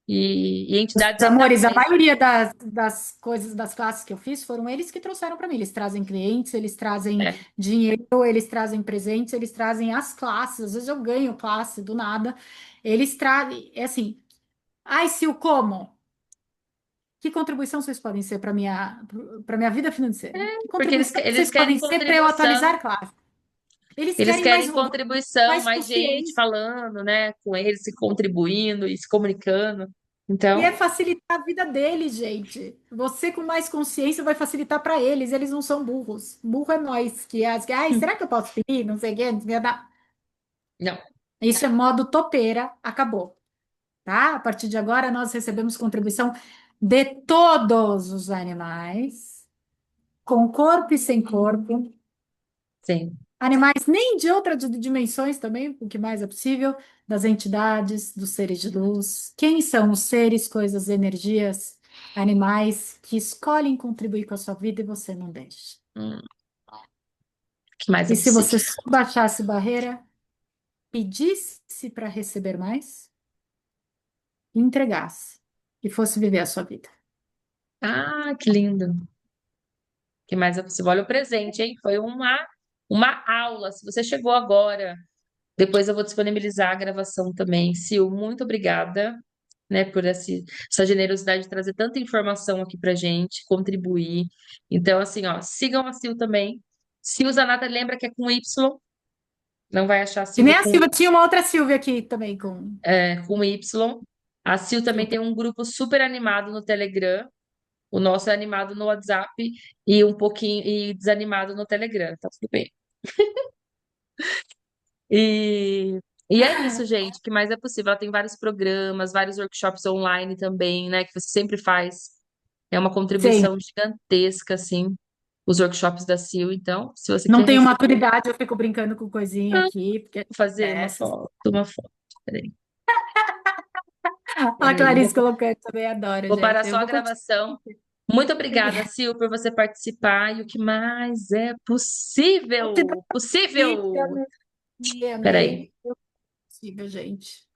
E entidades até Amores, a mesmo. maioria das coisas, das classes que eu fiz, foram eles que trouxeram para mim. Eles trazem clientes, eles trazem É, dinheiro, eles trazem presentes, eles trazem as classes. Às vezes eu ganho classe do nada. Eles trazem, é assim, ai, Sil, como? Que contribuição vocês podem ser para minha vida financeira? Que porque eles, contribuição eles vocês querem podem ser para eu contribuição. atualizar classe? Eles Eles querem querem contribuição, mais mais gente consciência. falando, né, com eles, se contribuindo e se comunicando. E é Então, facilitar a vida deles, gente. Você com mais consciência vai facilitar para eles. Eles não são burros. Burro é nós que é ai, será que eu posso pedir? Não sei o quê. Não sei o quê. não, Isso é modo topeira. Acabou, tá? A partir de agora nós recebemos contribuição de todos os animais, com corpo e sem corpo. sim. Animais nem de outras dimensões também, o que mais é possível, das entidades, dos seres de luz. Quem são os seres, coisas, energias, animais que escolhem contribuir com a sua vida e você não deixa? O que mais é E se você possível? só baixasse barreira, pedisse para receber mais, e entregasse, e fosse viver a sua vida. Ah, que lindo. O que mais é possível? Olha o presente, hein? Foi uma aula. Se você chegou agora, depois eu vou disponibilizar a gravação também. Sil, muito obrigada, né, por essa generosidade de trazer tanta informação aqui pra gente, contribuir. Então, assim, ó, sigam a Sil também. Sil Zanata, lembra que é com Y, não vai achar a E nem Silvia a Silvia, tinha uma outra Silvia aqui também com Y. A Sil também tem Silvia. um grupo super animado no Telegram. O nosso é animado no WhatsApp e um pouquinho e desanimado no Telegram, tá tudo bem. E, e é isso, gente. O que mais é possível? Ela tem vários programas, vários workshops online também, né? Que você sempre faz. É uma Sim, contribuição gigantesca, assim, os workshops da Sil. Então, se você não quer tenho receber, maturidade, eu fico brincando com coisinha aqui, porque vou fazer uma essas. foto, uma foto. Peraí, A peraí. Clarice colocando também adoro, Vou parar gente. só Eu a vou continuar. gravação. Muito obrigada, Sil, por você participar. E o que mais é Eu te dou possível? vida, Possível! amei, Peraí. amei. É possível, gente.